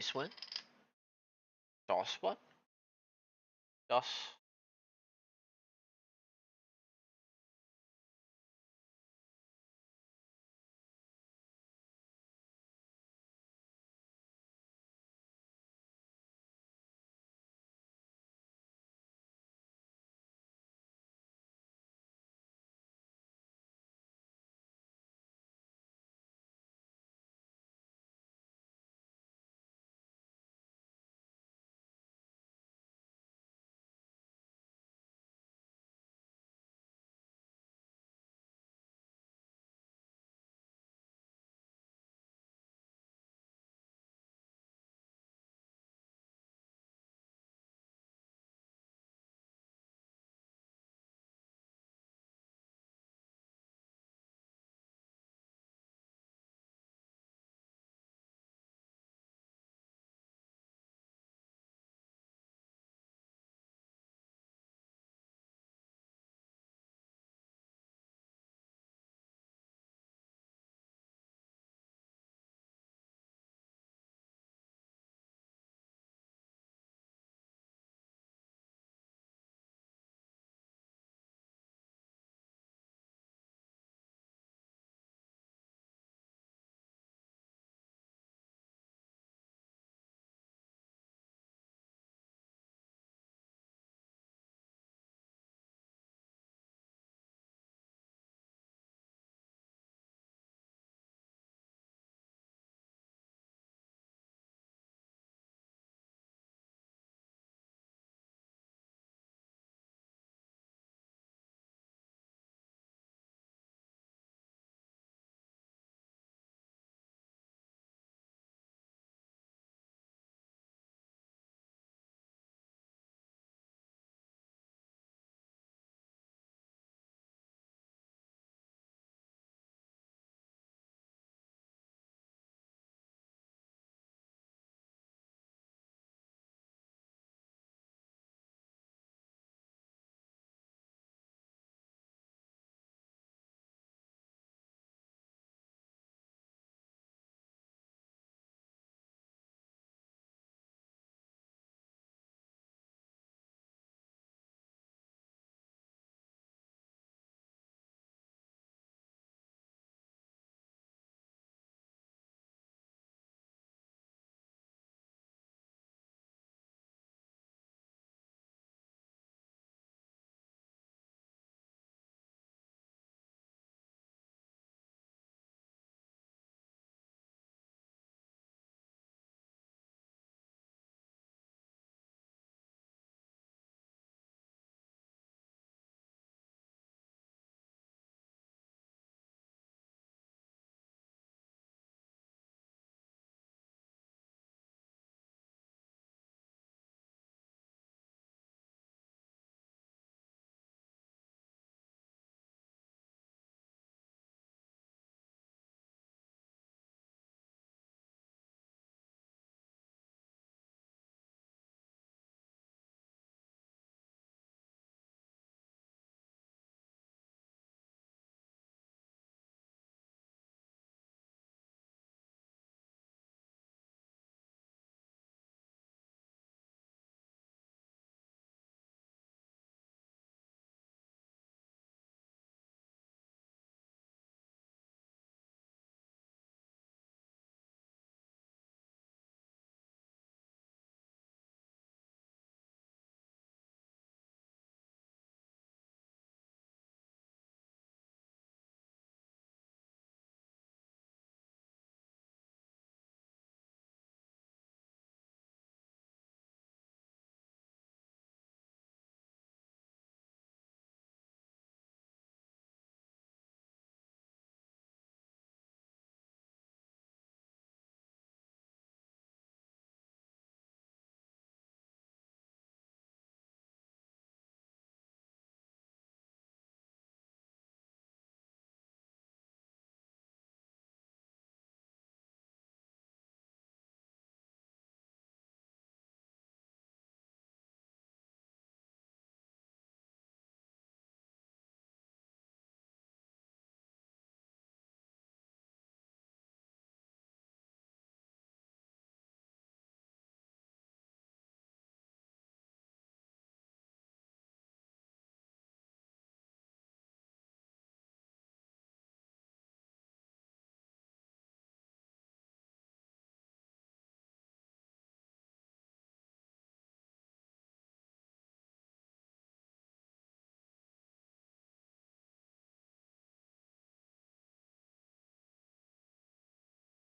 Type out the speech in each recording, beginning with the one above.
This one? DOS what? DOS.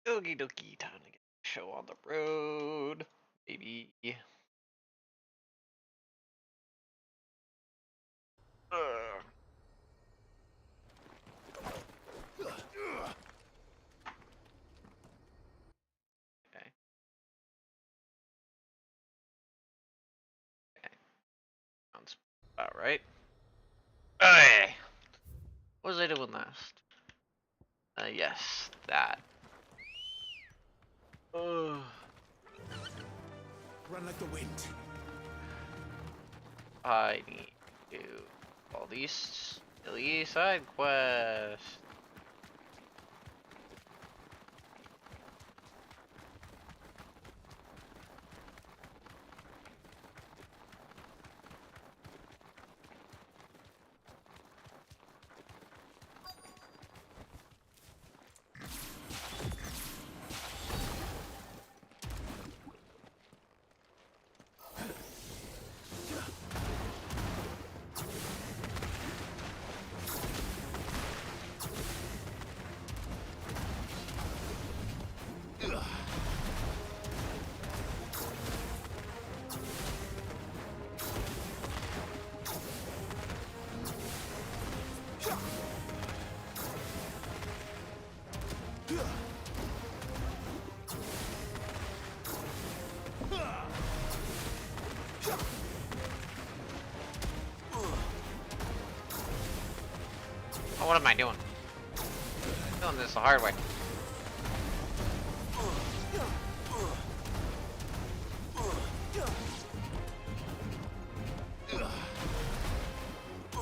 Okie dokie, time to get the show on the road, baby. Ugh. Okay. Okay. Sounds about right. Okay. What was I doing last? Yes, that. Ugh. Run like the wind. I need to do all these silly side quests. Oh, what am I doing? I'm doing this the hard way.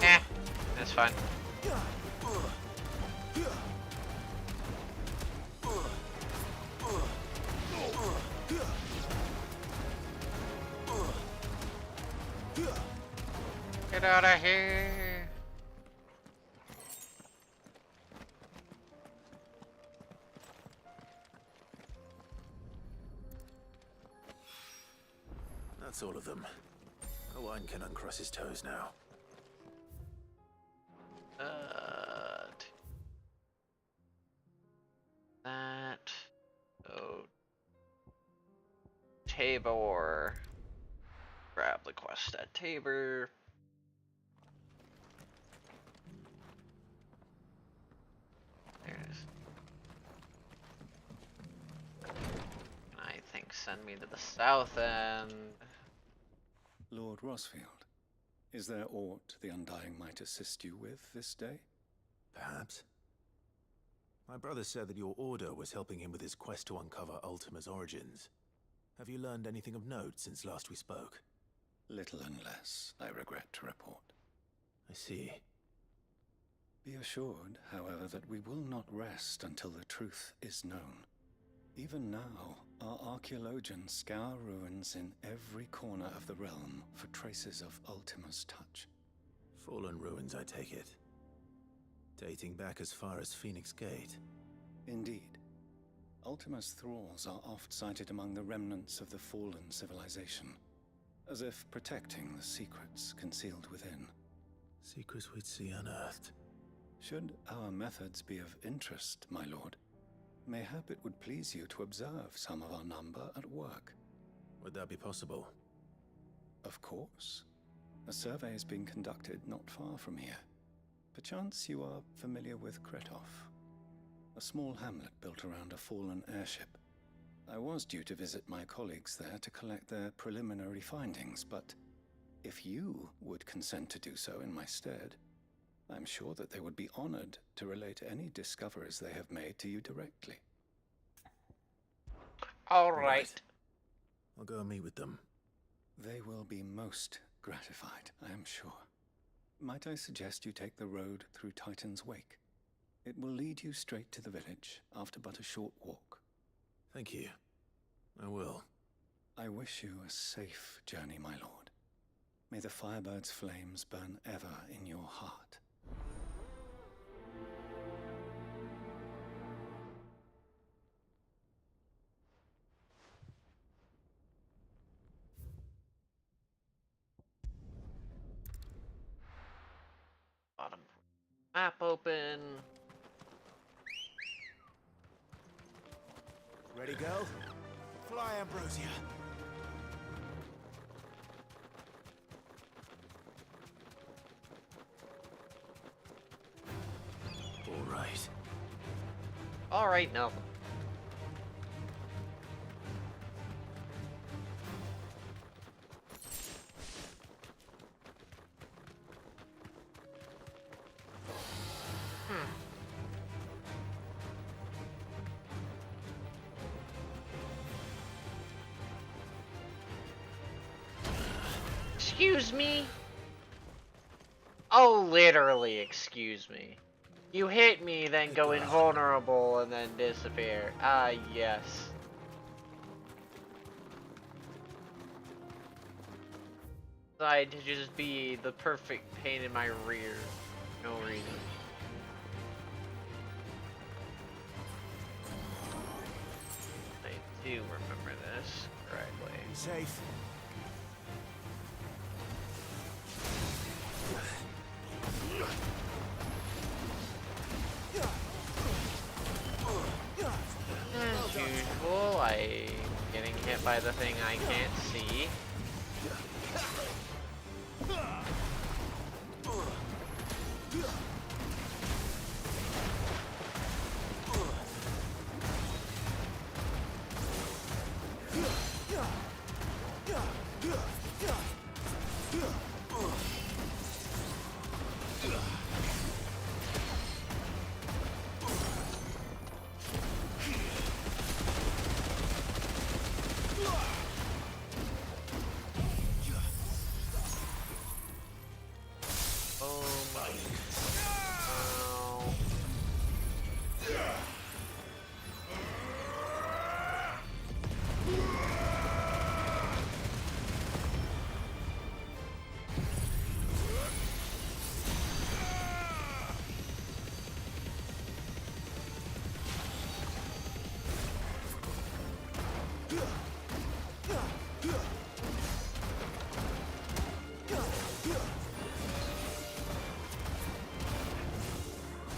Eh, that's fine. Get out of here. That's all of them. Owen can uncross his toes now. That. Oh. Tabor. Grab the quest at Tabor. There it is. I think send me to the south end. Lord Rosfield, is there aught the Undying might assist you with this day? Perhaps. My brother said that your order was helping him with his quest to uncover Ultima's origins. Have you learned anything of note since last we spoke? Little and less, I regret to report. I see. Be assured, however, that we will not rest until the truth is known. Even now, our archaeologians scour ruins in every corner of the realm for traces of Ultima's touch. Fallen ruins, I take it. Dating back as far as Phoenix Gate. Indeed. Ultima's thralls are oft sighted among the remnants of the fallen civilization, as if protecting the secrets concealed within. Secrets we'd see unearthed. Should our methods be of interest, my lord, mayhap it would please you to observe some of our number at work. Would that be possible? Of course. A survey is being conducted not far from here. Perchance you are familiar with Kretov, a small hamlet built around a fallen airship. I was due to visit my colleagues there to collect their preliminary findings, but if you would consent to do so in my stead, I'm sure that they would be honored to relate any discoveries they have made to you directly. All right. I'll go and meet with them. They will be most gratified, I am sure. Might I suggest you take the road through Titan's Wake? It will lead you straight to the village after but a short walk. Thank you. I will. I wish you a safe journey, my lord. May the Firebird's flames burn ever in your heart. Bottom map open. girl. Fly, Ambrosia. All right. All right, nothing. Excuse me? Oh, literally, excuse me. You hit me, then go invulnerable, and then disappear. Ah, yes. Decide to just be the perfect pain in my rear. No reason. I do remember this correctly. Safe. As usual, I'm getting hit by the thing I can't see.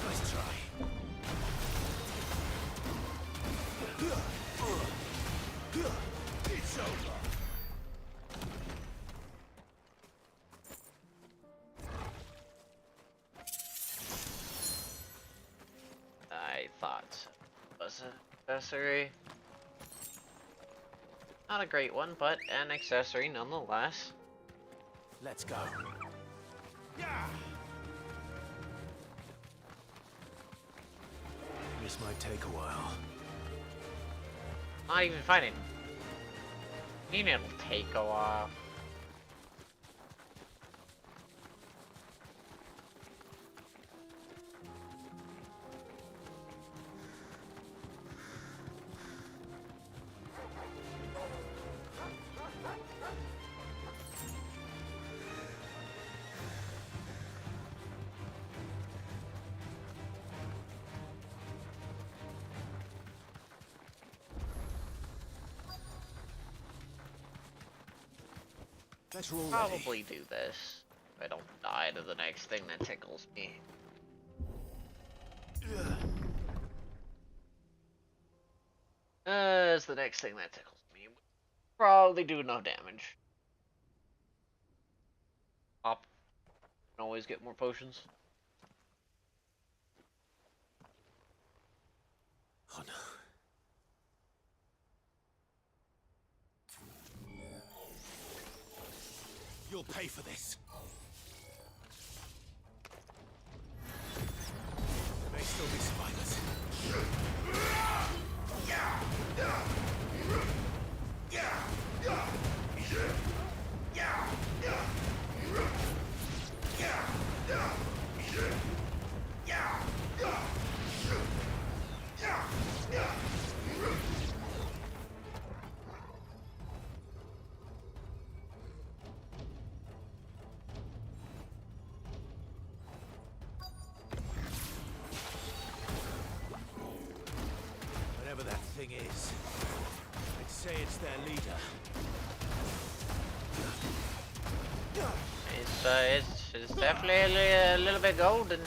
Nice try. It's over. I thought it was an accessory. Not a great one, but an accessory nonetheless. Let's go. This might take a while. Not even fighting. It'll take a while. Let's roll. Probably do this if I don't die to the next thing that tickles me. It's the next thing that tickles me. Probably do no damage. Pop. Can always get more potions. Oh no. You'll pay for this. There may still be survivors. Whatever that thing is, I'd say it's their leader. It's definitely a little bit golden.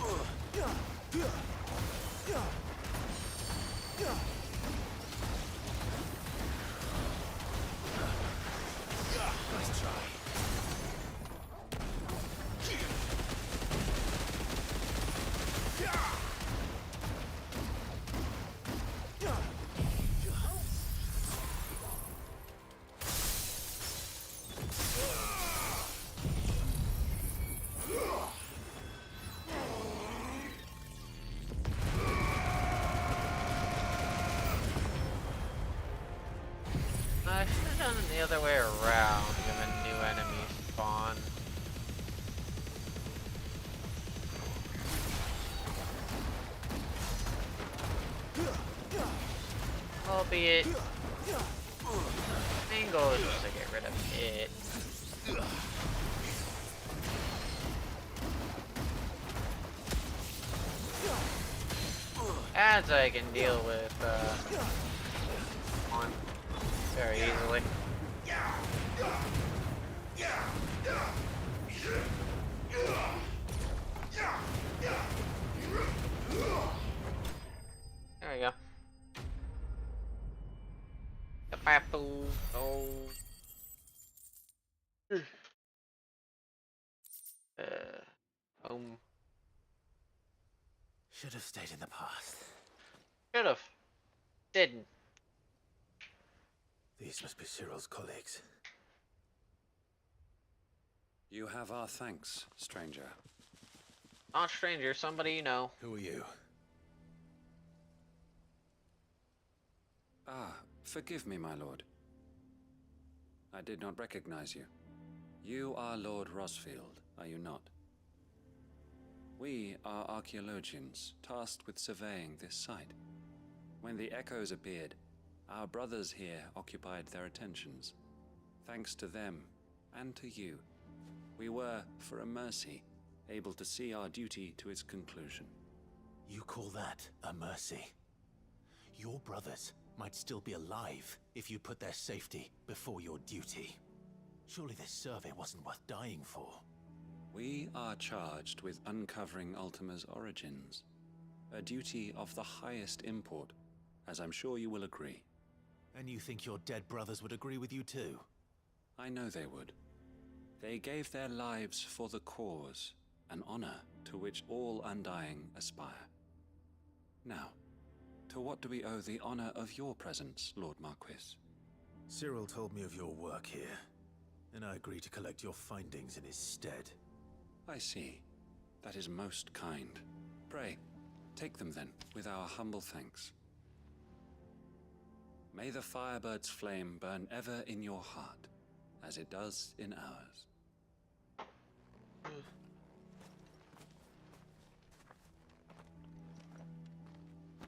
Nice try. I should have done it the other way around, given new enemies spawn. Albeit, main goal is just to get rid of it. As I can deal with one very easily. There we go. The papu. Oh. Um. Should have stayed in the past. Should've. Didn't. These must be Cyril's colleagues. You have our thanks, stranger. Not stranger, somebody you know. Who are you? Ah, forgive me, my lord. I did not recognize you. You are Lord Rosfield, are you not? We are archaeologians, tasked with surveying this site. When the echoes appeared, our brothers here occupied their attentions. Thanks to them, and to you, we were, for a mercy, able to see our duty to its conclusion. You call that a mercy? Your brothers might still be alive if you put their safety before your duty. Surely this survey wasn't worth dying for. We are charged with uncovering Ultima's origins, a duty of the highest import, as I'm sure you will agree. And you think your dead brothers would agree with you too? I know they would. They gave their lives for the cause, an honor to which all Undying aspire. Now, to what do we owe the honor of your presence, Lord Marquis? Cyril told me of your work here, and I agreed to collect your findings in his stead. I see. That is most kind. Pray, take them then, with our humble thanks. May the Firebird's flame burn ever in your heart, as it does in ours.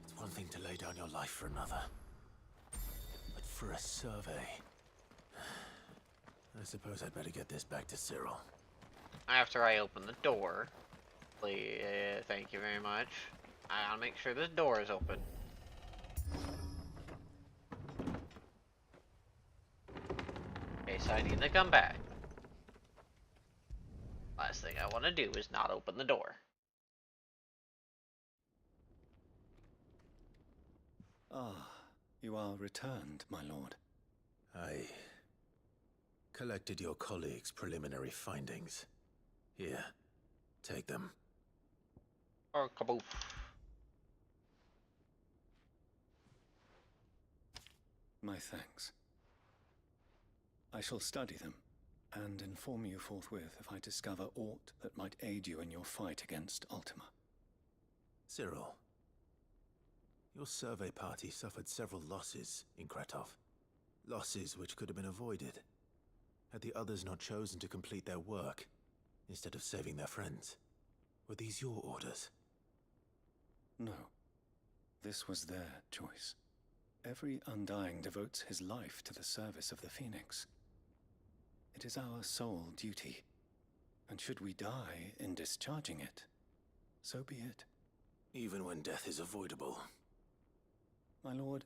It's one thing to lay down your life for another, but for a survey... I suppose I'd better get this back to Cyril. After I open the door, please, thank you very much. I gotta make sure this door is open. Okay, so I need to come back. Last thing I want to do is not open the door. Ah, you are returned, my lord. I collected your colleagues' preliminary findings. Here, take them. Or kaboof. My thanks. I shall study them, and inform you forthwith if I discover aught that might aid you in your fight against Ultima. Cyril, your survey party suffered several losses in Kretov. Losses which could have been avoided, had the others not chosen to complete their work, instead of saving their friends. Were these your orders? No. This was their choice. Every Undying devotes his life to the service of the Phoenix. It is our sole duty, and should we die in discharging it, so be it. Even when death is avoidable. My lord,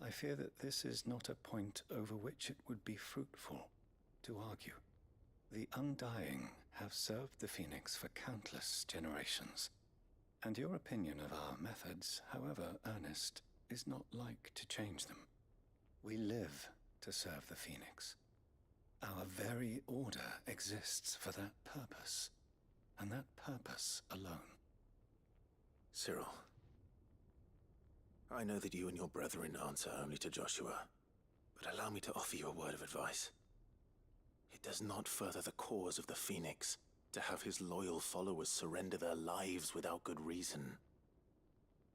I fear that this is not a point over which it would be fruitful to argue. The Undying have served the Phoenix for countless generations, and your opinion of our methods, however earnest, is not like to change them. We live to serve the Phoenix, Our very order exists for that purpose, and that purpose alone. Cyril, I know that you and your brethren answer only to Joshua, but allow me to offer you a word of advice. It does not further the cause of the Phoenix to have his loyal followers surrender their lives without good reason.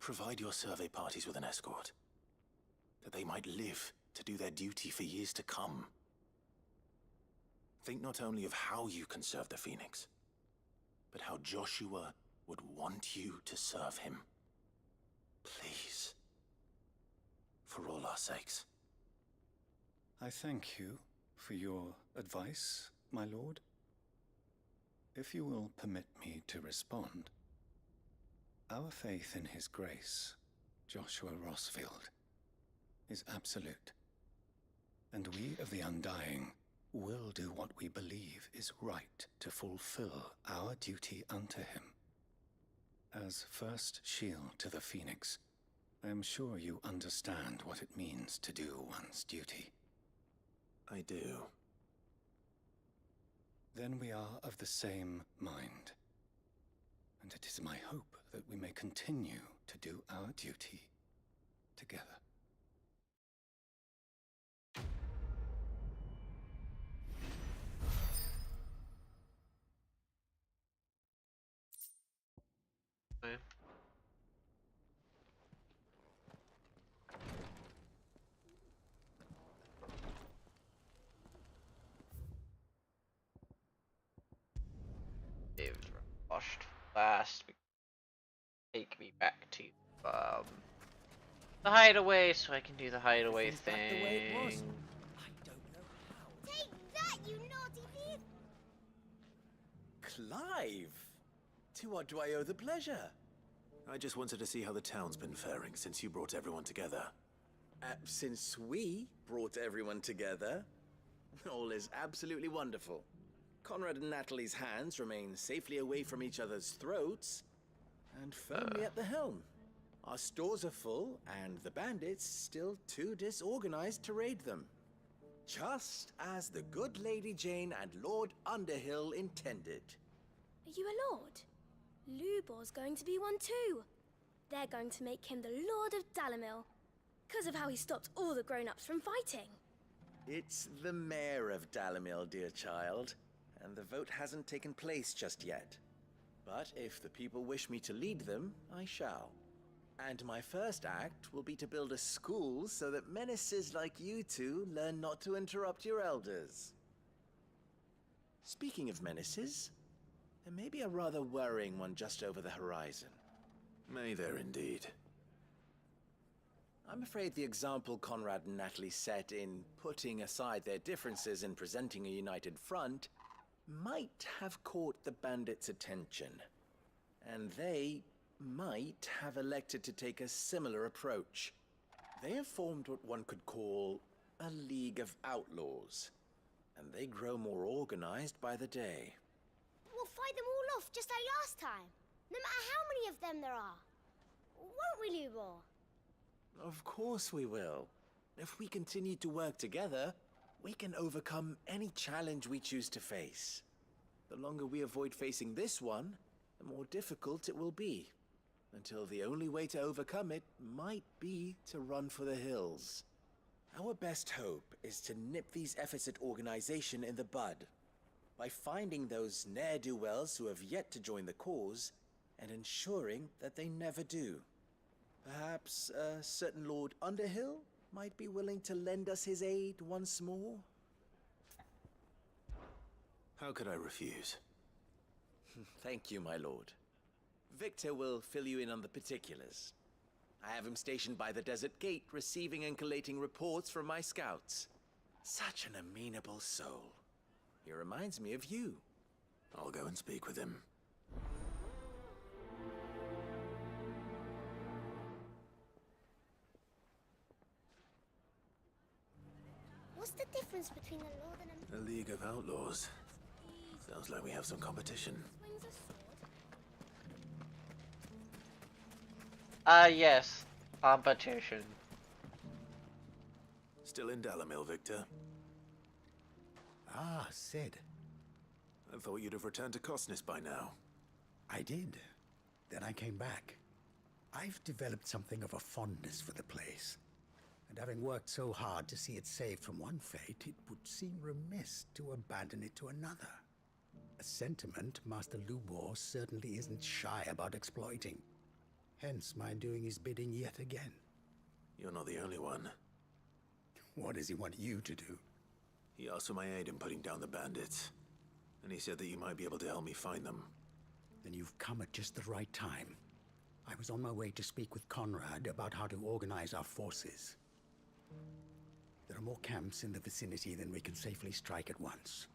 Provide your survey parties with an escort, that they might live to do their duty for years to come. Think not only of how you can serve the Phoenix, but how Joshua would want you to serve him. Please. For all our sakes. I thank you for your advice, my lord. If you will permit me to respond, our faith in his grace, Joshua Rossfield, is absolute. And we of the Undying will do what we believe is right to fulfill our duty unto him. As first shield to the Phoenix, I am sure you understand what it means to do one's duty. I do. Then we are of the same mind. And it is my hope that we may continue to do our duty together. Okay. It was rushed fast. Take me back to the hideaway so I can do the hideaway Everything's back the way it was. thing. I don't know how. Take that, you naughty thief! Clive! To what do I owe the pleasure? I just wanted to see how the town's been faring since you brought everyone together. Since we brought everyone together, all is absolutely wonderful. Conrad and Natalie's hands remain safely away from each other's throats, and firmly at the helm. Our stores are full, and the bandits still too disorganized to raid them. Just as the good Lady Jane and Lord Underhill intended. Are you a lord? Lubor's going to be one too. They're going to make him the Lord of Dalimil, because of how he stopped all the grown-ups from fighting. It's the mayor of Dalimil, dear child, and the vote hasn't taken place just yet. But if the people wish me to lead them, I shall. And my first act will be to build a school so that menaces like you two learn not to interrupt your elders. Speaking of menaces, there may be a rather worrying one just over the horizon. May there indeed. I'm afraid the example Conrad and Natalie set in putting aside their differences and presenting a united front might have caught the bandits' attention. And they might have elected to take a similar approach. They have formed what one could call a League of Outlaws, and they grow more organized by the day. We'll fight them all off just like last time, no matter how many of them there are. Won't we, Lubor? Of course we will. If we continue to work together, we can overcome any challenge we choose to face. The longer we avoid facing this one, the more difficult it will be. Until the only way to overcome it might be to run for the hills. Our best hope is to nip these efforts at organization in the bud, by finding those ne'er-do-wells who have yet to join the cause, and ensuring that they never do. Perhaps a certain Lord Underhill might be willing to lend us his aid once more? How could I refuse? Thank you, my lord. Victor will fill you in on the particulars. I have him stationed by the desert gate, receiving and collating reports from my scouts. Such an amenable soul. He reminds me of you. I'll go and speak with him. What's the difference between a lord and a A League of Outlaws. Sounds like we have some competition. swings a sword? Yes. Competition. Still in Dalimil, Victor? Ah, Sid. I thought you'd have returned to Cosnis by now. I did. Then I came back. I've developed something of a fondness for the place. And having worked so hard to see it saved from one fate, it would seem remiss to abandon it to another. A sentiment Master Lubor certainly isn't shy about exploiting. Hence my doing his bidding yet again. You're not the only one. What does he want you to do? He asked for my aid in putting down the bandits. And he said that you might be able to help me find them. Then you've come at just the right time. I was on my way to speak with Conrad about how to organize our forces. There are more camps in the vicinity than we can safely strike at once.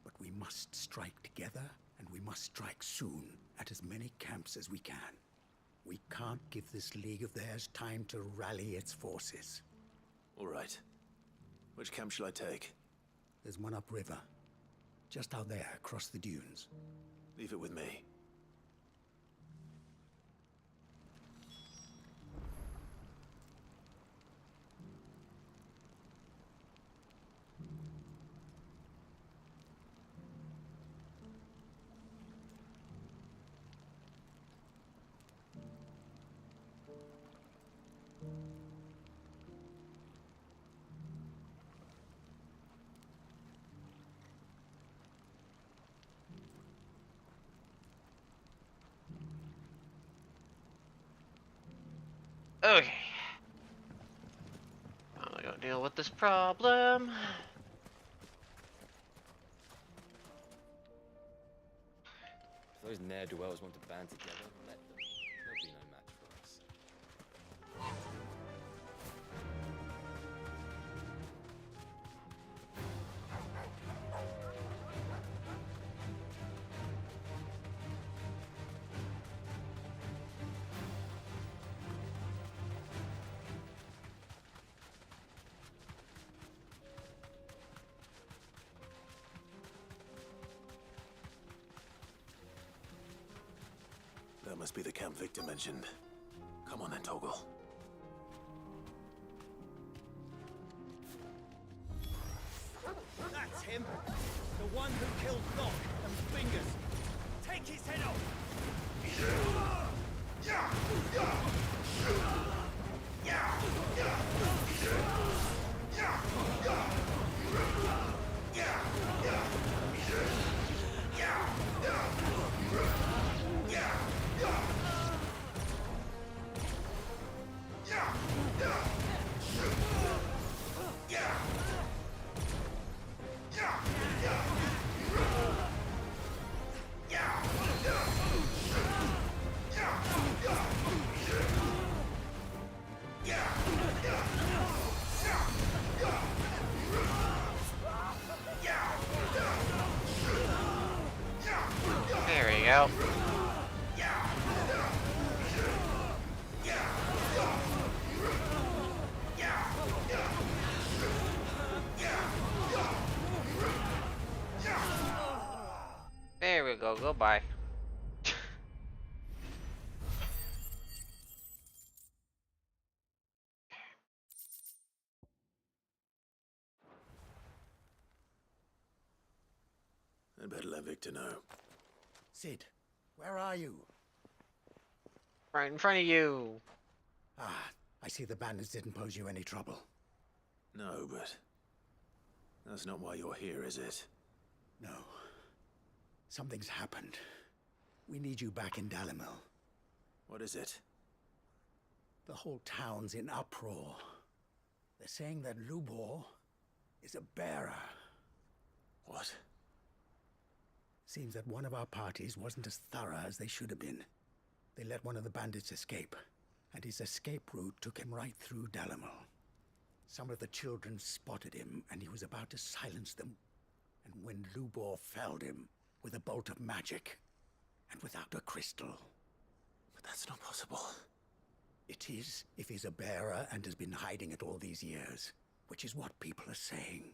But we must strike together, and we must strike soon at as many camps as we can. We can't give this league of theirs time to rally its forces. All right. Which camp shall I take? There's one upriver. Just out there, across the dunes. Leave it with me. Okay. I'm gonna deal with this problem. If those ne'er-do-wells want to band together, let them. They'll be no match for us. That must be the camp Victor mentioned. Come on then, Toggle. That's him! The one who killed Nock and Fingers! Take his head off! There we go. There we go. Goodbye. I'd better let Victor know. Sid, where are you? Right in front of you. Ah, I see the bandits didn't pose you any trouble. No, but... that's not why you're here, is it? No. Something's happened. We need you back in Dalimil. What is it? The whole town's in uproar. They're saying that Lubor is a bearer. What? Seems that one of our parties wasn't as thorough as they should have been. They let one of the bandits escape, and his escape route took him right through Dalimil. Some of the children spotted him, and he was about to silence them. And when Lubor felled him with a bolt of magic, and without a crystal. But that's not possible. It is, if he's a bearer and has been hiding it all these years, which is what people are saying.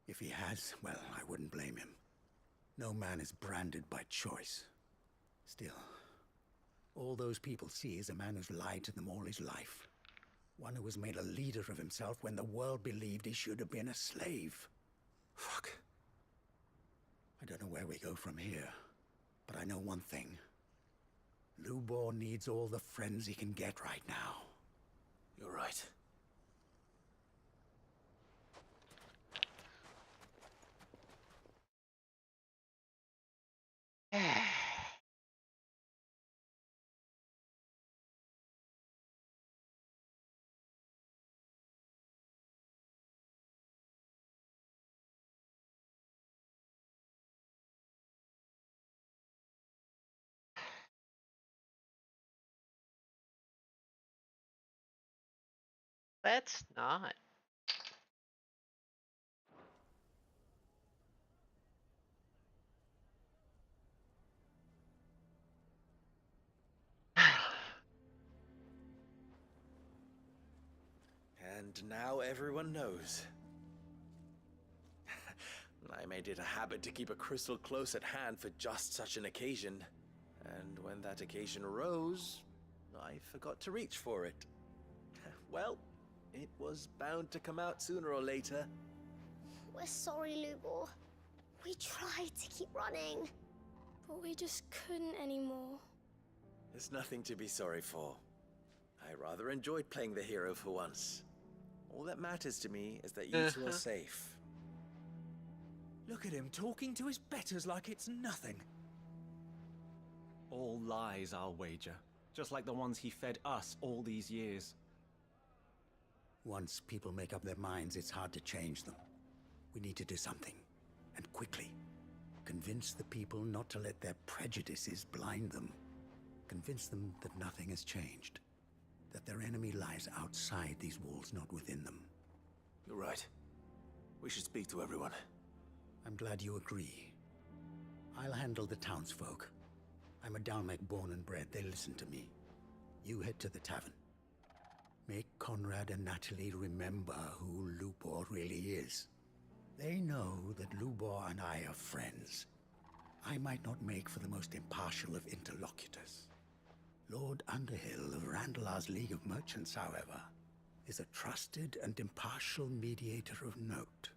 If he has, well, I wouldn't blame him. No man is branded by choice. Still, all those people see is a man who's lied to them all his life. One who was made a leader of himself when the world believed he should have been a slave. Fuck. I don't know where we go from here, but I know one thing. Lubor needs all the friends he can get right now. You're right. Let's not. And now everyone knows. I made it a habit to keep a crystal close at hand for just such an occasion. And when that occasion arose, I forgot to reach for it. Well, it was bound to come out sooner or later. We're sorry, Lubor. We tried to keep running, but we just couldn't anymore. There's nothing to be sorry for. I rather enjoyed playing the hero for once. All that matters to me is that you two are safe. Look at him talking to his betters like it's nothing. All lies, I'll wager. Just like the ones he fed us all these years. Once people make up their minds, it's hard to change them. We need to do something, and quickly. Convince the people not to let their prejudices blind them. Convince them that nothing has changed. That their enemy lies outside these walls, not within them. You're right. We should speak to everyone. I'm glad you agree. I'll handle the townsfolk. I'm a Dalmek born and bred. They listen to me. You head to the tavern. Make Conrad and Natalie remember who Lubor really is. They know that Lubor and I are friends. I might not make for the most impartial of interlocutors. Lord Underhill of Randalar's League of Merchants, however, is a trusted and impartial mediator of note.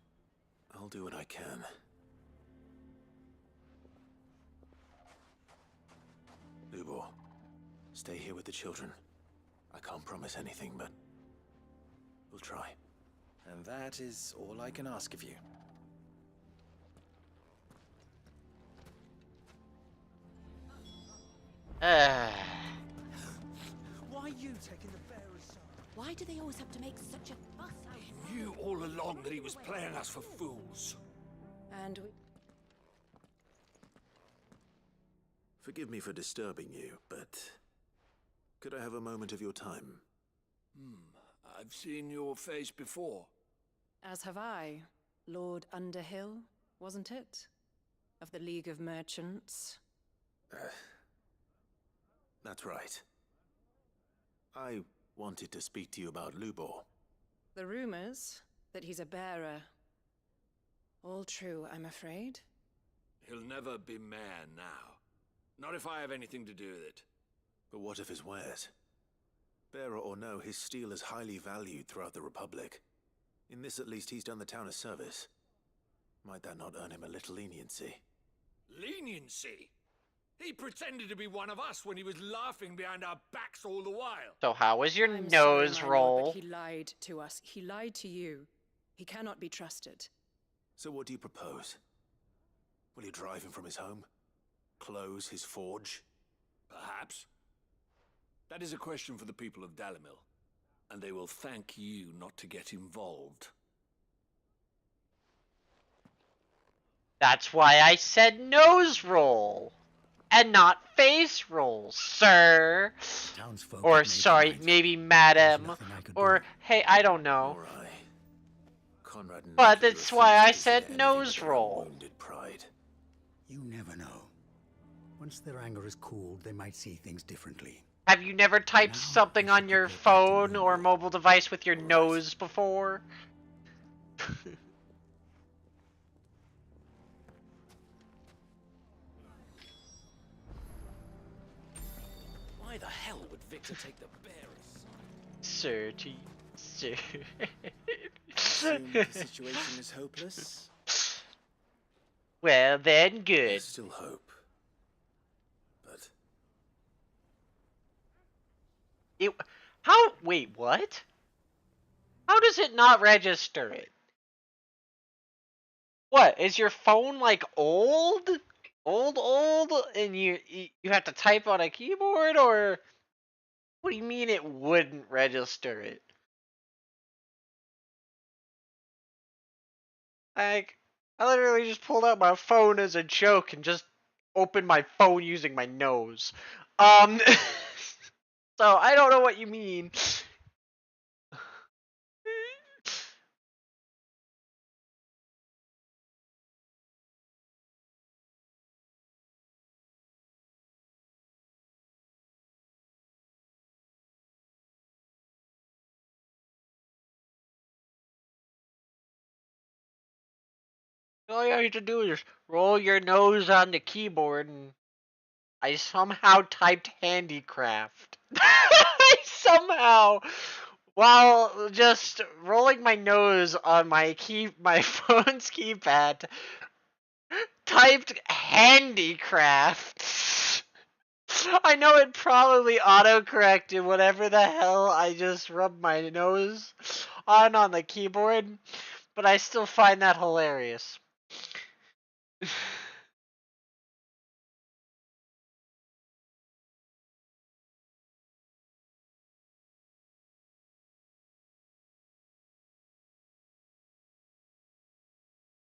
I'll do what I can. Lubor, stay here with the children. I can't promise anything, but we'll try. And that is all I can ask of you. Why are you taking the bearer's side? Why do they always have to make such a fuss out of Knew all along that he was playing us for fools. And we... Forgive me for disturbing you, but could I have a moment of your time? I've seen your face before. As have I. Lord Underhill, wasn't it? Of the League of Merchants. That's right. I wanted to speak to you about Lubor. The rumors that he's a bearer. All true, I'm afraid. He'll never be mayor now. Not if I have anything to do with it. But what of his wares? Bearer or no, his steel is highly valued throughout the Republic. In this at least he's done the town a service. Might that not earn him a little leniency? Leniency? He pretended to be one of us when he was laughing behind our backs all the while. So how was your I'm nose sorry, my roll? lord, but he lied to us. He lied to you. He cannot be trusted. So what do you propose? Will you drive him from his home? Close his forge? Perhaps. That is a question for the people of Dalimil, and they will thank you not to get involved. That's why I said nose roll and not face roll, sir. Townsfolk Or have made sorry, minds. maybe There's madam. nothing I could Or do. hey, I don't know. Or I. Conrad and But Natalie that's why I refused to said say anything nose but their roll. wounded pride. You never know. Once their anger is cooled, they might see things differently. Have you never typed Now, something we should on your get back to phone or Lubor. mobile device with your nose before? Why the hell would Victor take the bearer's Sir, sir. Assume the situation is hopeless? Well, then good. There's still hope. But Wait, what? How does it not register it? What, is your phone like old? Old? And you have to type on a keyboard, or what do you mean it wouldn't register it? Like, I literally just pulled out my phone as a joke and just opened my phone using my nose. So I don't know what you mean. All you have to do is roll your nose on the keyboard, and I somehow typed handicraft. I somehow, while just rolling my nose on my phone's keypad, typed handicraft. I know it probably autocorrected whatever the hell I just rubbed my nose on the keyboard, but I still find that hilarious.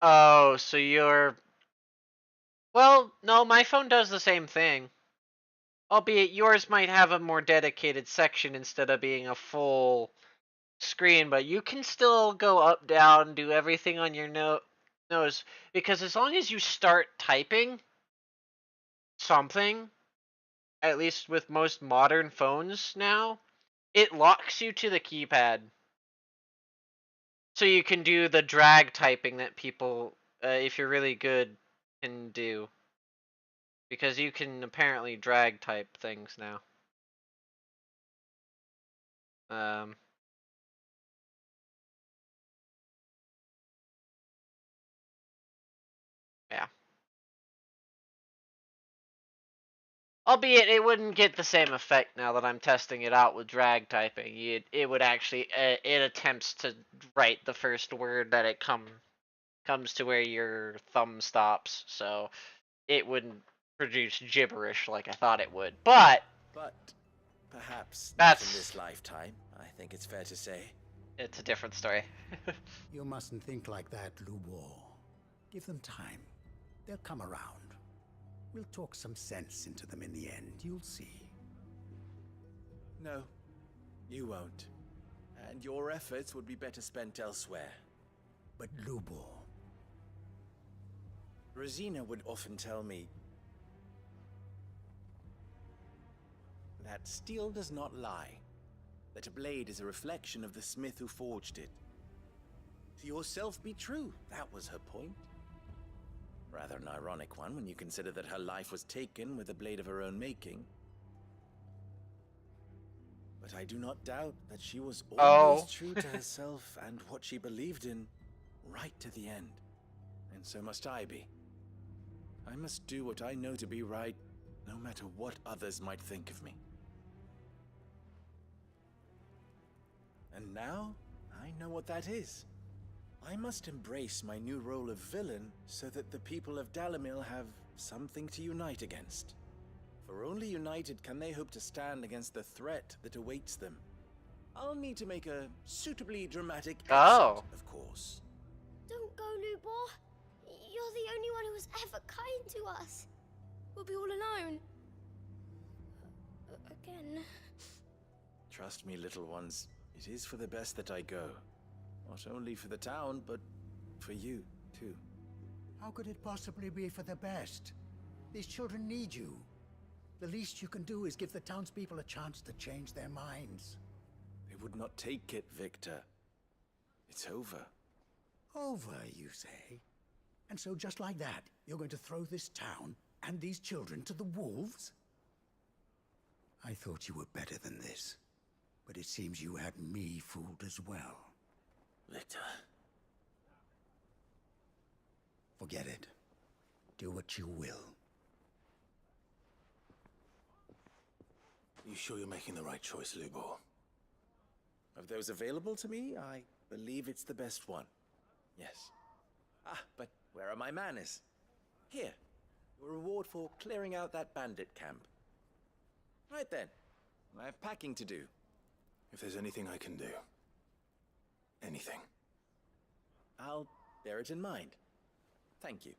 Oh, so you're... Well, no, my phone does the same thing. Albeit yours might have a more dedicated section instead of being a full screen, but you can still go up, down, do everything on your nose. Because as long as you start typing something, at least with most modern phones now, it locks you to the keypad. So you can do the drag typing that people, if you're really good, can do. Because you can apparently drag type things now. Yeah. Albeit it wouldn't get the same effect now that I'm testing it out with drag typing. It would actually, it attempts to write the first word that it comes to where your thumb stops, so it wouldn't produce gibberish like I thought it would. But perhaps not in that's this lifetime, I think it's fair to say. It's a different story. You mustn't think like that, Lubor. Give them time. They'll come around. We'll talk some sense into them in the end, you'll see. No, you won't. And your efforts would be better spent elsewhere. But Lubor... Rosina would often tell me that steel does not lie, that a blade is a reflection of the smith who forged it. To yourself be true, that was her point. Rather an ironic one when you consider that her life was taken with a blade of her own making. But I do not doubt that she was always true to herself and what she believed in, right to the end. And so must I be. I must do what I know to be right, no matter what others might think of me. And now, I know what that is. I must embrace my new role of villain so that the people of Dalimil have something to unite against. For only united can they hope to stand against the threat that awaits them. I'll need to make a suitably dramatic exit, of course. Don't go, Lubor. You're the only one who was ever kind to us. We'll be all alone. Again. Trust me, little ones. It is for the best that I go. Not only for the town, but for you, too. How could it possibly be for the best? These children need you. The least you can do is give the townspeople a chance to change their minds. They would not take it, Victor. It's over. Over, you say? And so just like that, you're going to throw this town and these children to the wolves? I thought you were better than this. But it seems you had me fooled as well. Victor. Forget it. Do what you will. You sure you're making the right choice, Lubor? Of those available to me, I believe it's the best one. Yes. Ah, but where are my manners? Here, your reward for clearing out that bandit camp. Right then, I have packing to do. If there's anything I can do. Anything. I'll bear it in mind. Thank you.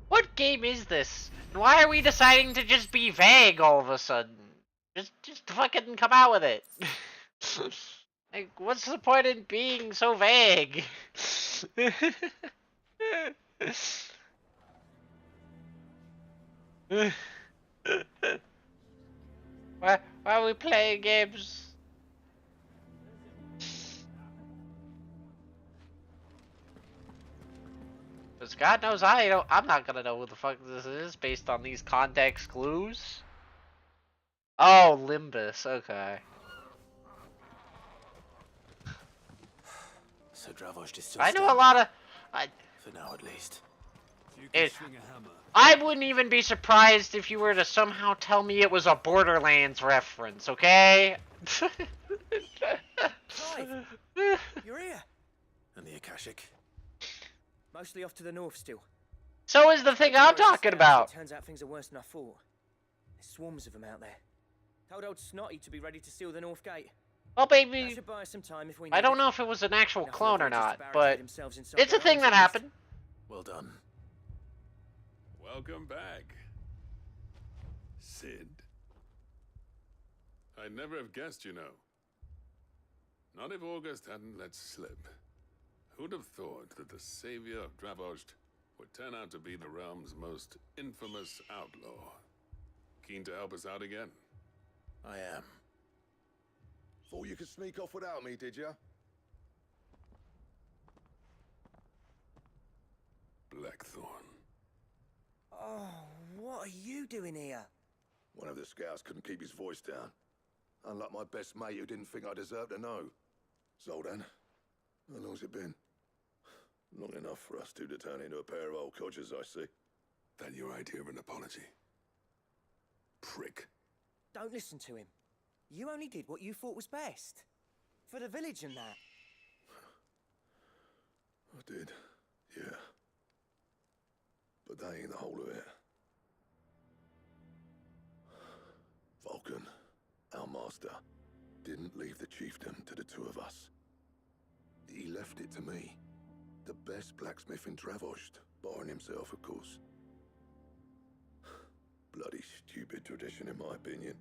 What game is this? And why are we deciding to just be vague all of a sudden? Just fucking come out with it. Like, what's the point in being so vague? why are we playing games? Because God knows I'm not gonna know who the fuck this is based on these context clues. Oh, Limbus, okay. So Dravost is still I know a standing. lot of... For now, at least. You can swing a hammer. I wouldn't even be surprised if you were to somehow tell me it was a Borderlands reference, okay? Clive, you're here. And the Akashic? Mostly off to the north still. So is the thing I'm talking about. It turns out things are worse than I thought. There's swarms of them out there. Told old Snotty to be ready to seal the north gate. Well, baby, That should buy us some time if we I need don't it. know if it was an actual Enough clone or of them just not, to but barricade themselves inside it's a their thing homes that at least. happened. Well done. Welcome back, Sid. I'd never have guessed, you know. Not if August hadn't let slip. Who'd have thought that the savior of Dravost would turn out to be the realm's most infamous outlaw? Keen to help us out again? I am. Thought you could sneak off without me, did ya? Blackthorn. Oh, what are you doing here? One of the scouts couldn't keep his voice down. Unlike my best mate who didn't think I deserved to know. Zoldan, how long's it been? Long enough for us two to turn into a pair of old codgers, I see. That your idea of an apology? Prick. Don't listen to him. You only did what you thought was best. For the village and that. I did, yeah. But that ain't the whole of it. Vulcan, our master, didn't leave the chiefdom to the two of us. He left it to me. The best blacksmith in Dravost, barring himself, of course. Bloody stupid tradition, in my opinion.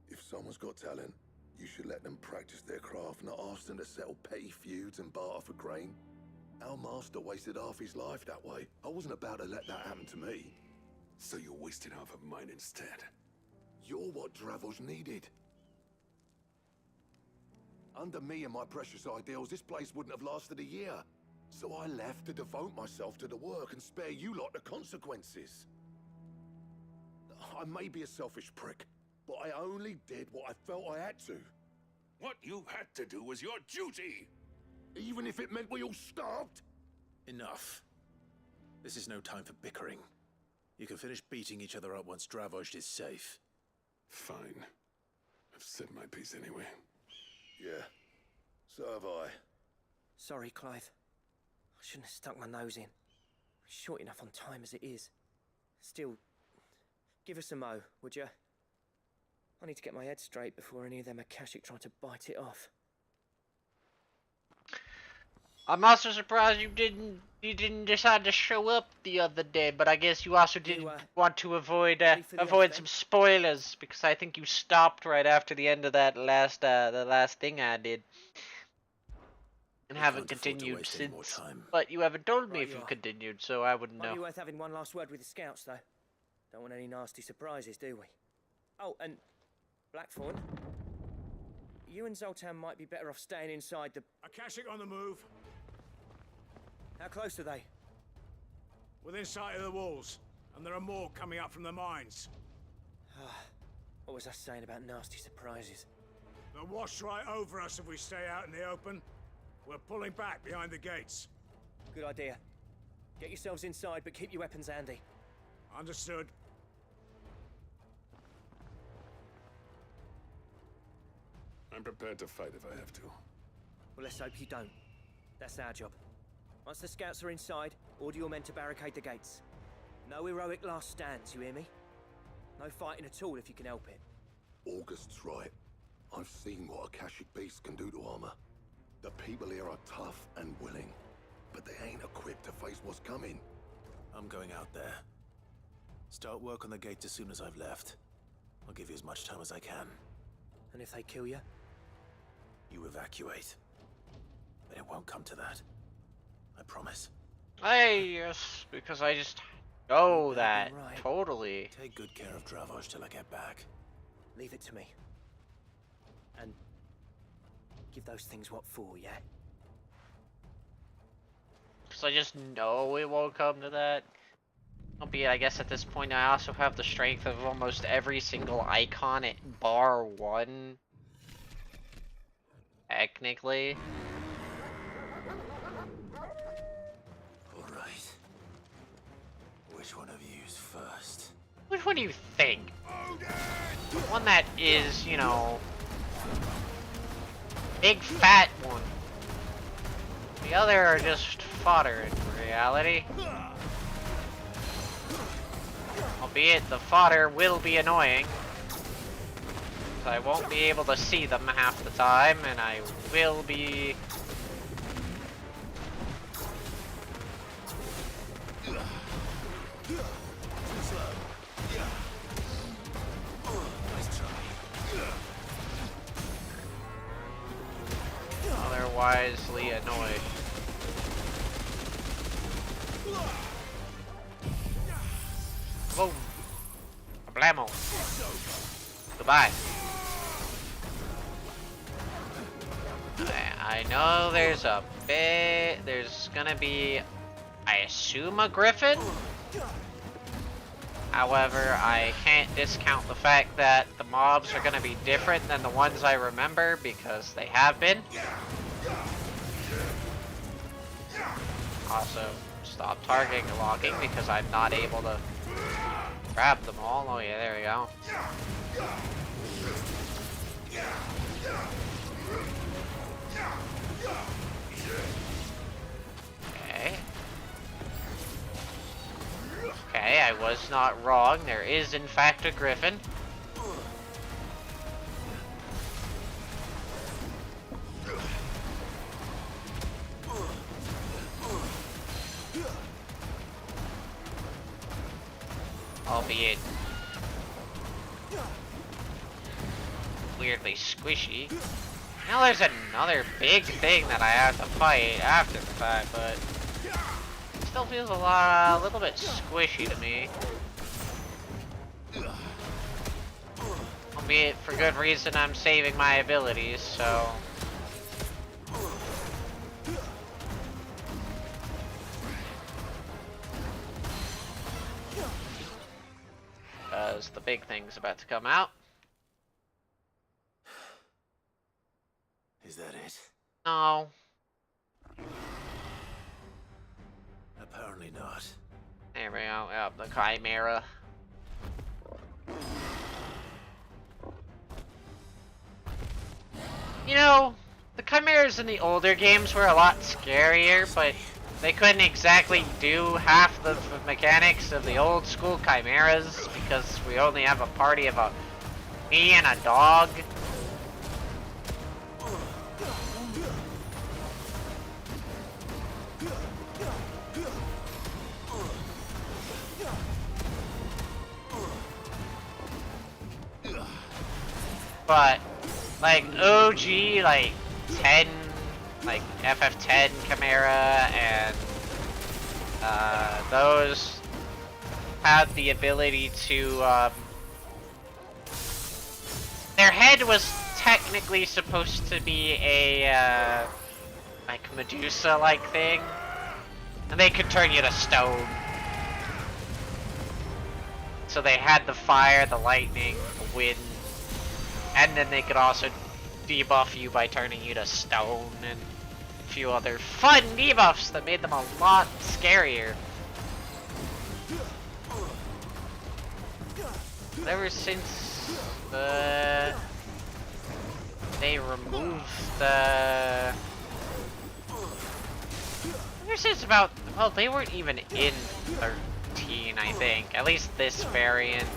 If someone's got talent, you should let them practice their craft, not ask them to settle petty feuds and barter for grain. Our master wasted half his life that way. I wasn't about to let that happen to me. So you wasted half of mine instead. You're what Dravost needed. Under me and my precious ideals, this place wouldn't have lasted a year. So I left to devote myself to the work and spare you lot the consequences. I may be a selfish prick, but I only did what I felt I had to. What you had to do was your duty! Even if it meant we all starved? Enough. This is no time for bickering. You can finish beating each other up once Dravost is safe. Fine. I've said my piece anyway. Yeah, so have I. Sorry, Clive. I shouldn't have stuck my nose in. Short enough on time as it is. Still, give us a mo, would you? I need to get my head straight before any of them Akashic try to bite it off. I'm also surprised you didn't decide to show up the other day, but I guess you also didn't want to avoid some spoilers, because I think you stopped right after the end of that the last thing I did. And haven't continued since. But you haven't told me if you've continued, so I wouldn't know. Might be worth having one last word with the scouts, though. Don't want any nasty surprises, do we? Oh, and Blackthorn, you and Zoltan might be better off staying inside the... Akashic on the move. How close are they? Within sight of the walls, and there are more coming up from the mines. What was I saying about nasty surprises? They'll wash right over us if we stay out in the open. We're pulling back behind the gates. Good idea. Get yourselves inside, but keep your weapons handy. Understood. I'm prepared to fight if I have to. Well, let's hope you don't. That's our job. Once the scouts are inside, order your men to barricade the gates. No heroic last stands, you hear me? No fighting at all if you can help it. August's right. I've seen what Akashic beasts can do to armor. The people here are tough and willing, but they ain't equipped to face what's coming. I'm going out there. Start work on the gate as soon as I've left. I'll give you as much time as I can. And if they kill you? You evacuate. But it won't come to that. I promise. Hey, yes, because I just know that. Right. Totally. Take good care of Dravoj till I get back. Leave it to me. And give those things what for, yeah? Because I just know it won't come to that. Albeit, I guess at this point I also have the strength of almost every single icon at bar 1. Technically. Alright. Which one of you's first? Which one do you think? One that is, you know, big fat one. The other are just fodder in reality. Albeit the fodder will be annoying. So I won't be able to see them half the time, and I will be... otherwisely annoyed. Boom. Blammo. Goodbye. I know there's a bit... There's gonna be... I assume a griffin? However, I can't discount the fact that the mobs are gonna be different than the ones I remember, because they have been. Also, stop targeting locking because I'm not able to grab them all. Oh yeah, there we go. Okay. Okay, I was not wrong. There is in fact a griffin. Albeit weirdly squishy. Now there's another big thing that I have to fight after the fact, but it still feels a little bit squishy to me. Albeit for good reason, I'm saving my abilities, so. Because the big thing's about to come out. Is that it? No. Apparently not. There we go. Yep, the Chimera. You know, the Chimeras in the older games were a lot scarier, but they couldn't exactly do half the mechanics of the old school Chimeras because we only have a party of me and a dog. But, like, OG, like, 10, like, FF10 Chimera and, those had the ability to, their head was technically supposed to be a, like, Medusa-like thing, and they could turn you to stone. So they had the fire, the lightning, the wind, and then they could also debuff you by turning you to stone and a few other fun debuffs that made them a lot scarier. Ever since they removed the... Ever since about... Well, they weren't even in 13, I think. At least this variant.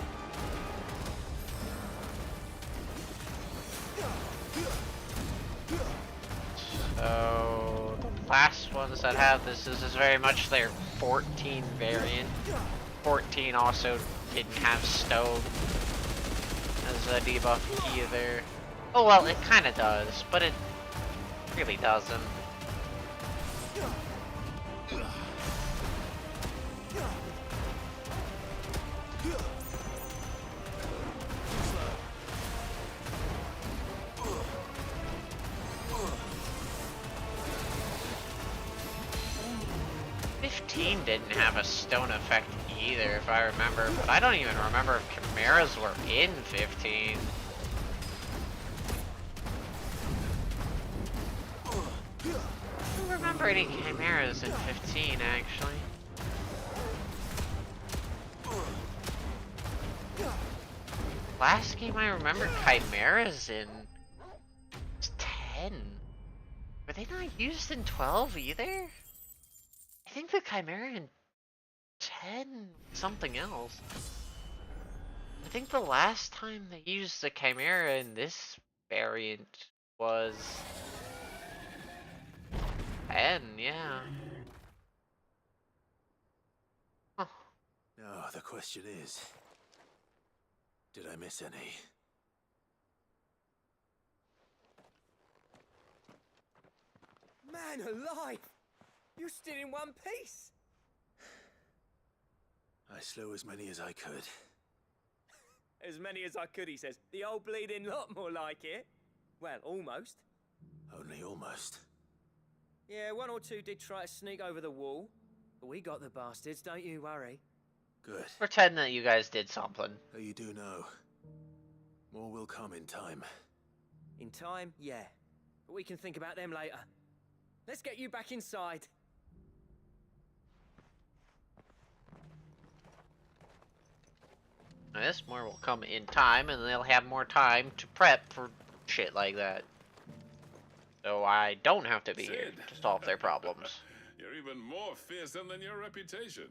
So... the last ones that have this is very much their 14 variant. 14 also didn't have stone as a debuff either. Oh well, it kinda does, but it really doesn't. 15 didn't have a stone effect either, if I remember, but I don't even remember if chimeras were in 15. I don't remember any chimeras in 15, actually. Last game I remember chimeras in was 10. Were they not used in 12 either? I think the chimera in 10 something else. I think the last time they used the chimera in this variant was 10, yeah. Huh. Now, the question is, did I miss any? Man alive! You're still in one piece! I slew as many as I could. As many as I could, he says. The old bleeding lot, more like it. Well, almost. Only almost. Yeah, one or two did try to sneak over the wall. But we got the bastards, don't you worry. Good. Pretend that you guys did something. So you do know. More will come in time. In time, yeah. But we can think about them later. Let's get you back inside. This more will come in time, and they'll have more time to prep for shit like that. So I don't have to be here to solve their problems. You're even more fearsome than your reputation.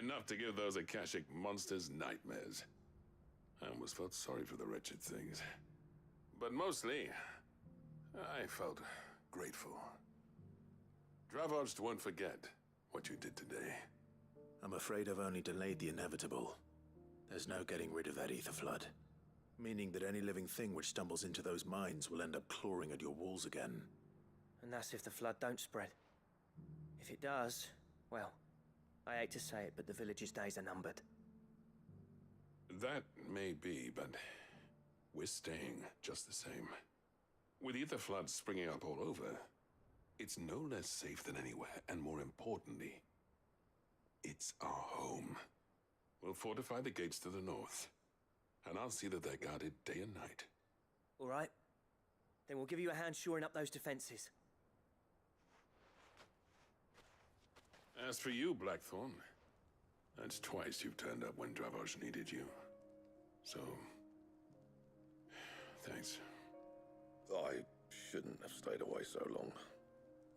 Enough to give those Akashic monsters nightmares. I almost felt sorry for the wretched things. But mostly, I felt grateful. Dravoged won't forget what you did today. I'm afraid I've only delayed the inevitable. There's no getting rid of that ether flood. Meaning that any living thing which stumbles into those mines will end up clawing at your walls again. And that's if the flood don't spread. If it does, well, I hate to say it, but the village's days are numbered. That may be, but we're staying just the same. With ether floods springing up all over, it's no less safe than anywhere, and more importantly, it's our home. We'll fortify the gates to the north, and I'll see that they're guarded day and night. All right. Then we'll give you a hand shoring up those defenses. As for you, Blackthorn, that's twice you've turned up when Dravos needed you. So, thanks. I shouldn't have stayed away so long.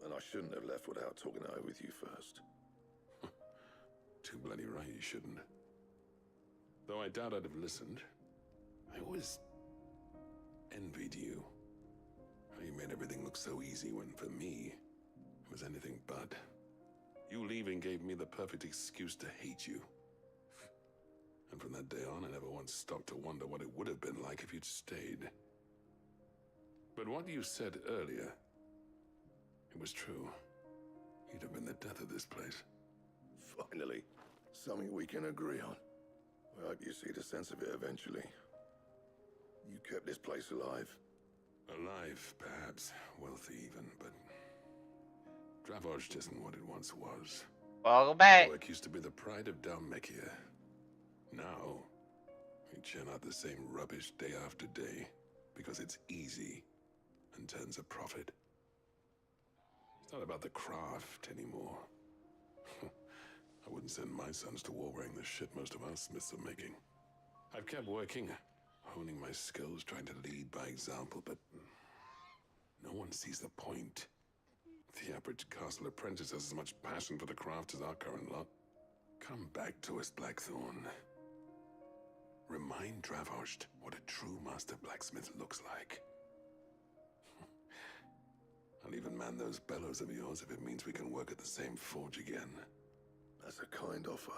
And I shouldn't have left without talking it over with you first. Too bloody right you shouldn't. Though I doubt I'd have listened. I always envied you. How you made everything look so easy when, for me, it was anything but. You leaving gave me the perfect excuse to hate you. And from that day on, I never once stopped to wonder what it would have been like if you'd stayed. But what you said earlier, it was true. You'd have been the death of this place. Finally, something we can agree on. I hope you see the sense of it eventually. You kept this place alive. Alive, perhaps. Wealthy even, but... Dravos isn't what it once was. Welcome back. Work used to be the pride of Dalmekia. Now, we churn out the same rubbish day after day, because because it's easy and turns a profit. It's not about the craft anymore. I wouldn't send my sons to war wearing the shit most of our smiths are making. I've kept working, honing my skills, trying to lead by example, but no one sees the point. The average castle apprentice has as much passion for the craft as our current lot. Come back to us, Blackthorn. Remind Dravost what a true master blacksmith looks like. I'll even man those bellows of yours if it means we can work at the same forge again. That's a kind offer.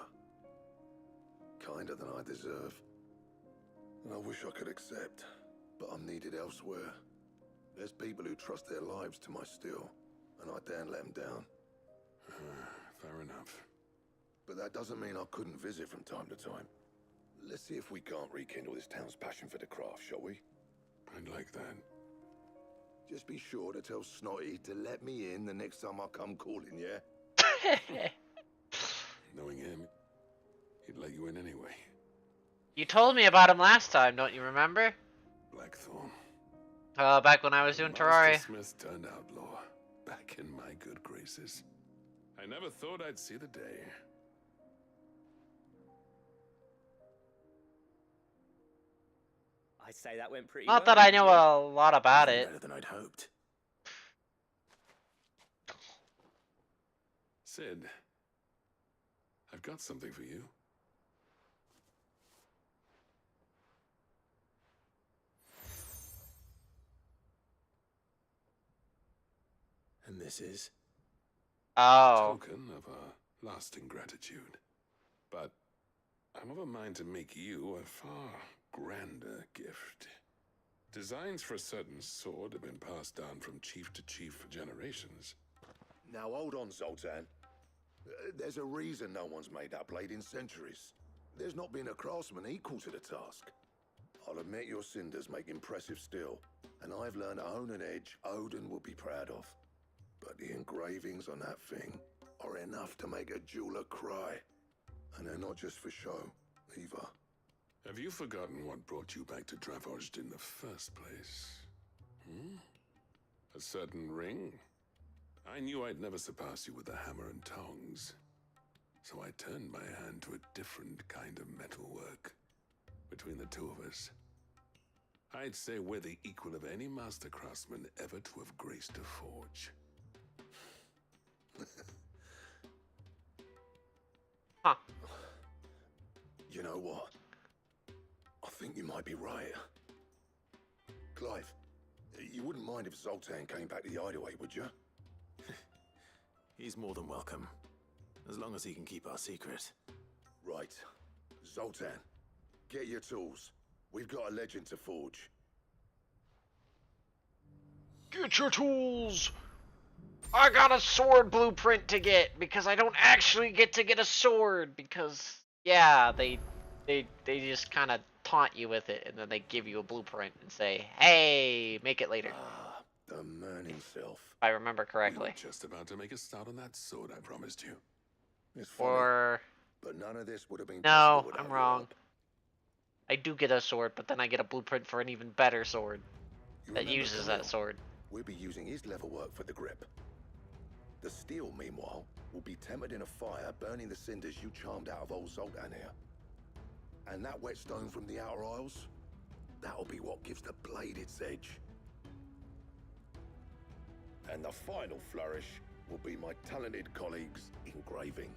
Kinder than I deserve. And I wish I could accept, but I'm needed elsewhere. There's people who trust their lives to my steel, and I daren't let them down. Fair enough. But that doesn't mean I couldn't visit from time to time. Let's see if we can't rekindle this town's passion for the craft, shall we? I'd like that. Just be sure to tell Snotty to let me in the next time I come calling, yeah? Knowing him, he'd let you in anyway. You told me about him last time, don't you remember? Blackthorn. Back when I was doing Terraria. Master Smith turned outlaw, back in my good graces. I never thought I'd see the day. I'd say that went pretty Not well. that I know a lot about it. Better than I'd hoped. Sid, I've got something for you. And this is? Oh. A token of a lasting gratitude. But I'm of a mind to make you a far grander gift. Designs for a certain sword have been passed down from chief to chief for generations. Now hold on, Zoltan. There's a reason no one's made that blade in centuries. There's not been a craftsman equal to the task. I'll admit your cinders make impressive steel, and I've learned to hone an edge Odin will be proud of. But the engravings on that thing are enough to make a jeweler cry. And they're not just for show, either. Have you forgotten what brought you back to Dravost in the first place? A certain ring? I knew I'd never surpass you with the hammer and tongs. So I turned my hand to a different kind of metalwork. Between the two of us, I'd say we're the equal of any master craftsman ever to have graced a forge. Huh. You know what? I think you might be right. Clive, you wouldn't mind if Zoltan came back to the Hideaway, would you? He's more than welcome. As long as he can keep our secret. Right. Zoltan, get your tools. We've got a legend to forge. Get your tools! I got a sword blueprint to get because I don't actually get to get a sword because yeah, they just kind of taunt you with it and then they give you a blueprint and say, "Hey, make it later." Ah, the man himself. If I remember correctly. We were just about to make a start on that sword I promised you. It's funny, Or but none of this would have been no, possible without I'm your wrong. help. I do get a sword, but then I get a blueprint for an even better sword You that remember uses Khalil? that sword. We'll be using his level work for the grip. The steel, meanwhile, will be tempered in a fire, burning the cinders you charmed out of old Zoltan here. And that whetstone from the Outer Isles, that'll be what gives the blade its edge. And the final flourish will be my talented colleagues' engraving.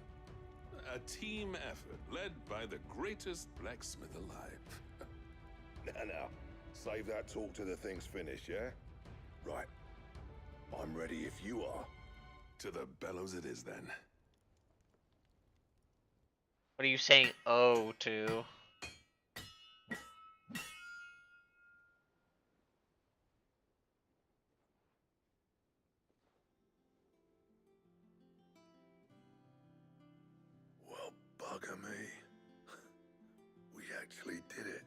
A team effort led by the greatest blacksmith alive. Now, save that talk till the thing's finished, yeah? Right. I'm ready if you are. To the bellows it is then. What are you saying oh to? Well, bugger me. We actually did it.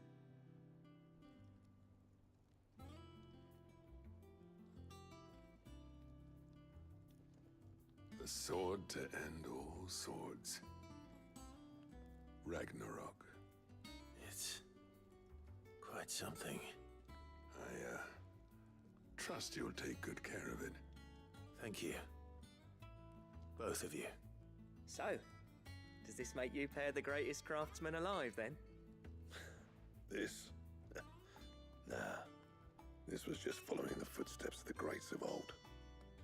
The sword to end all swords. Ragnarok. It's quite something. I trust you'll take good care of it. Thank you. Both of you. So, does this make you pair the greatest craftsman alive, then? This? Nah. This was just following the footsteps of the greats of old.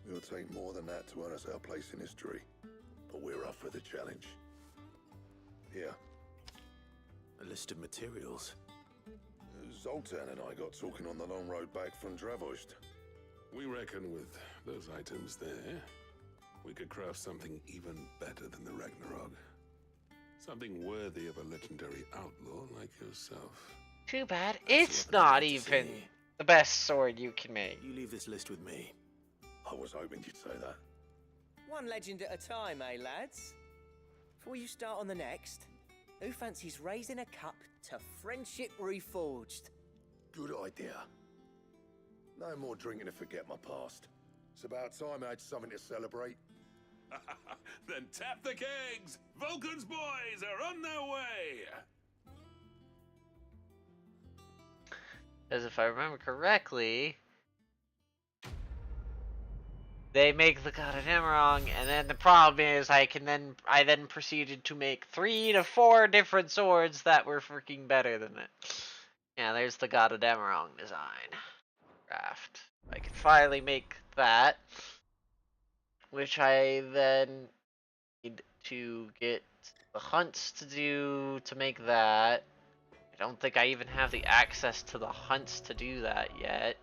We'll take more than that to earn us our place in history. But we're up for the challenge. Here. A list of materials. Zoltan and I got talking on the long road back from Dravost. We reckon with those items there, we could craft something even better than the Ragnarok. Something worthy of a legendary outlaw like yourself. Too bad it's not even the best sword you can make. You leave this list with me. I was hoping you'd say that. One legend at a time, eh, lads? Before you start on the next, who fancies raising a cup to friendship reforged? Good idea. No more drinking to forget my past. It's about time I had something to celebrate. Then tap the kegs! Vulcan's boys are on their way! As if I remember correctly, they make the God of Emerald, and then the problem is I then proceeded to make 3 to 4 different swords that were freaking better than it. Yeah, there's the God of Emerald design. Craft. I can finally make that, which I then need to get the hunts to do to make that. I don't think I even have the access to the hunts to do that yet.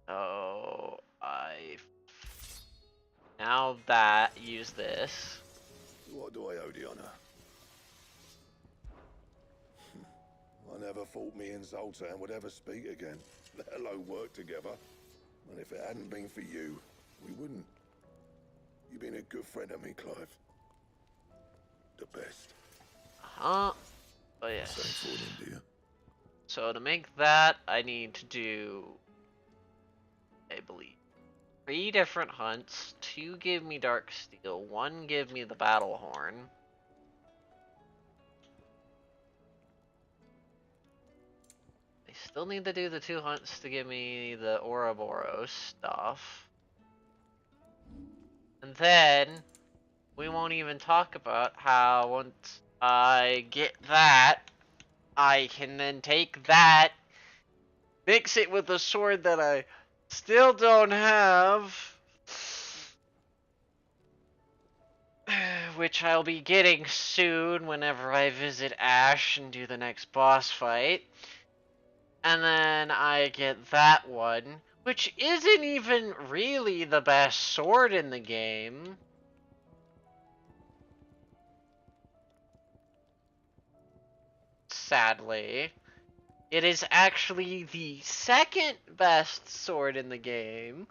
So now that use this. What do I owe the honor? I never thought me and Zoltan would ever speak again, let alone work together. And if it hadn't been for you, we wouldn't. You've been a good friend of me, Clive. The best. Oh yes. Same for them, dear. So to make that, I need to do, I believe, 3 different hunts. 2 give me Dark Steel. 1 give me the Battle Horn. I still need to do the 2 hunts to give me the Ouroboros stuff. And then, we won't even talk about how once I get that, I can then take that, mix it with a sword that I still don't have, which I'll be getting soon whenever I visit Ash and do the next boss fight. And then I get that one, which isn't even really the best sword in the game. Sadly. It is actually the second best sword in the game.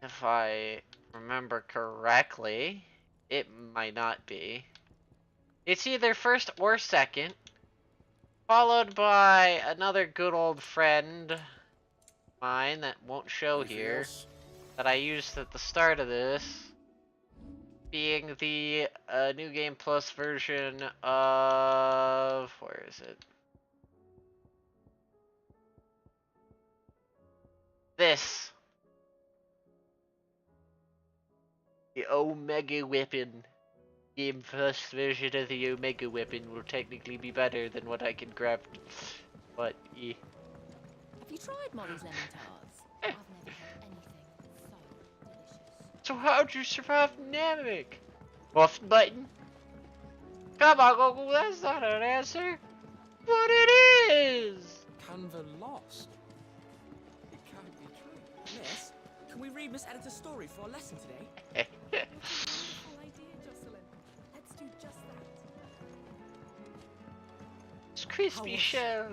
If I remember correctly, it might not be. It's either first or second, followed by another good old friend of mine that won't show here, that I used at the start of this, being the New Game Plus version of, where is it? This. The Omega Weapon. Game Plus version of the Omega Weapon will technically be better than what I can craft. But, yeah. Have you tried Molly's lemon tarts? I've never had anything so delicious. So how'd you survive Namek? Buff button? Come on, Google, that's not an answer. But it is! Canva lost. It can't be true. Miss, can we read Miss Editor's story for our lesson today? Wonderful idea, Jocelyn. Let's do just that. It's crispy shell.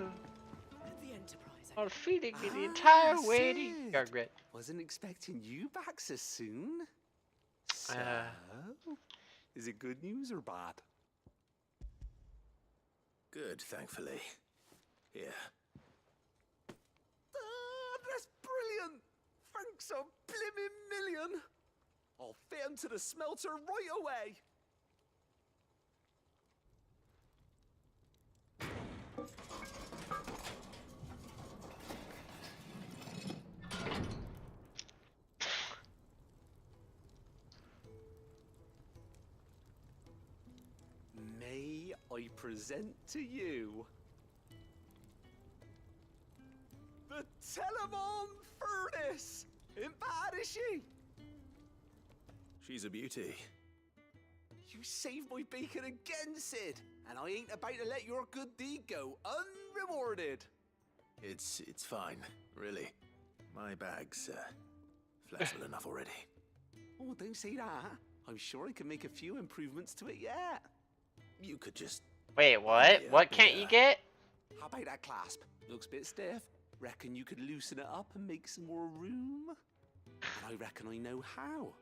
The Enterprise. I'm feeding me the entire way to Sid. Gargret. Wasn't expecting you back so soon. So, is it good news or bad? Good, thankfully. Here. That's brilliant! Thanks a blimmin' million! I'll fit 'em to the smelter right away. May I present to you the Telemon Furnace? Ain't bad, is she? She's a beauty. You saved my bacon again, Sid, and I ain't about to let your good deed go unrewarded. It's fine, really. My bag's flexible enough already. Oh, don't say that. I'm sure I can make a few improvements to it yet. You could just... Wait, what? What can't you get? How about that clasp? Looks a bit stiff. Reckon you could loosen it up and make some more room? And I reckon I know how.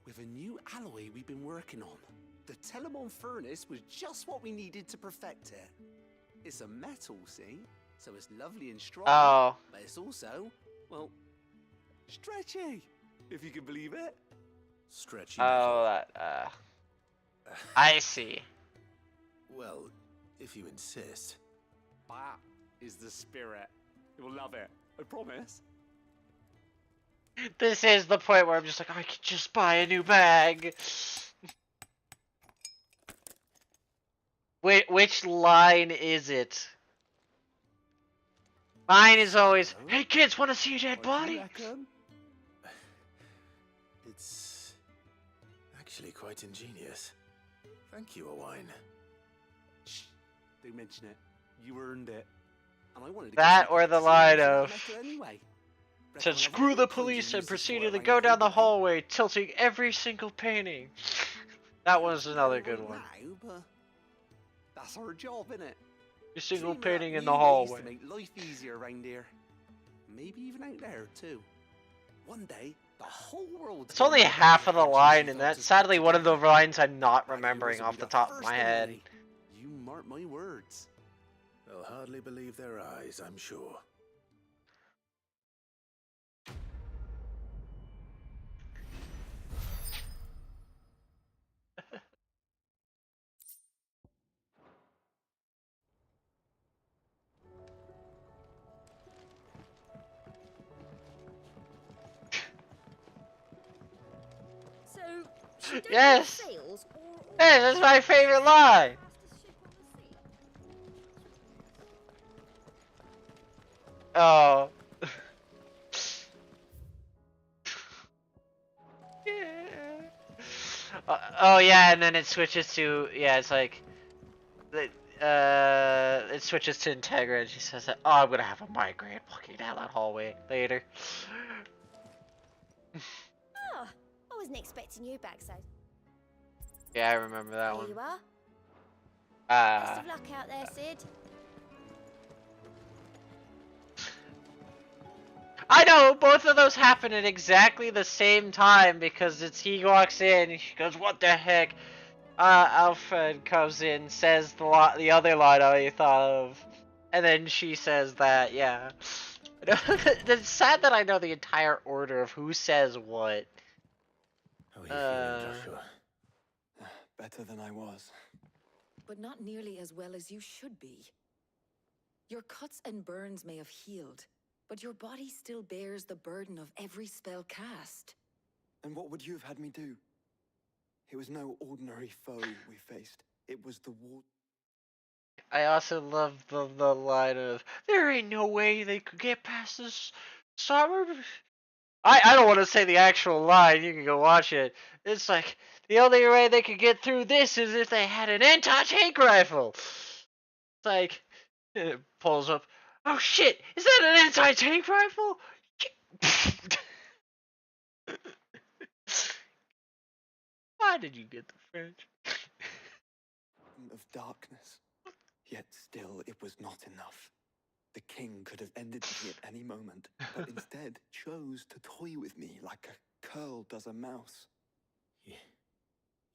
With a new alloy we've been working on. The Telemon Furnace was just what we needed to perfect it. It's a metal, see? So it's lovely and strong. Oh. But it's also, well, stretchy, if you can believe it. Stretchy. Oh, I see. Well, if you insist. That is the spirit. You'll love it. I promise. This is the point where I'm just like, I could just buy a new bag. Wait, which line is it? Mine is always, hey kids, want to see a dead body? It's actually quite ingenious. Thank you, Owain. Shh, don't mention it. You earned it. And I wanted to That or the line of, anyway. said screw the police and proceeded to go down the hallway, tilting every single painting. That was another good one. That's our job, innit? Every single Dreaming up painting in the new ways hallway. to make life easier around here. Maybe even out there too. One day, the whole world. It's only half of the line, and that's sadly one of the lines I'm not remembering off the top of my head. You mark my words. They'll hardly believe their eyes, I'm sure. So, Yes! sails, Hey, that's my favorite line! Oh. Oh yeah, and then it switches to, yeah, it's like, it switches to Integra, and she says that, oh, I'm gonna have a migraine walking down that hallway later. Oh, I wasn't expecting you back, so. Yeah, I remember that There one. you are. Ah. Best of luck out there, Sid. I know, both of those happen at exactly the same time, because it's he walks in, and she goes, what the heck? Alfred comes in, says the other line I thought of, and then she says that, yeah. It's sad that I know the entire order of who says what. How are you feeling, Joshua? Better than I was. But not nearly as well as you should be. Your cuts and burns may have healed, but your body still bears the burden of every spell cast. And what would you have had me do? It was no ordinary foe we faced. It was the war. I also love the line of, there ain't no way they could get past this summer. I don't want to say the actual line, you can go watch it. It's like, the only way they could get through this is if they had an anti-tank rifle. It's like, it pulls up, oh shit, is that an anti-tank rifle? Why did you get the French? Of darkness. Yet still it was not enough. The king could have ended me at any moment, but instead chose to toy with me like a curl does a mouse.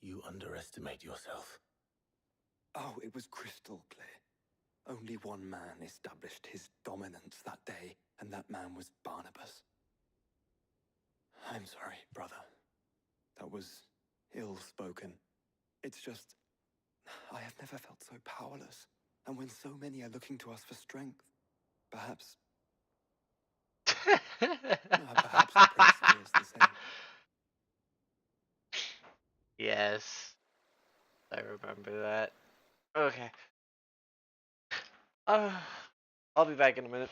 You underestimate yourself. Oh, it was crystal clear. Only one man established his dominance that day, and that man was Barnabas. I'm sorry, brother. That was ill spoken. It's just, I have never felt so powerless. And when so many are looking to us for strength, perhaps. Perhaps the prince feels the same. Yes, I remember that. Okay. Uh, I'll be back in a minute.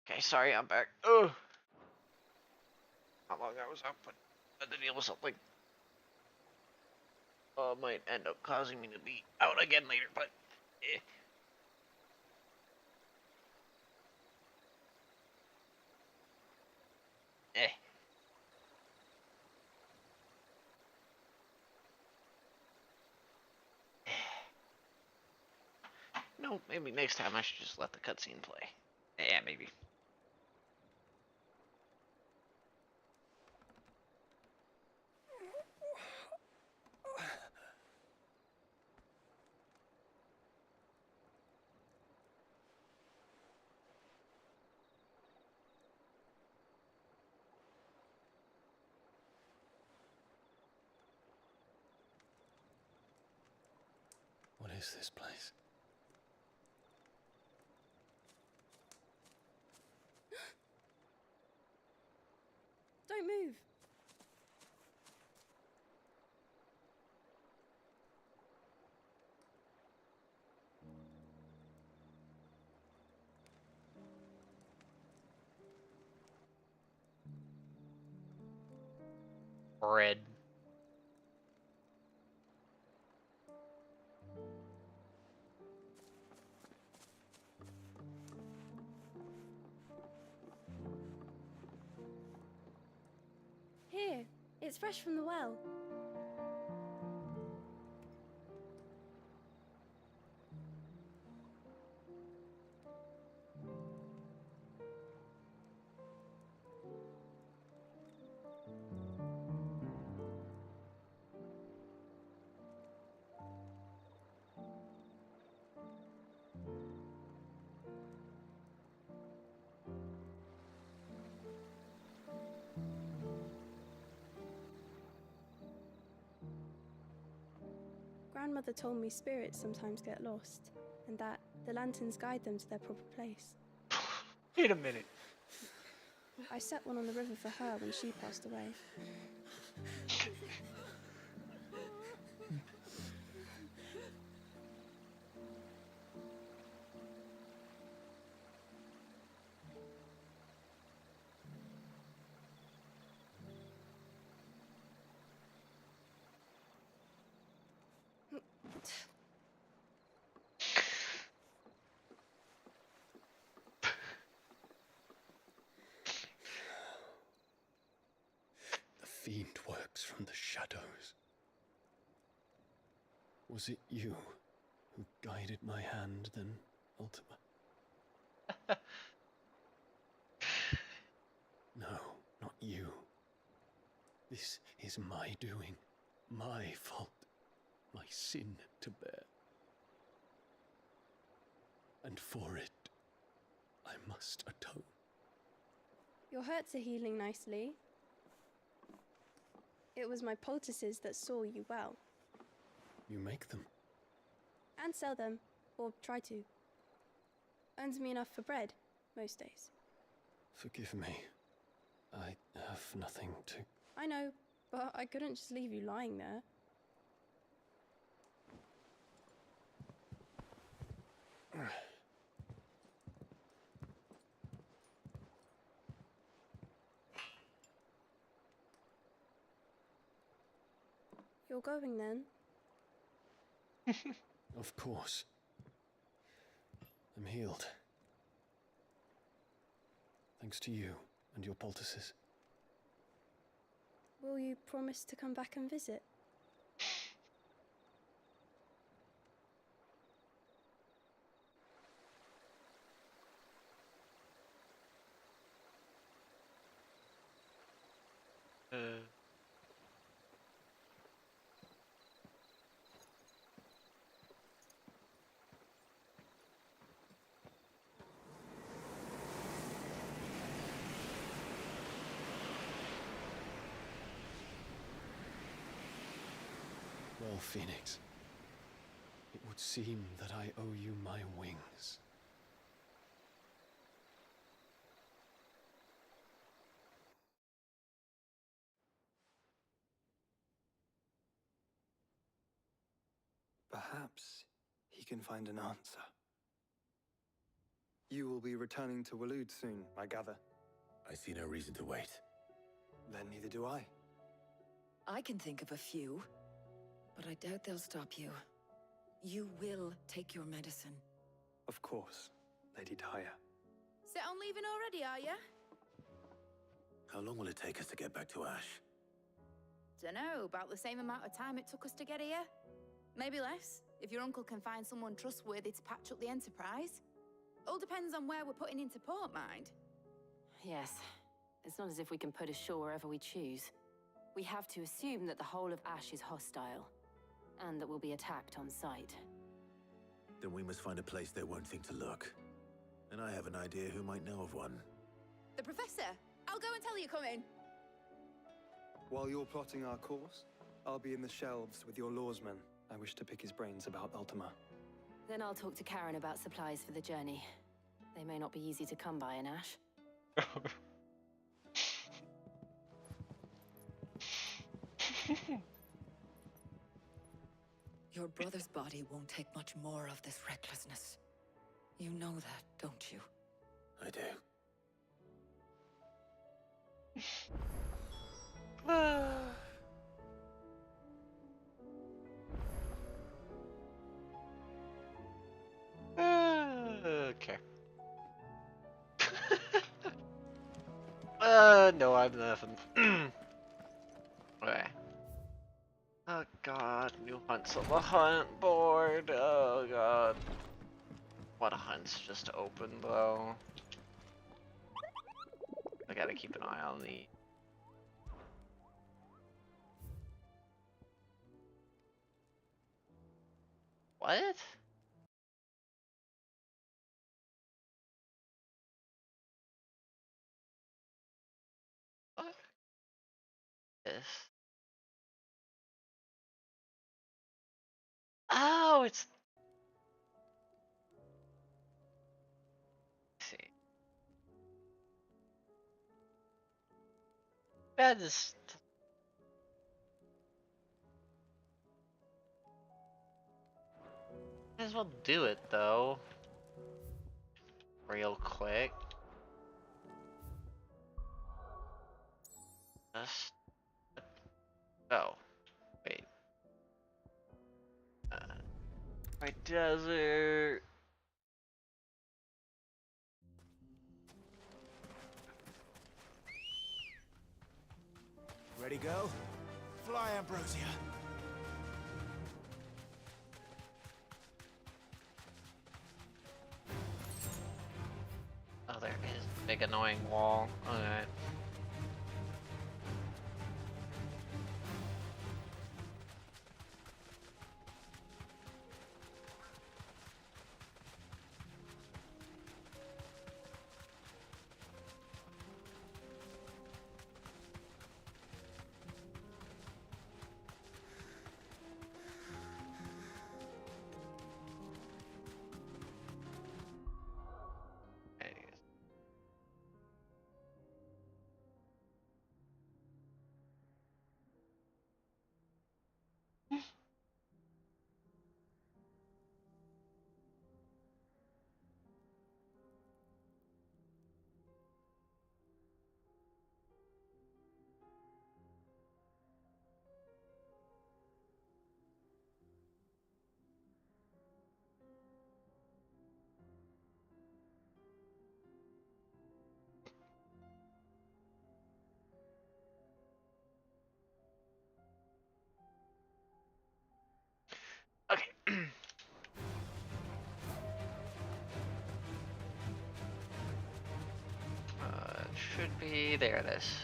Okay, sorry, I'm back. Ugh. How long I was out, but I had to deal with something. Might end up causing me to be out again later, but eh. Eh. No, maybe next time I should just let the cutscene play. Yeah, maybe. What is this place? Don't move. Bread. Here, it's fresh from the well. Grandmother told me spirits sometimes get lost, and that the lanterns guide them to their proper place. Wait a minute. I set one on the river for her when she passed away. The fiend works from the shadows. Was it you who guided my hand, then, Ultima? No, not you. This is my doing, my fault, my sin to bear. And for it, I must atone. Your hurts are healing nicely. It was my poultices that saw you well. You make them? And sell them, or try to. Earns me enough for bread, most days. Forgive me. I have nothing to... I know, but I couldn't just leave you lying there. You're going then? Of course. I'm healed. Thanks to you and your poultices. Will you promise to come back and visit? Well, Phoenix, it would seem that I owe you my wings. Perhaps he can find an answer. You will be returning to Waloed soon, I gather. I see no reason to wait. Then neither do I. I can think of a few, but I doubt they'll stop you. You will take your medicine. Of course, Lady Daya. Set on leaving already, are ya? How long will it take us to get back to Ash? Dunno, about the same amount of time it took us to get here. Maybe less, if your uncle can find someone trustworthy to patch up the Enterprise. All depends on where we're putting into port, mind. Yes. It's not as if we can put ashore wherever we choose. We have to assume that the whole of Ash is hostile, and that we'll be attacked on sight. Then we must find a place they won't think to look. And I have an idea who might know of one. The Professor! I'll go and tell you coming! While you're plotting our course, I'll be in the shelves with your lawsman. I wish to pick his brains about Ultima. Then I'll talk to Karen about supplies for the journey. They may not be easy to come by in Ash. Your brother's body won't take much more of this recklessness. You know that, don't you? I do. Okay. No, I'm nothing. Okay. Oh god, new hunts on the hunt board. Oh god. What hunts just opened though? I gotta keep an eye on the... What? What? This? Oh, it's... Let's see. That is... Might as well do it though. Real quick. Just... Oh. Wait. My desert. Ready, go? Fly, Ambrosia. Oh, there is a big annoying wall. Alright. Should be there. It is.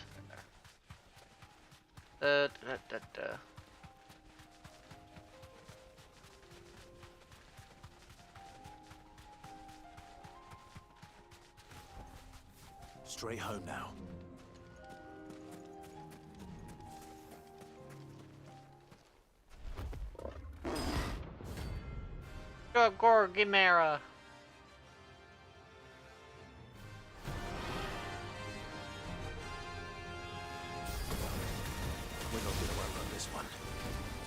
Straight home now. Gorgimera. We're not gonna outrun this one.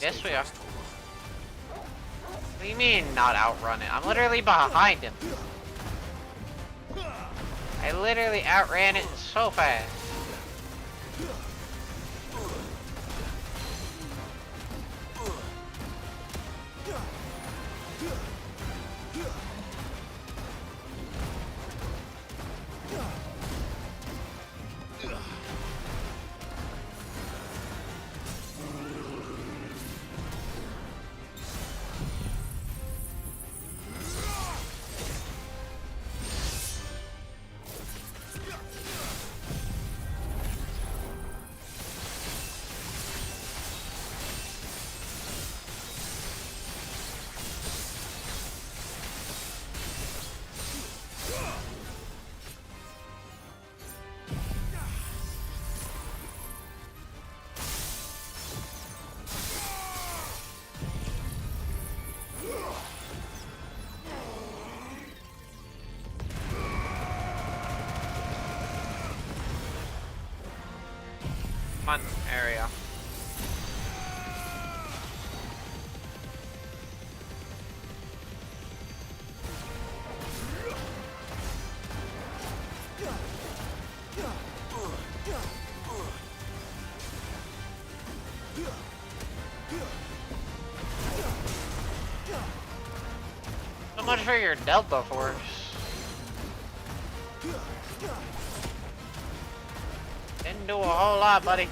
Yes, we are. What do you mean, not outrun it? I'm literally behind him. I literally outran it so fast. Fun area. So much for your Delta Force. Didn't do a whole lot, buddy.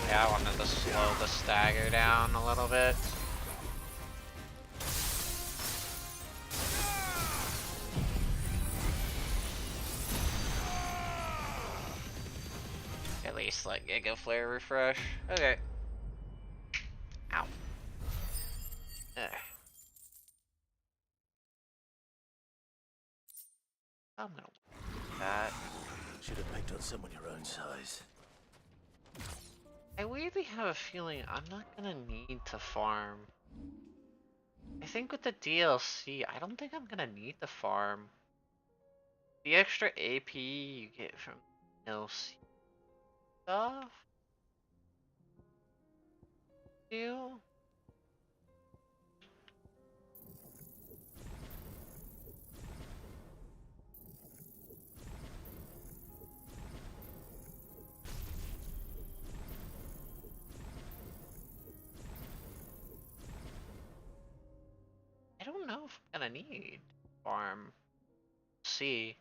Yeah, I wanted to slow the stagger down a little bit. At least like Giga Flare refresh. Okay. Ow. There. I'm gonna do that. Should have picked on someone your own size. I weirdly have a feeling I'm not gonna need to farm. I think with the DLC, I don't think I'm gonna need to farm. The extra AP you get from DLC stuff? You? I don't know if I'm gonna need farm. See.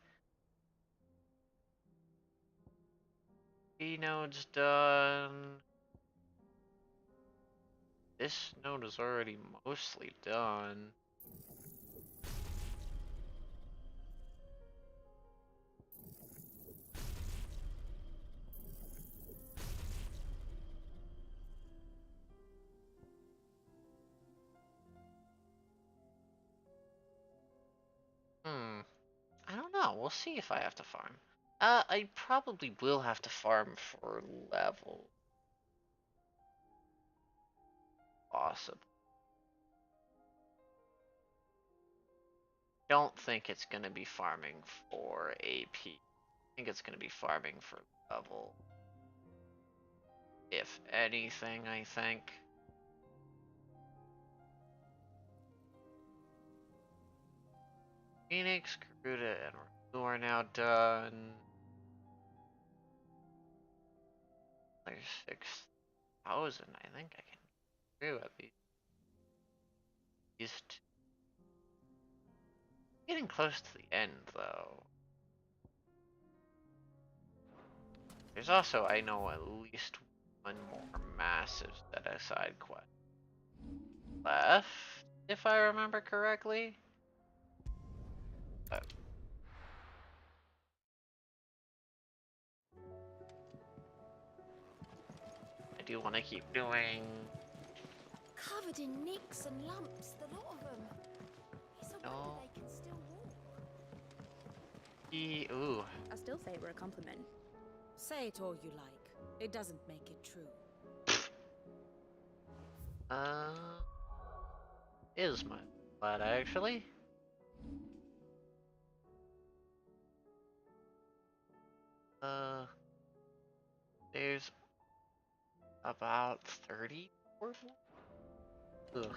B node's done. This node is already mostly done. I don't know. We'll see if I have to farm. I probably will have to farm for level. Possible. Don't think it's gonna be farming for AP. I think it's gonna be farming for level. If anything, I think. Phoenix, Garuda, and Renu are now done. There's 6,000. I think I can do at least. Getting close to the end, though. There's also, I know, at least one more massive set of side quest left, if I remember correctly. But do want to keep doing. Covered in nicks and lumps, the lot of them. It's a wonder No. they can still walk. Ooh. I still say it were a compliment. Say it all you like. It doesn't make it true. Is my flat actually? There's about 30 more. Ugh.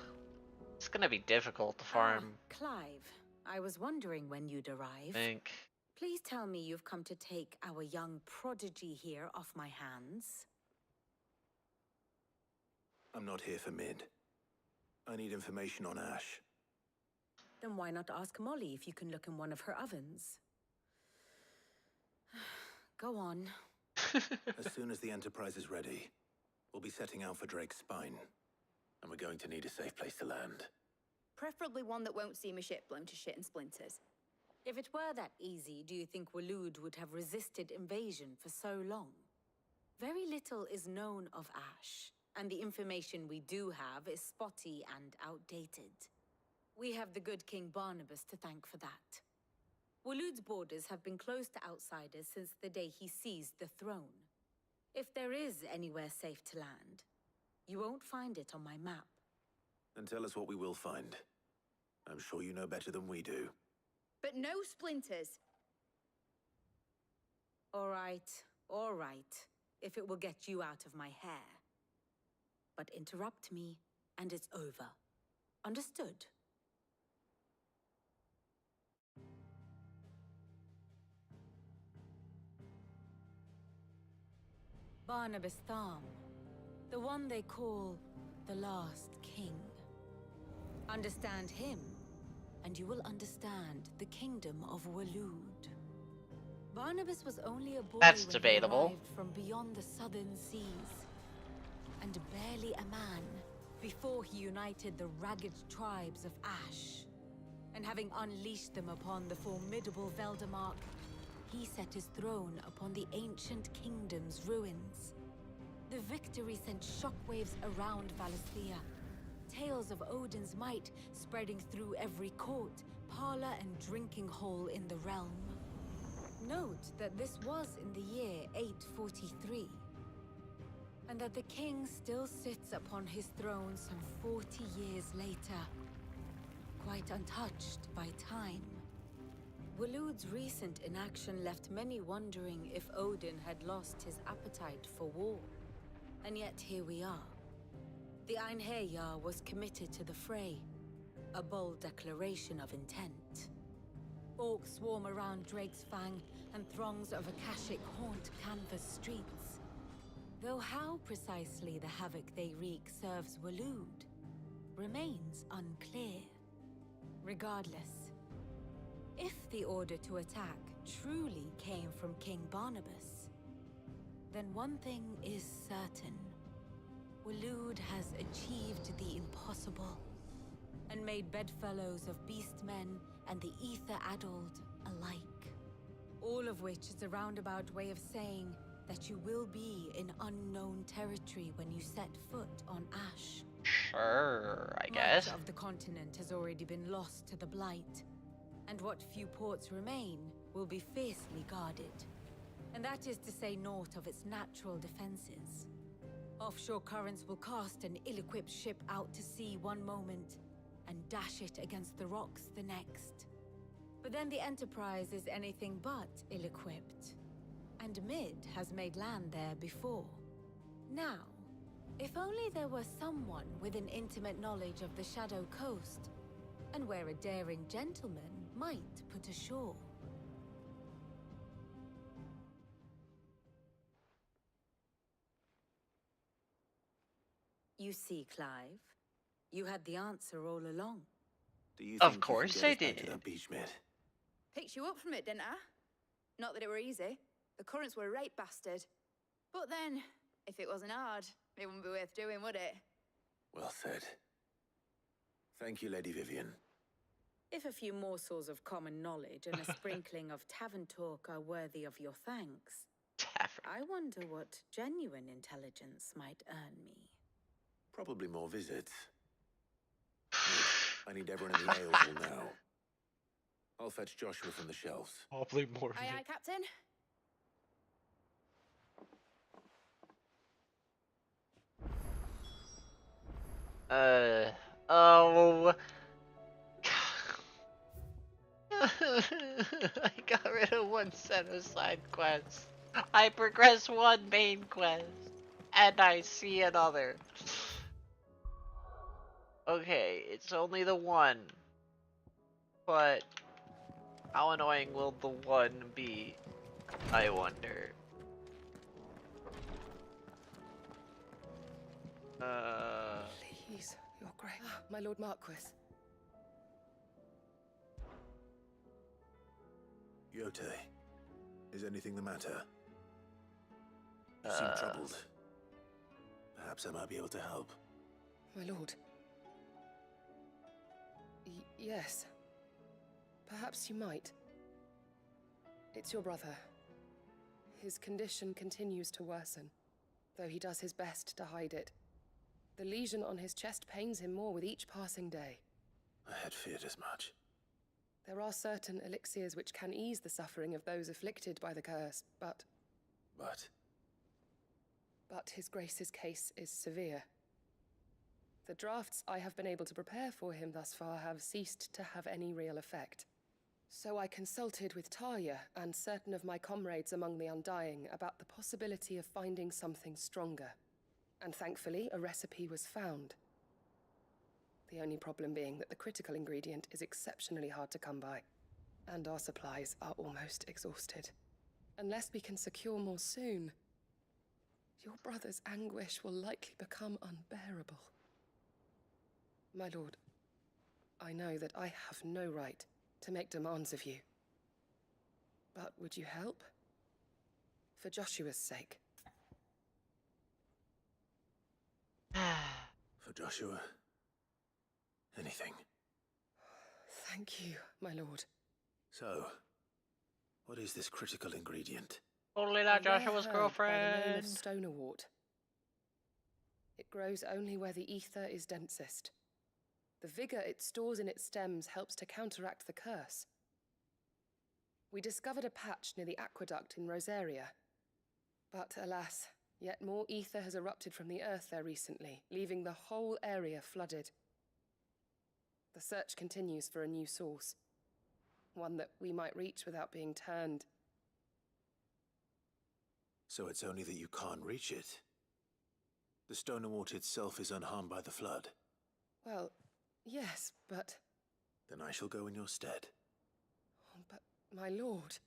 It's gonna be difficult to farm. Clive, I was wondering when you'd arrive. Think. Please tell me you've come to take our young prodigy here off my hands. I'm not here for Mid. I need information on Ash. Then why not ask Molly if you can look in one of her ovens? Go on. As soon as the Enterprise is ready, we'll be setting out for Drake's Spine. And we're going to need a safe place to land. Preferably one that won't see my ship blown to shit and splinters. If it were that easy, do you think Waloed would have resisted invasion for so long? Very little is known of Ash, and the information we do have is spotty and outdated. We have the good King Barnabas to thank for that. Waloed's borders have been closed to outsiders since the day he seized the throne. If there is anywhere safe to land, you won't find it on my map. And tell us what we will find. I'm sure you know better than we do. But no splinters. All right, if it will get you out of my hair. But interrupt me, and it's over. Understood? Barnabas Tham, the one they call the Last King. Understand him, and you will understand the kingdom of Waloed. Barnabas was only a boy That's when debatable. he arrived from beyond the southern seas, and barely a man before he united the ragged tribes of Ash. And having unleashed them upon the formidable Veldamark, he set his throne upon the ancient kingdom's ruins. The victory sent shockwaves around Valisthea, tales of Odin's might spreading through every court, parlor, and drinking hole in the realm. Note that this was in the year 843, and that the king still sits upon his throne some 40 years later, quite untouched by time. Waloed's recent inaction left many wondering if Odin had lost his appetite for war. And yet here we are. The Einherjar was committed to the fray, a bold declaration of intent. Orcs swarm around Drake's Fang, and throngs of Akashic haunt canvas streets. Though how precisely the havoc they wreak serves Waloed remains unclear. Regardless, if the order to attack truly came from King Barnabas, then one thing is certain. Waloed has achieved the impossible, and made bedfellows of beastmen and the ether-addled alike. All of which is a roundabout way of saying that you will be in unknown territory when you set foot on Ash. Sure, I guess. Much of the continent has already been lost to the Blight, and what few ports remain will be fiercely guarded. And that is to say naught of its natural defenses. Offshore currents will cast an ill-equipped ship out to sea one moment, and dash it against the rocks the next. But then the Enterprise is anything but ill-equipped, and Mid has made land there before. Now, if only there were someone with an intimate knowledge of the Shadow Coast, and where a daring gentleman might put ashore. You see, Clive, you had the answer all along. Do you Of think course you can I get us back to did. that beach, Mid? Picked you up from it, didn't I? Not that it were easy. The currents were a right bastard. But then, if it wasn't hard, it wouldn't be worth doing, would it? Well said. Thank you, Lady Vivian. If a few morsels of common knowledge and a sprinkling of tavern talk are worthy of your thanks, I wonder what genuine intelligence might earn me. Probably more visits. I need everyone in the ale hall now. I'll fetch Joshua from the shelves. Probably more. Aye, aye, Captain. Oh. I got rid of one set of side quests. I progress one main quest, and I see another. Okay, it's only the one. But how annoying will the one be? I wonder. Please, your grace. My Lord Marquis. Yote, is anything the matter? You seem troubled. Perhaps I might be able to help. My lord. Yes. Perhaps you might. It's your brother. His condition continues to worsen, though he does his best to hide it. The lesion on his chest pains him more with each passing day. I had feared as much. There are certain elixirs which can ease the suffering of those afflicted by the curse, but his grace's case is severe. The drafts I have been able to prepare for him thus far have ceased to have any real effect. So I consulted with Tarja and certain of my comrades among the Undying about the possibility of finding something stronger. And thankfully, a recipe was found. The only problem being that the critical ingredient is exceptionally hard to come by, and our supplies are almost exhausted. Unless we can secure more soon, your brother's anguish will likely become unbearable. My lord, I know that I have no right to make demands of you. But would you help? For Joshua's sake. For Joshua, anything. Thank you, my lord. So, what is this critical ingredient? Only that Joshua's By the name girlfriend. of stonerwort. It grows only where the ether is densest. The vigor it stores in its stems helps to counteract the curse. We discovered a patch near the aqueduct in Rosaria. But alas, yet more ether has erupted from the earth there recently, leaving the whole area flooded. The search continues for a new source. One that we might reach without being turned. So it's only that you can't reach it. The stonerwort itself is unharmed by the flood. Well, yes, but... Then I shall go in your stead. Oh, but, my lord...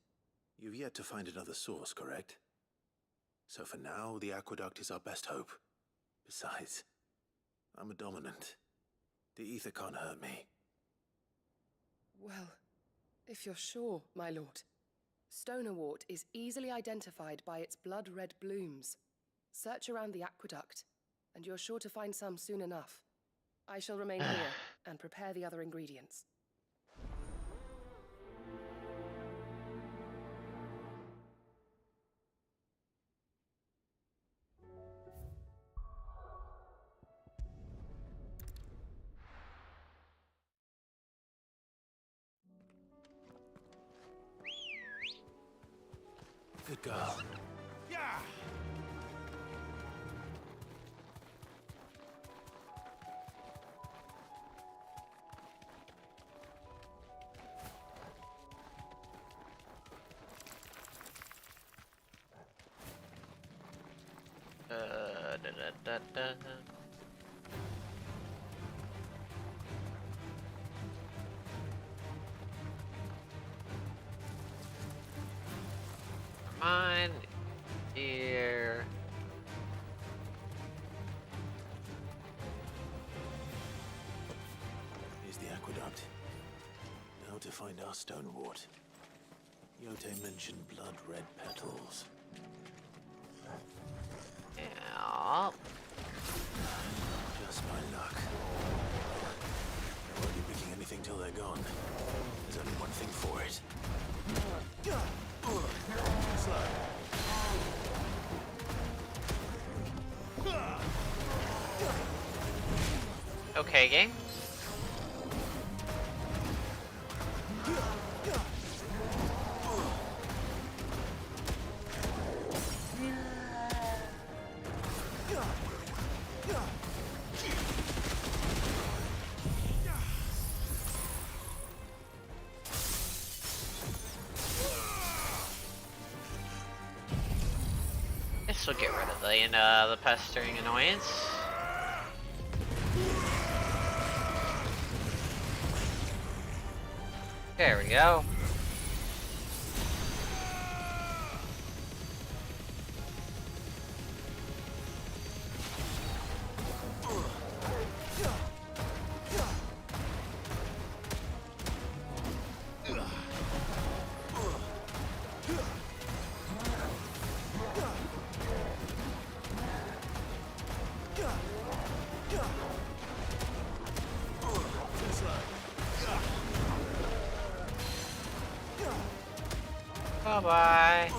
You've yet to find another source, correct? So for now, the aqueduct is our best hope. Besides, I'm a dominant. The ether can't hurt me. Well, if you're sure, my lord. Stonerwort is easily identified by its blood-red blooms. Search around the aqueduct, and you're sure to find some soon enough. I shall remain here and prepare the other ingredients. Good girl. Yeah! Da. Mine here. Here's the aqueduct. Now to find our stonerwort. Yote mentioned blood-red petals. Yeah. Just my luck. I won't be picking anything till they're gone. There's only one thing for it. Slow. Okay, game. This will get rid of the pestering annoyance. There we go. Bye-bye.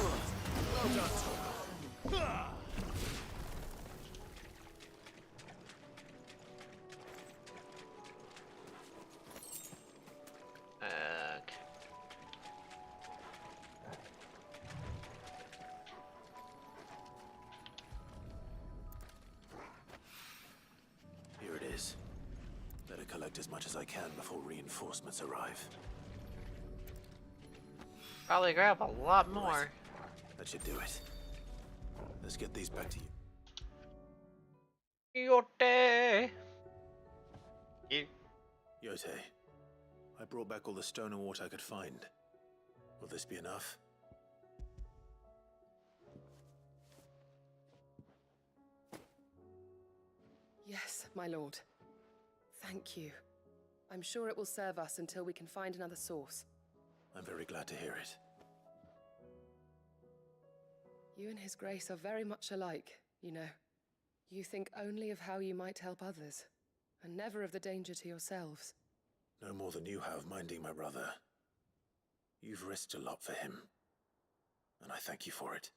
Okay. Here it is. Better collect as much as I can before reinforcements arrive. Probably grab a lot more. Right. That should do it. Let's get these back to you. Yote. Yote, I brought back all the stone and water I could find. Will this be enough? Yes, my lord. Thank you. I'm sure it will serve us until we can find another source. I'm very glad to hear it. You and His Grace are very much alike, you know. You think only of how you might help others, and never of the danger to yourselves. No more than you have minding my brother. You've risked a lot for him, and I thank you for it.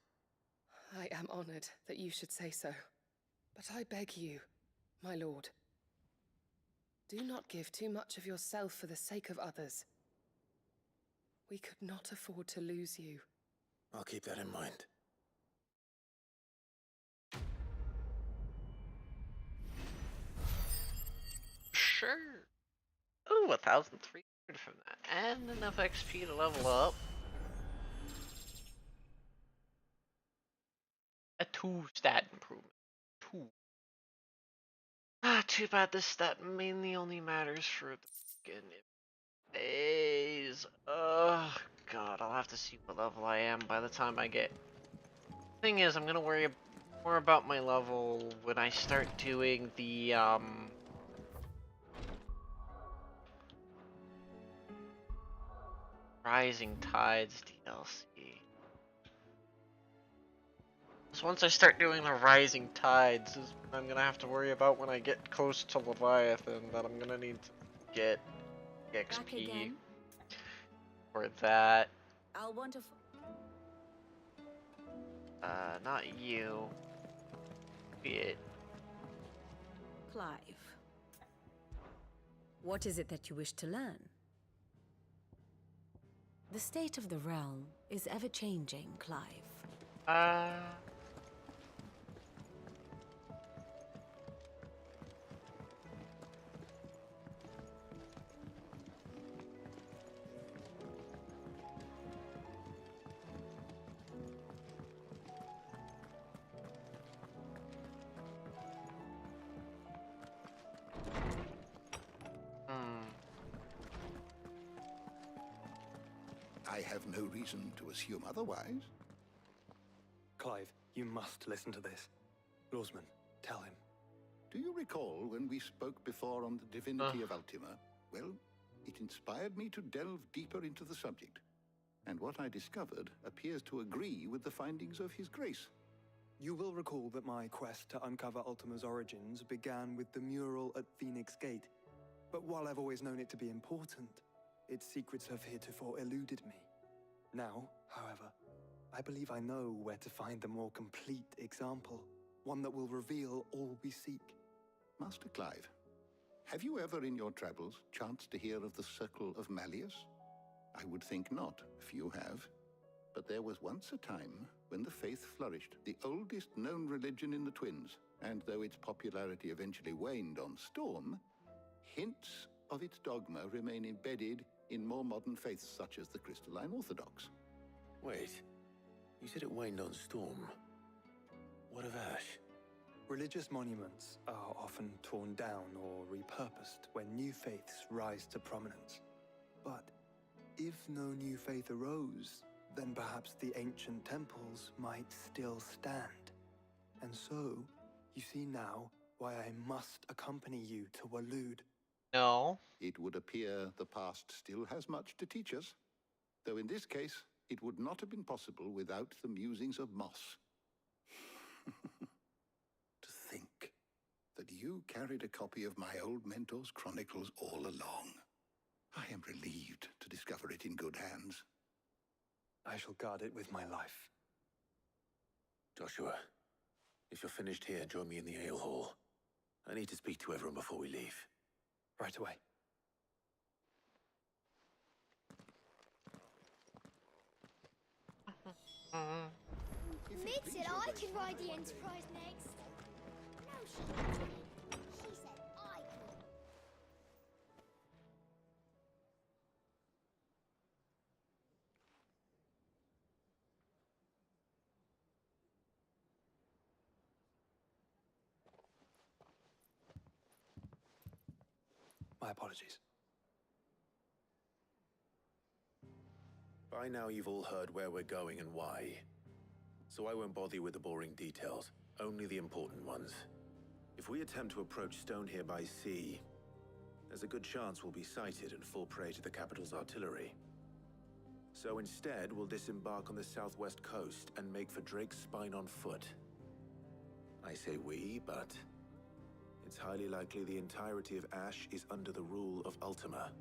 I am honored that you should say so. But I beg you, my lord, do not give too much of yourself for the sake of others. We could not afford to lose you. I'll keep that in mind. Sure. Ooh, 1,300 from that. And enough XP to level up. A 2 stat improvement. 2. Ah, too bad this stat mainly only matters for the skin phase. Oh, God, I'll have to see what level I am by the time I get. Thing is, I'm gonna worry more about my level when I start doing the, Rising Tides DLC. So once I start doing the Rising Tides is what I'm gonna have to worry about when I get close to Leviathan, that I'm gonna need to get XP for that. I'll want to. Not you. Be it. Clive. What is it that you wish to learn? The state of the realm is ever-changing, Clive. I have no reason to assume otherwise. Clive, you must listen to this. Lawsman, tell him. Do you recall when we spoke before on the divinity of Ultima? Well, it inspired me to delve deeper into the subject. And what I discovered appears to agree with the findings of His Grace. You will recall that my quest to uncover Ultima's origins began with the mural at Phoenix Gate. But while I've always known it to be important, its secrets have heretofore eluded me. Now, however, I believe I know where to find the more complete example, one that will reveal all we seek. Master Clive, Have you ever in your travels chanced to hear of the Circle of Malleus? I would think not, few have. But there was once a time when the faith flourished, the oldest known religion in the Twins, and though its popularity eventually waned on Storm, hints of its dogma remain embedded in more modern faiths such as the Crystalline Orthodox. Wait, you said it waned on Storm. What of Ash? Religious monuments are often torn down or repurposed when new faiths rise to prominence. But if no new faith arose, then perhaps the ancient temples might still stand. And so, you see now why I must accompany you to Waloed. No. It would appear the past still has much to teach us, though in this case, it would not have been possible without the musings of Moss. To think that you carried a copy of my old mentor's chronicles all along. I am relieved to discover it in good hands. I shall guard it with my life. Joshua, if you're finished here, join me in the ale hall. I need to speak to everyone before we leave. Right away. Mid said I can ride the Enterprise next. No, she didn't. She said I could. My apologies. By now you've all heard where we're going and why. So I won't bother you with the boring details, only the important ones. If we attempt to approach Stone here by sea, there's a good chance we'll be sighted and fall prey to the capital's artillery. So instead, we'll disembark on the southwest coast and make for Drake's Spine on foot. I say we, but it's highly likely the entirety of Ash is under the rule of Ultima.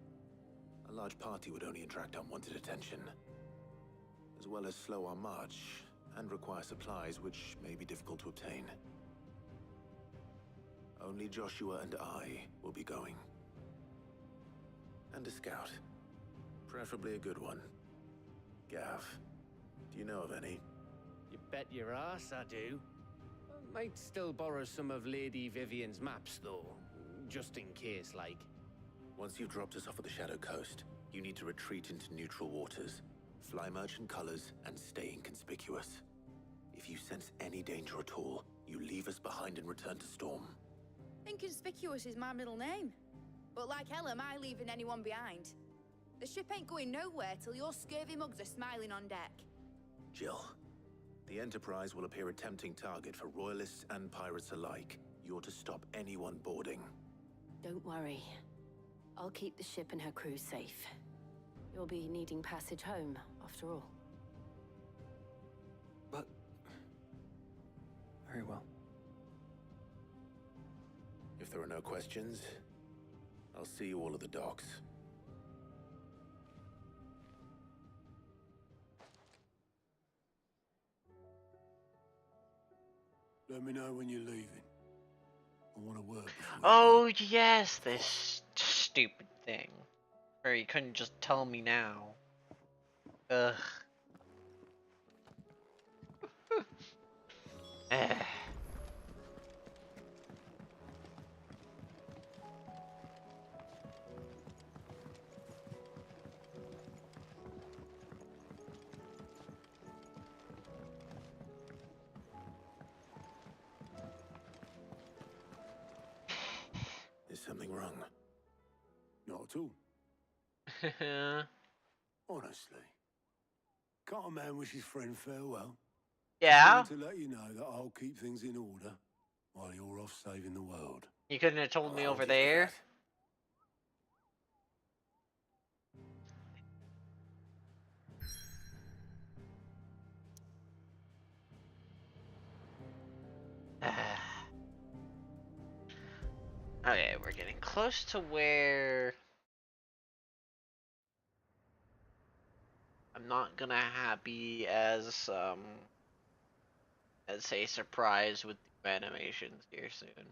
A large party would only attract unwanted attention, as well as slow our march and require supplies which may be difficult to obtain. Only Joshua and I will be going. And a scout. Preferably a good one. Gav, do you know of any? You bet your ass I do. Might still borrow some of Lady Vivian's maps, though. Just in case, like. Once you've dropped us off at the Shadow Coast, you need to retreat into neutral waters, fly merchant colors, and stay inconspicuous. If you sense any danger at all, you leave us behind and return to Storm. Inconspicuous is my middle name. But like hell am I leaving anyone behind. The ship ain't going nowhere till your scurvy mugs are smiling on deck. Jill, the Enterprise will appear a tempting target for royalists and pirates alike. You're to stop anyone boarding. Don't worry. I'll keep the ship and her crew safe. You'll be needing passage home, after all. But... very well. If there are no questions, I'll see you all at the docks. Let me know when you're leaving. I want a word before Oh, yes, this stupid thing. Or you couldn't just tell me now. Ugh. Eh. Is something wrong? Not at all. Honestly. Can't a man wish his friend farewell? Yeah? To let you know that I'll keep things in order while you're off saving the world. You couldn't have told me over there? Okay, we're getting close to where I'm not gonna be as say surprised with the animations here soon.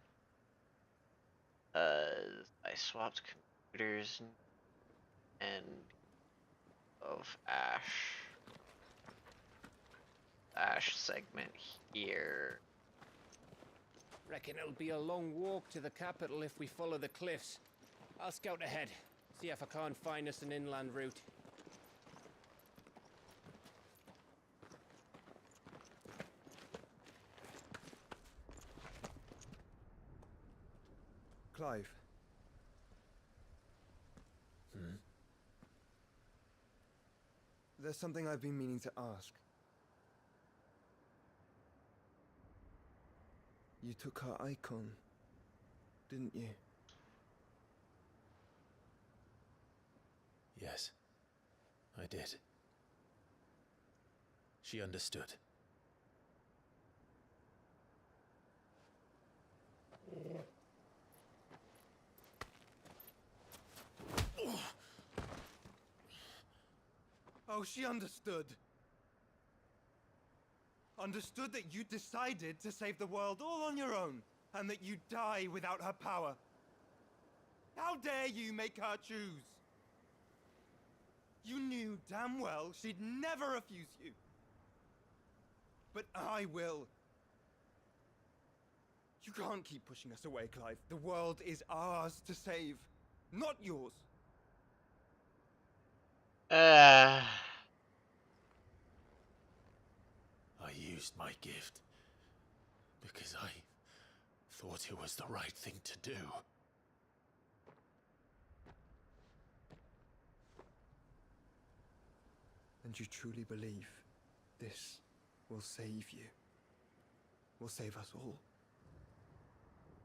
I swapped computers and of Ash segment here. Reckon it'll be a long walk to the capital if we follow the cliffs. I'll scout ahead, see if I can't find us an inland route. Clive. There's something I've been meaning to ask. You took her icon, didn't you? Yes, I did. She understood. Oh, she understood. Understood that you decided to save the world all on your own, and that you'd die without her power. How dare you make her choose? You knew damn well she'd never refuse you. But I will. You can't keep pushing us away, Clive. The world is ours to save, not yours. I used my gift because I thought it was the right thing to do. And you truly believe this will save you? Will save us all?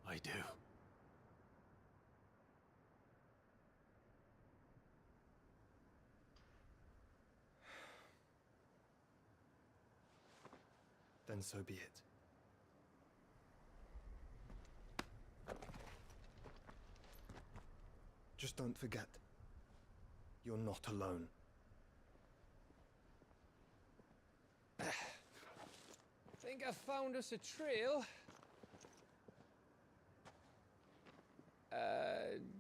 I do. Then so be it. Just don't forget, you're not alone. Think I found us a trail.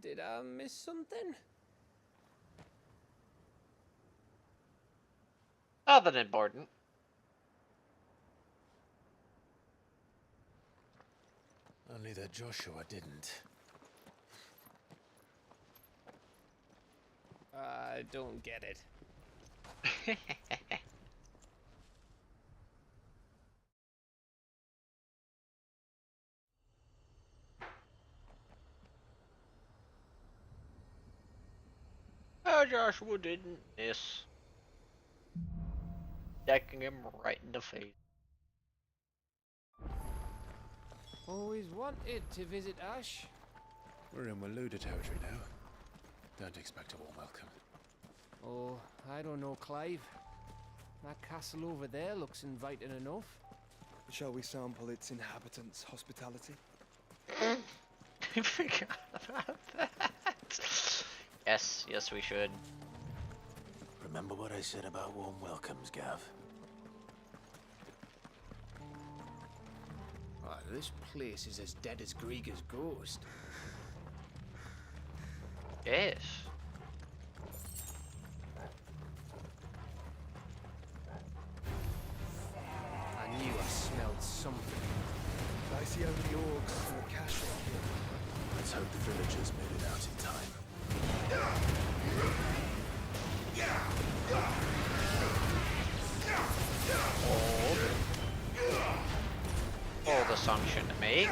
Did I miss something? Nothing important. Only that Joshua didn't. I don't get it. Oh, Joshua didn't miss. Decking him right in the face. Always wanted to visit Ash. We're in Waluda territory now. Don't expect a warm welcome. Oh, I don't know, Clive. That castle over there looks inviting enough. Shall we sample its inhabitants' hospitality? I forgot about that. Yes, we should. Remember what I said about warm welcomes, Gav? Oh, this place is as dead as Grieger's ghost. Yes. I knew I smelled something. I see only orcs from the castle here. Let's hope the villagers made it out in time. Old assumption to make.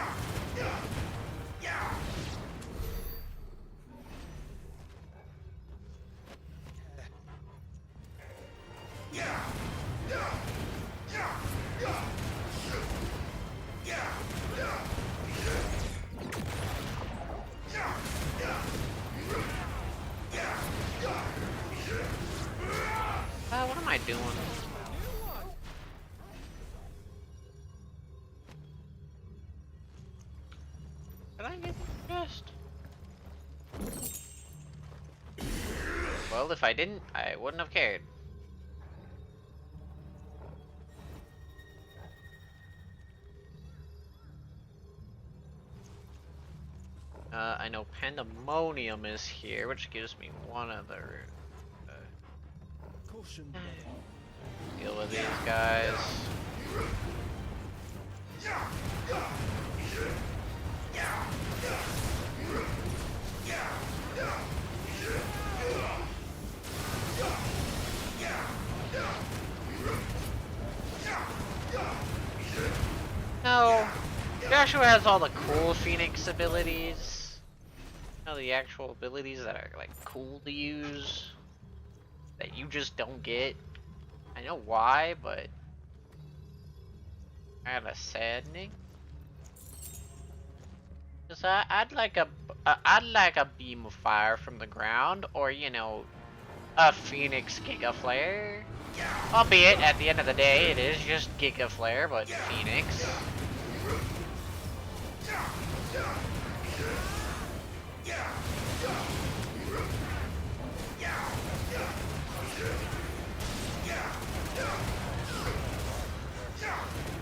What am I doing? Did I get the chest? Well, if I didn't, I wouldn't have cared. I know Pandemonium is here, which gives me one other. Deal with these guys. No, Joshua has all the cool Phoenix abilities. You know, the actual abilities that are like cool to use that you just don't get. I know why, but kinda saddening. Cause I'd like a beam of fire from the ground, or you know, a Phoenix Giga Flare. Albeit, at the end of the day, it is just Giga Flare, but Phoenix.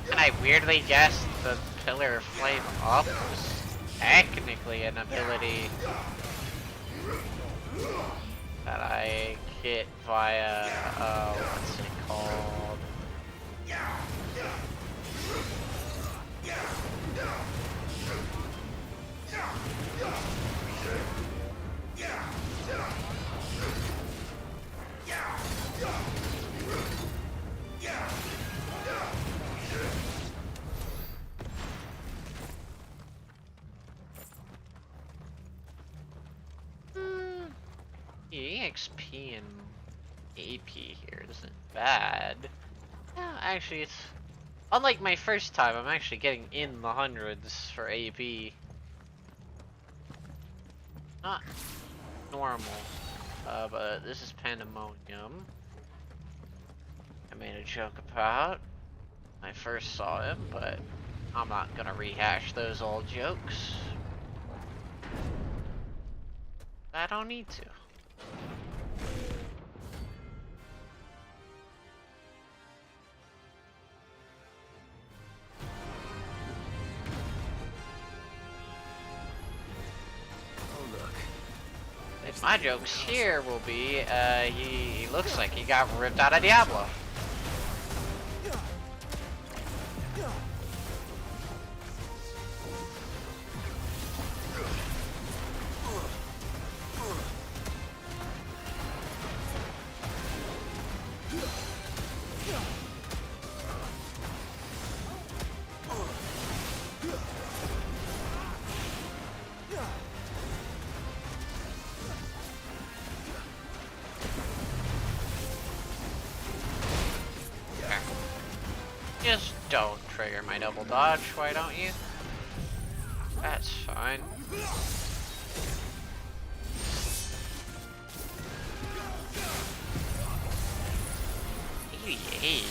And I weirdly guessed the Pillar of Flame up was technically an ability that I get via, what's it called? EXP and AP here isn't bad. Yeah, actually, it's unlike my first time. I'm actually getting in the hundreds for AP. Not normal, but this is Pandemonium. I made a joke about when I first saw him, but I'm not gonna rehash those old jokes. I don't need to. My jokes here will be, he looks like he got ripped out of Diablo. Just don't trigger my double dodge, why don't you? That's fine. Hey.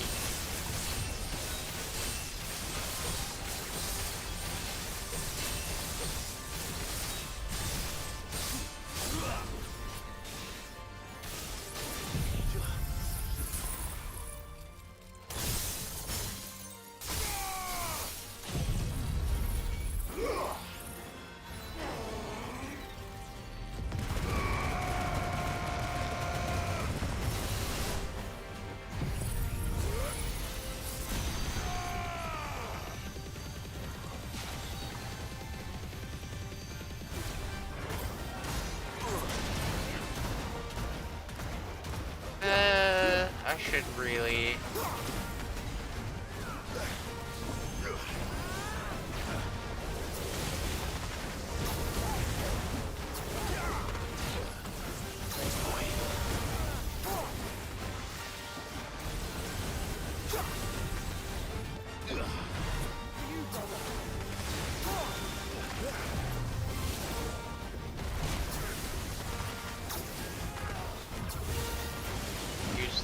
I should really...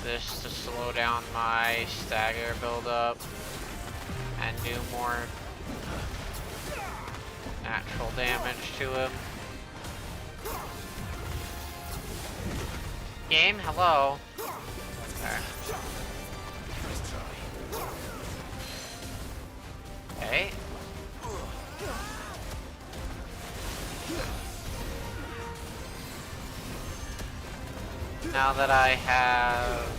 this to slow down my stagger buildup and do more natural damage to him. Game, hello. Okay. Now that I have...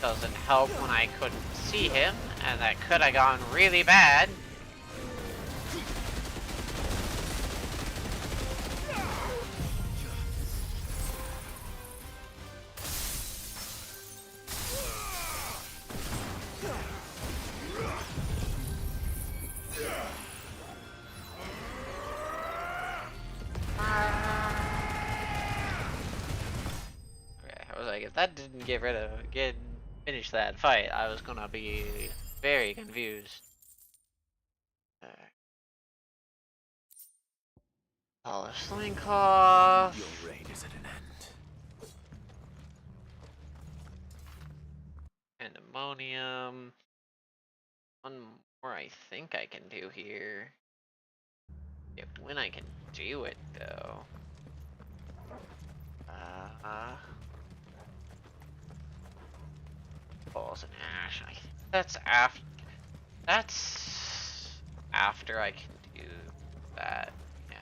Doesn't help when I couldn't see him, and that could have gone really bad. If that didn't finish that fight, I was gonna be very confused. Polished loincloth. Your reign is at an end. Pandemonium. One more I think I can do here. Yeah, when I can do it though. Balls and ash. I think that's after. That's after I can do that. Yeah.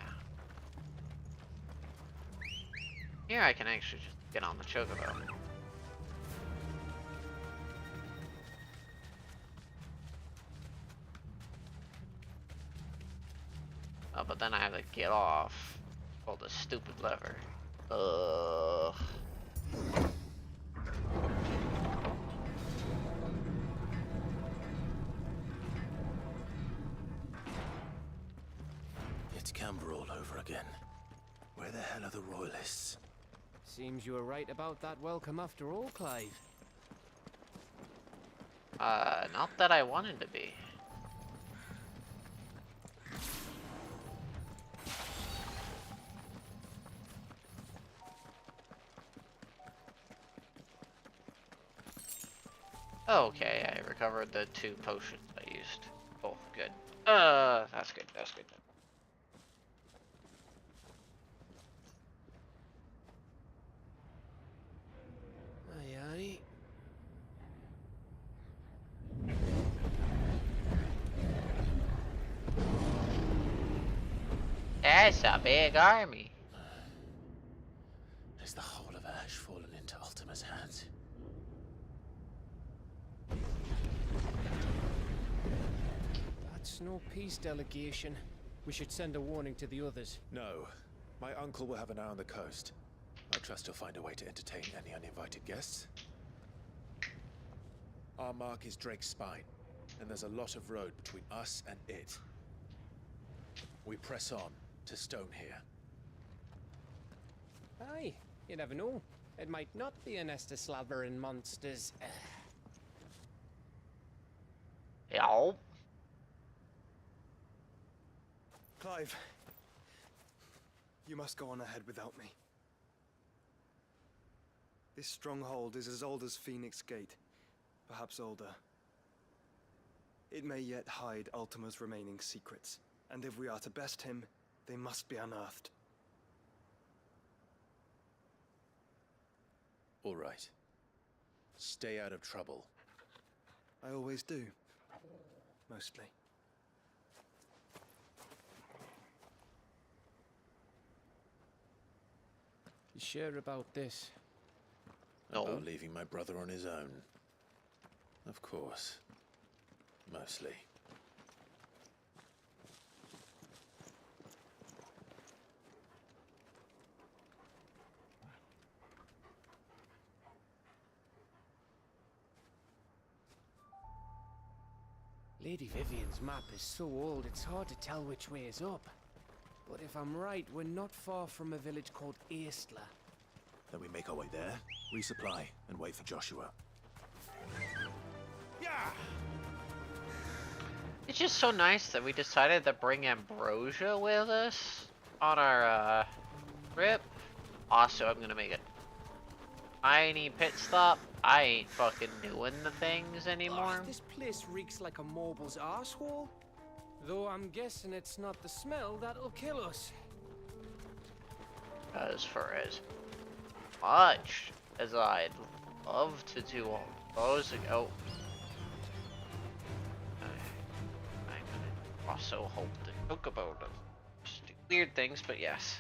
Here I can actually just get on the chocobo. Oh, but then I have to get off. Pull the stupid lever. Ugh. It's Camber all over again. Where the hell are the royalists? Seems you were right about that welcome after all, Clive. Not that I wanted to be. Okay, I recovered the 2 potions I used. Oh, good. That's good, that's good. Aye, aye. That's a big army. Has the whole of Ash fallen into Ultima's hands? That's no peace delegation. We should send a warning to the others. No. My uncle will have an eye on the coast. I trust he'll find a way to entertain any uninvited guests. Our mark is Drake's Spine, and there's a lot of road between us and it. We press on to Stonehere. Aye, you never know. It might not be a nest of slavering monsters. Yo. Clive, you must go on ahead without me. This stronghold is as old as Phoenix Gate, perhaps older. It may yet hide Ultima's remaining secrets, and if we are to best him, they must be unearthed. All right. Stay out of trouble. I always do. Mostly. You sure about this? No. About leaving my brother on his own. Of course. Mostly. Lady Vivian's map is so old it's hard to tell which way is up. But if I'm right, we're not far from a village called Aistla. Then we make our way there, resupply, and wait for Joshua. It's just so nice that we decided to bring Ambrosia with us on our trip. Also, I'm gonna make a tiny pit stop. I ain't fucking doing the things anymore. This place reeks like a mobile's arsehole. Though I'm guessing it's not the smell that'll kill us. As for as much as I'd love to do all those ago. also hope the Chocobo doesn't just do weird things, but yes.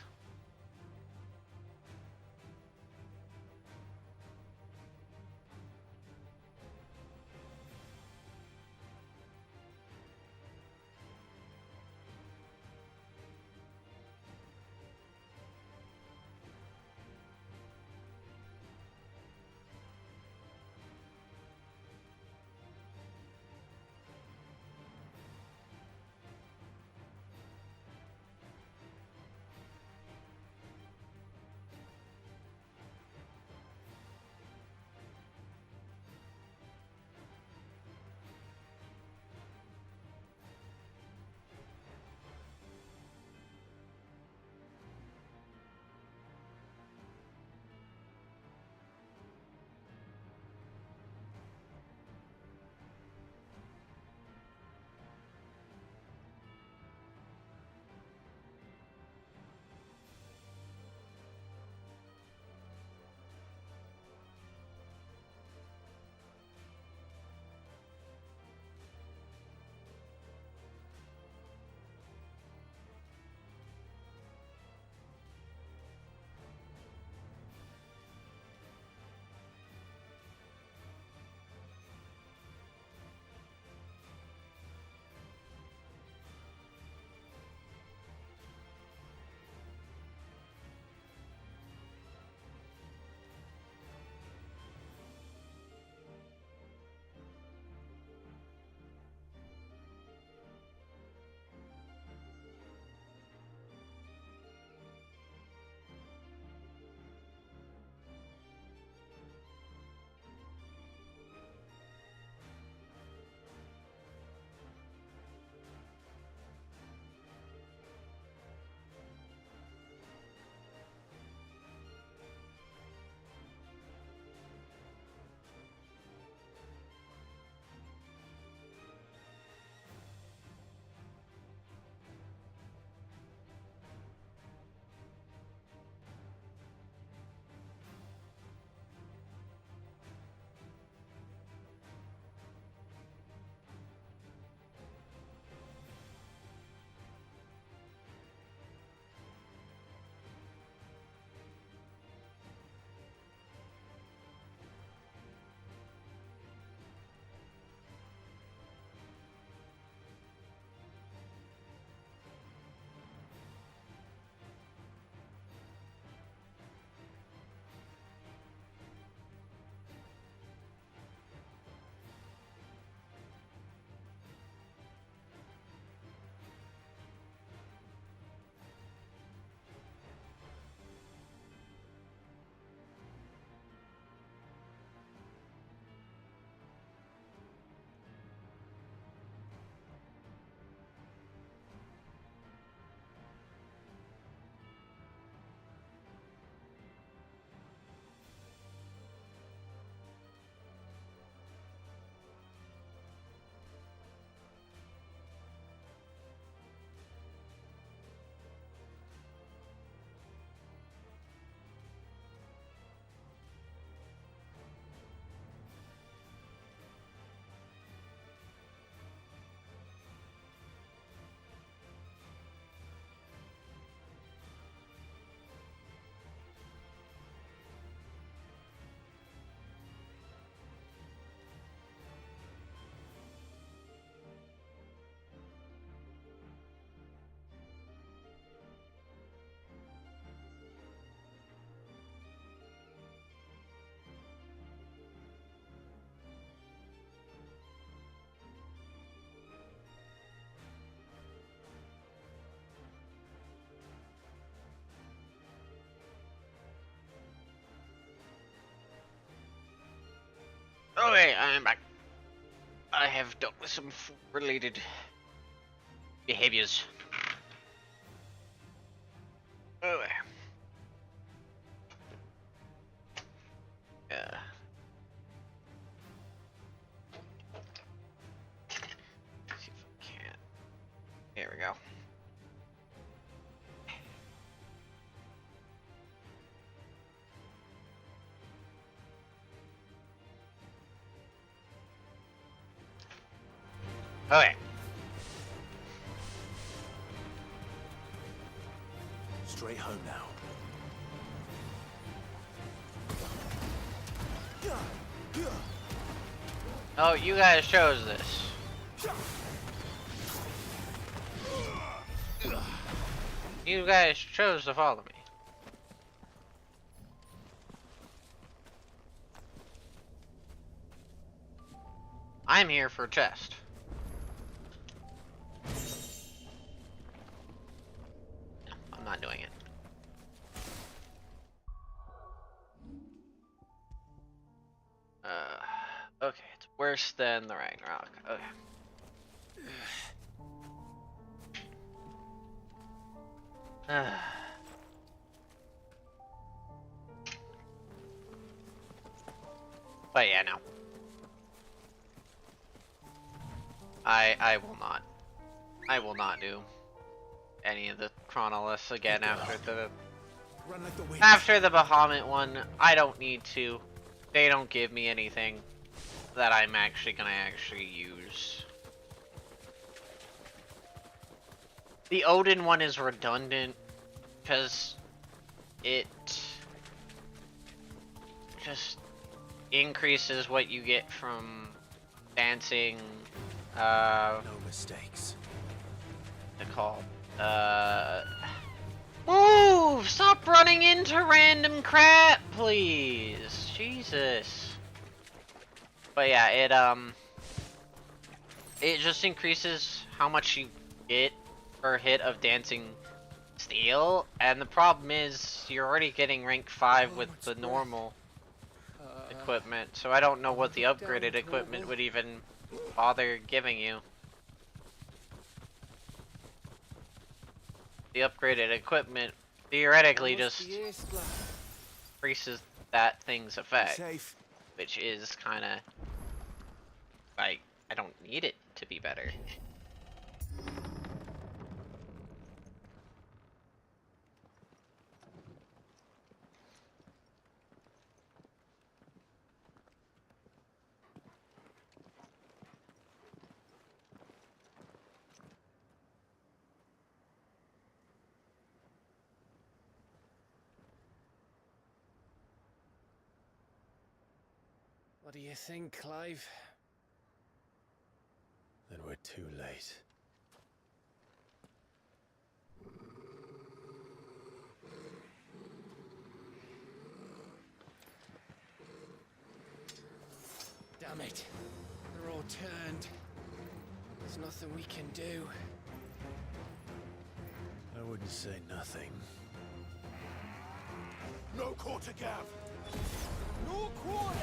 Okay, I am back. I have dealt with some food-related behaviors. Okay. Yeah. Let's see if I can. There we go. Okay. home now. Oh, you guys chose this. You guys chose to follow me. I'm here for a chest. No, I'm not doing it. Okay, it's worse than the Ragnarok. Okay. But yeah, no. I will not. I will not do any of the chronoliths again after the Bahamut one. I don't need to. They don't give me anything that I'm actually gonna use. The Odin one is redundant because it just increases what you get from dancing. No mistakes. The call. Move! Stop running into random crap, please. Jesus. But yeah, it just increases how much you get per hit of dancing steel, and the problem is you're already getting rank 5 with the normal equipment, so I don't know what the upgraded equipment would even bother giving you. The upgraded equipment theoretically just increases that thing's effect, which is kind of like, I don't need it to be better. What do you think, Clive? Then we're too late. Damn it. They're all turned. There's nothing we can do. I wouldn't say nothing. No quarter, Gav! No quarter!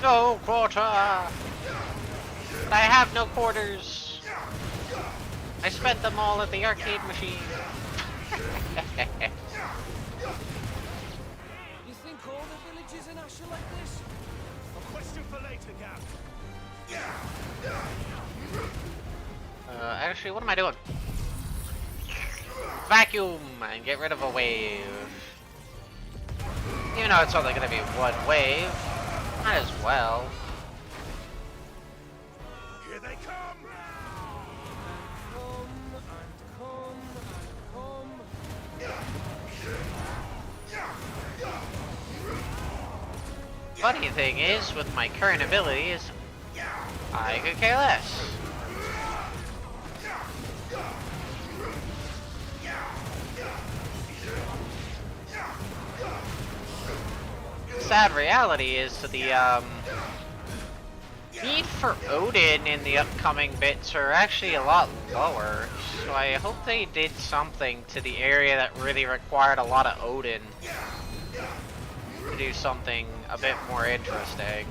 No quarter! I have no quarters! I spent them all at the arcade machine. You think all the villages in Ash are like this? A question for later, Gav. Actually, what am I doing? Vacuum and get rid of a wave. Even though it's only gonna be one wave, might as well. Here they come! Funny thing is, with my current abilities, I could care less. Sad reality is that the need for Odin in the upcoming bits are actually a lot lower, so I hope they did something to the area that really required a lot of Odin to do something a bit more interesting.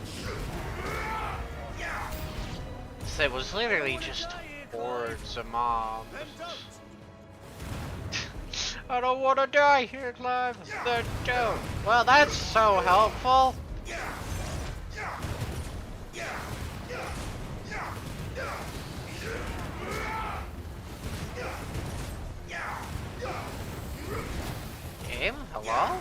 So it was literally just hordes of mobs. I don't want to die here, Clive. Then don't. Well, that's so helpful. Game? Hello?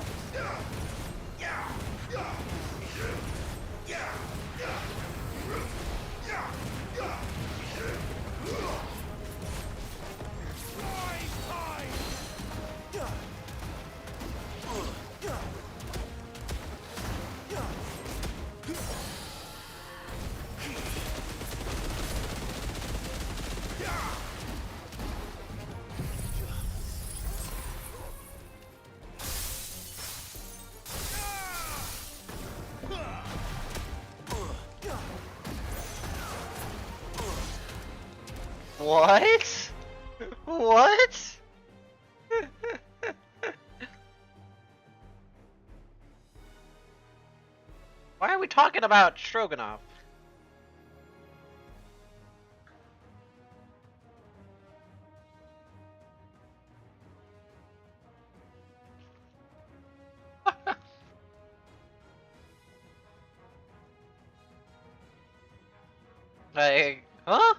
What? What? Why are we talking about Stroganoff? Like, huh?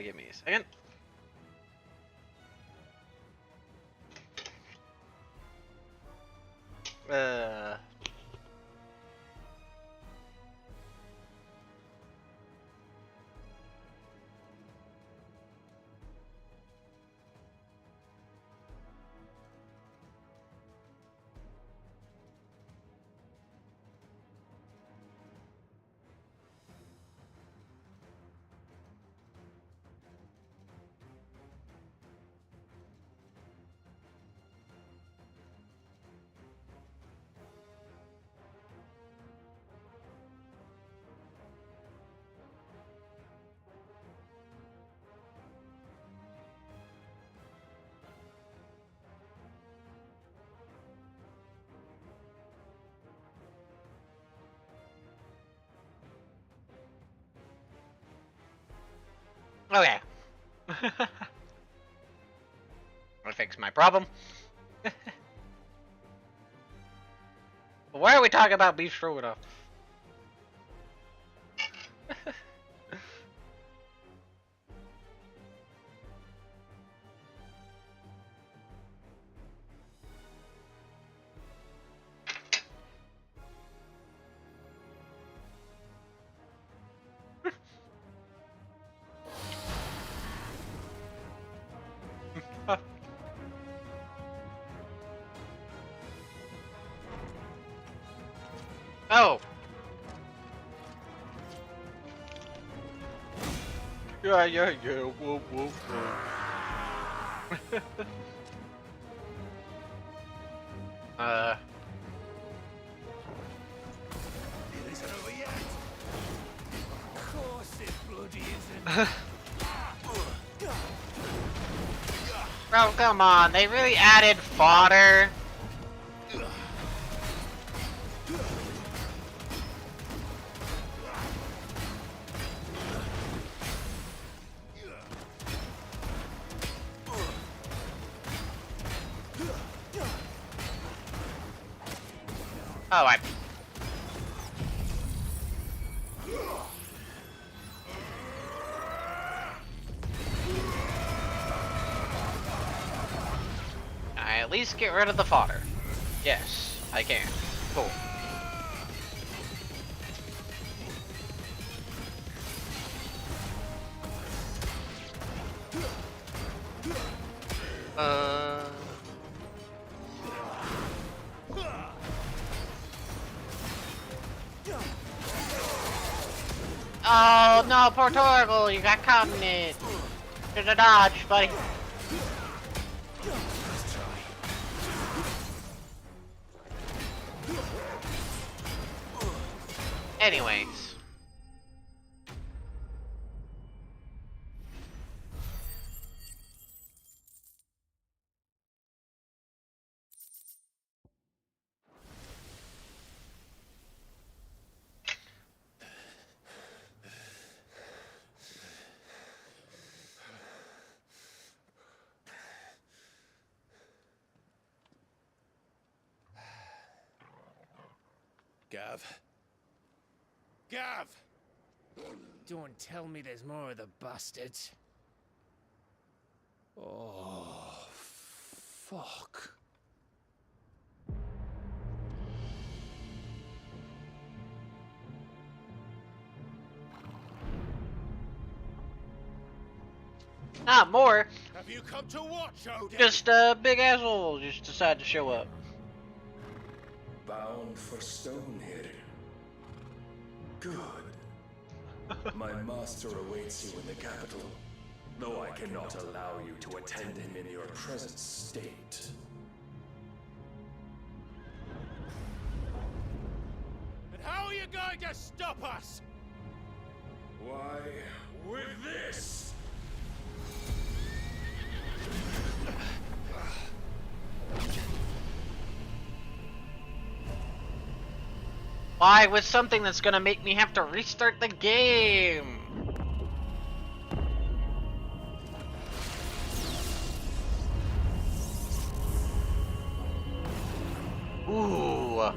Give me a second. Uh. Okay. I fixed my problem. Why are we talking about beef stroganoff? Oh. Yeah. Whoa, whoa, whoa. It isn't over yet. Of course it bloody isn't. Bro, come on. They really added fodder. Oh, I at least get rid of the fodder. Yes, I can. Cool. Oh no, poor Torgal, you got caught in it. There's a dodge, buddy. Anyways. Gav. Gav! Don't tell me there's more of the bastards. Oh, fuck. Not more. Have you come to watch, Odin? Just a big asshole just decided to show up. Bound for Stonehill. Good. My master awaits you in the capital. though I cannot allow you to attend him in your present state. And how are you going to stop us? Why, with this! Why, with something that's gonna make me have to restart the game? Ooh.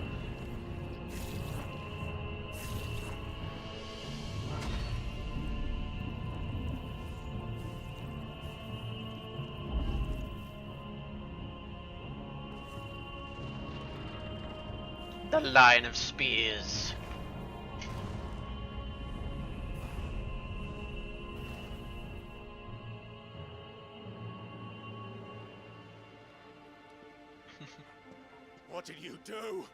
The line of spears. What did you do?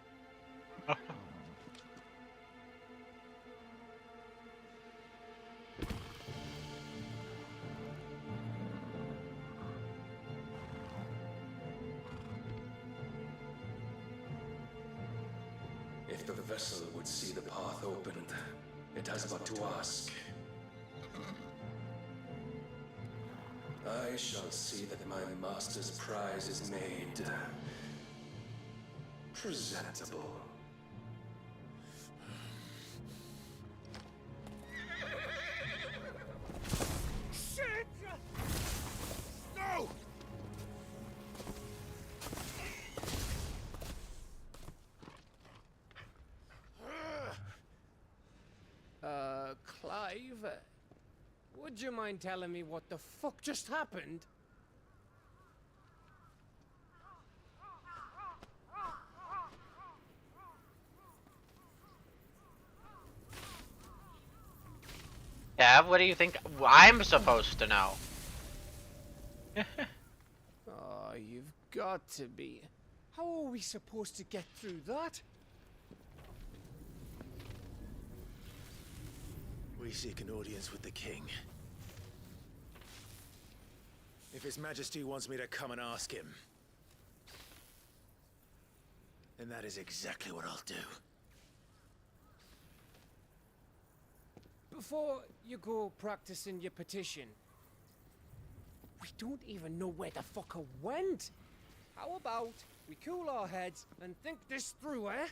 If the vessel would see the path opened, it has but to ask. I shall see that my master's prize is made presentable. Shit! No! Clive, would you mind telling me what the fuck just happened? Yeah, what do you think I'm supposed to know? Oh, you've got to be. How are we supposed to get through that? We seek an audience with the king. If His Majesty wants me to come and ask him, then that is exactly what I'll do. Before you go practicing your petition, we don't even know where the fucker went. How about we cool our heads and think this through, eh?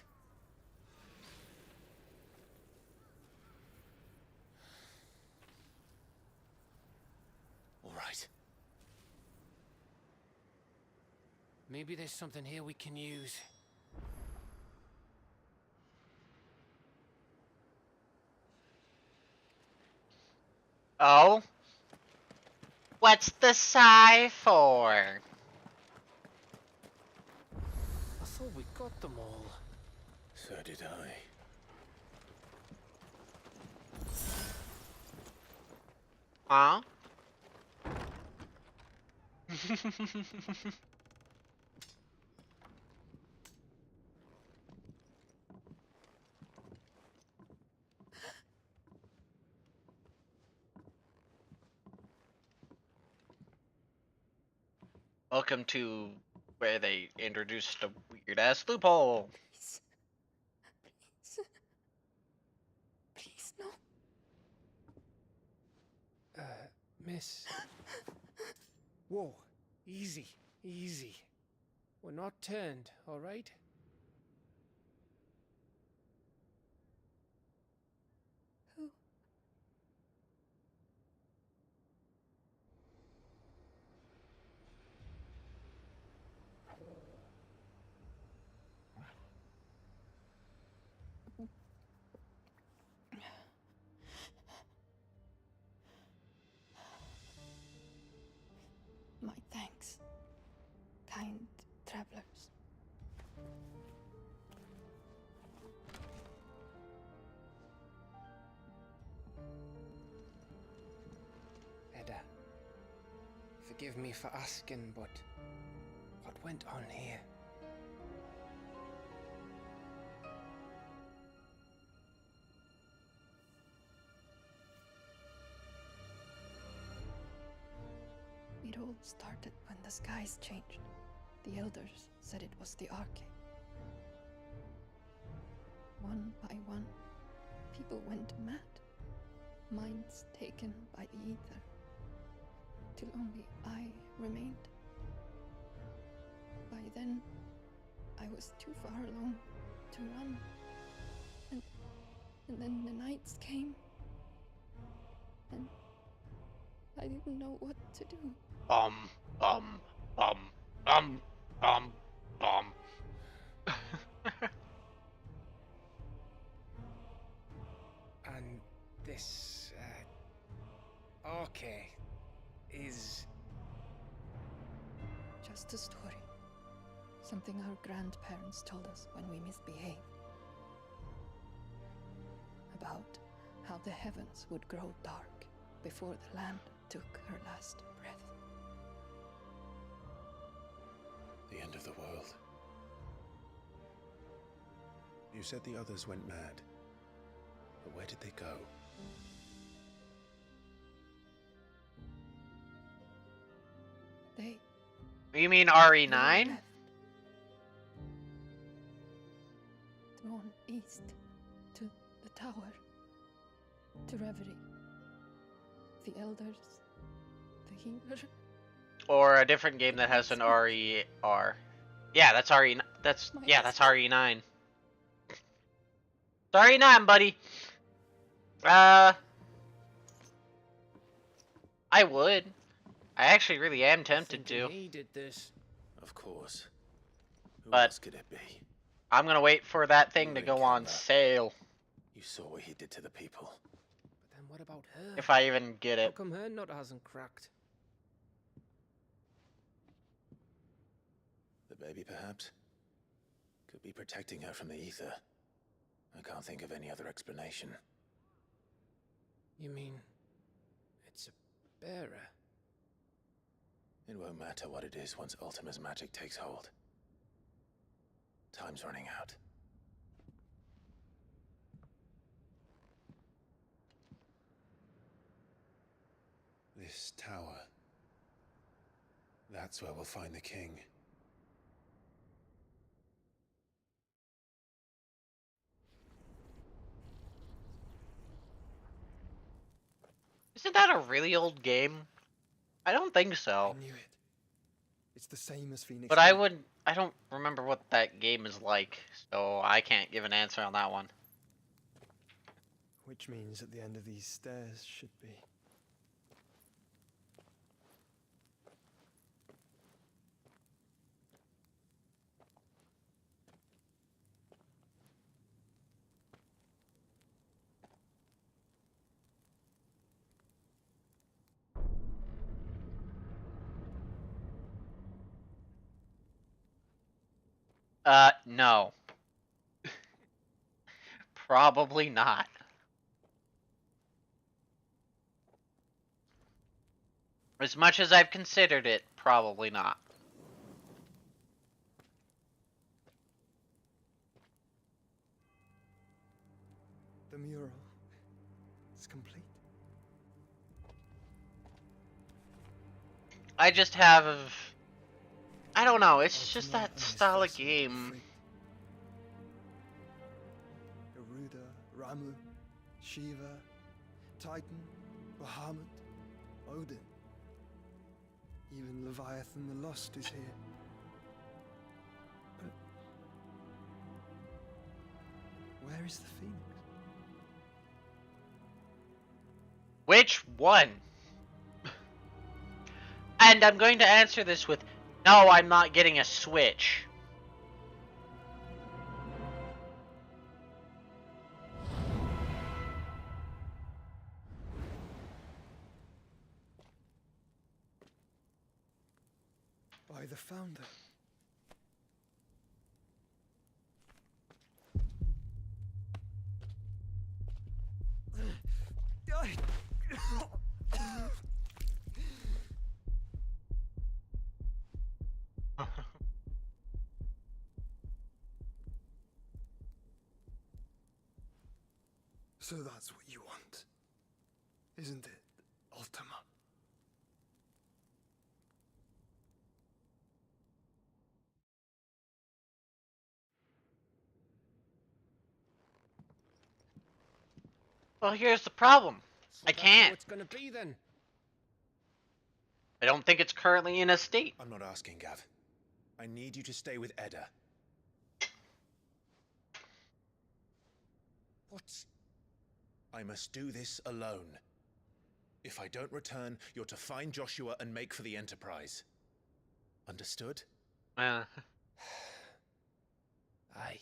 All right. Maybe there's something here we can use. Oh? What's the sigh for? I thought we got them all. So did I. Huh? Welcome to where they introduced a weird ass loophole. Please, no. Miss. Whoa, easy, easy. We're not turned, all right? Who? My thanks, kind travelers. Edda, forgive me for asking, but what went on here? It all started when the skies changed. The elders said it was the Arcade. One by one, people went mad. Minds taken by the ether. Till only I remained. By then, I was too far along to run. And then the nights came. And I didn't know what to do. Um, um, um, um, um, um. And this, Arcade is... Just a story. Something our grandparents told us when we misbehaved. About how the heavens would grow dark before the land took her last breath. The end of the world. You said the others went mad. But where did they go? They... You mean RE9? Drawn east to the tower. To Reverie. The elders. The healer. Or a different game that has an RER. Yeah, that's RE. That's RE9. It's RE9, buddy. I would. I actually really am tempted to. He did this. Of course. Who But else could it be? I'm gonna wait for that thing to go on sale. You saw what he did to the people. But then what about her? If I even get How it. come her nut hasn't cracked? The baby, perhaps? Could be protecting her from the ether. I can't think of any other explanation. You mean... it's a bearer? It won't matter what it is once Ultima's magic takes hold. Time's running out. This tower. That's where we'll find the king. Isn't that a really old game? I don't think so. I knew it. It's the same as Phoenix. But I don't remember what that game is like, so I can't give an answer on that one. Which means at the end of these stairs should be. No. Probably not. As much as I've considered it, probably not. The mural is complete. I just have... I don't know, it's just that style of game. Garuda, Ramu, Shiva, Titan, Bahamut, Odin. Even Leviathan the Lost is here. But where is the Phoenix? Which one? And I'm going to answer this with, no, I'm not getting a Switch. By the founder. So that's what you want, isn't it, Ultima? Well, here's the problem. I That's how can't. it's gonna be then. I don't think it's currently in a state. I'm not asking, Gav. I need you to stay with Edda. What's... I must do this alone. If I don't return, you're to find Joshua and make for the Enterprise. Understood? Uh. Aye.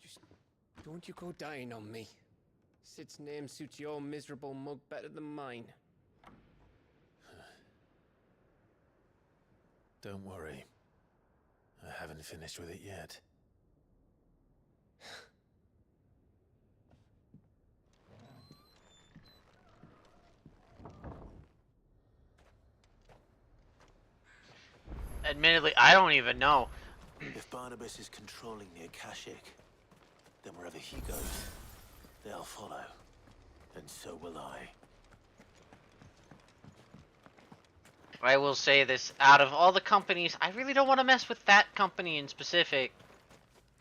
Just don't you go dying on me. Sid's name suits your miserable mug better than mine. Don't worry. I haven't finished with it yet. Admittedly, I don't even know. If Barnabas is controlling the Akashic, then wherever he goes, they'll follow. And so will I. I will say this, out of all the companies, I really don't want to mess with that company in specific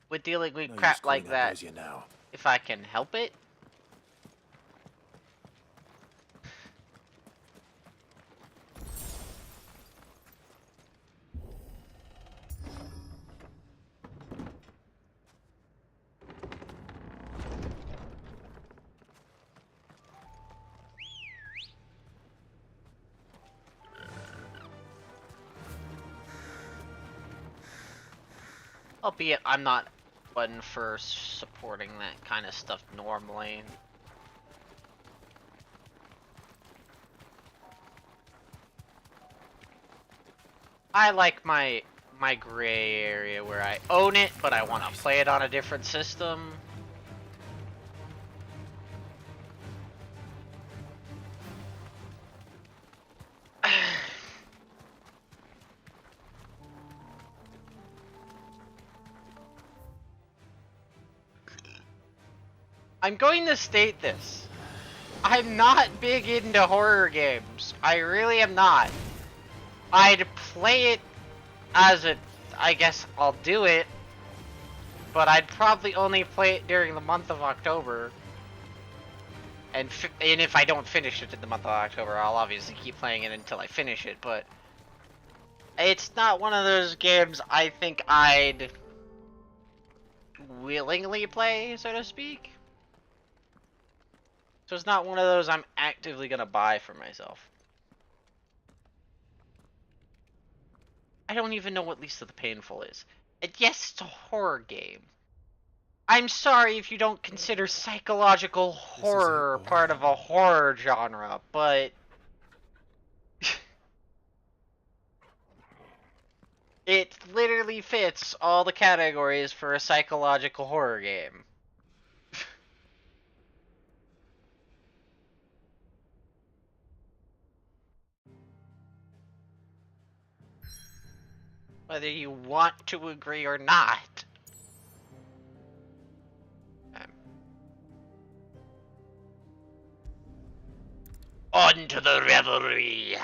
with dealing with crap like that. If I can help it. Albeit, I'm not one for supporting that kind of stuff normally. I like my gray area where I own it, but I want to play it on a different system. I'm going to state this. I'm not big into horror games. I really am not. I'd play it as a... I guess I'll do it. But I'd probably only play it during the month of October. And if I don't finish it in the month of October, I'll obviously keep playing it until I finish it. But it's not one of those games I think I'd willingly play, so to speak. So it's not one of those I'm actively gonna buy for myself. I don't even know what Least of the Painful is. And yes, it's a horror game. I'm sorry if you don't consider psychological horror part of a horror genre, but... it literally fits all the categories for a psychological horror game. Whether you want to agree or not. On to the revelry.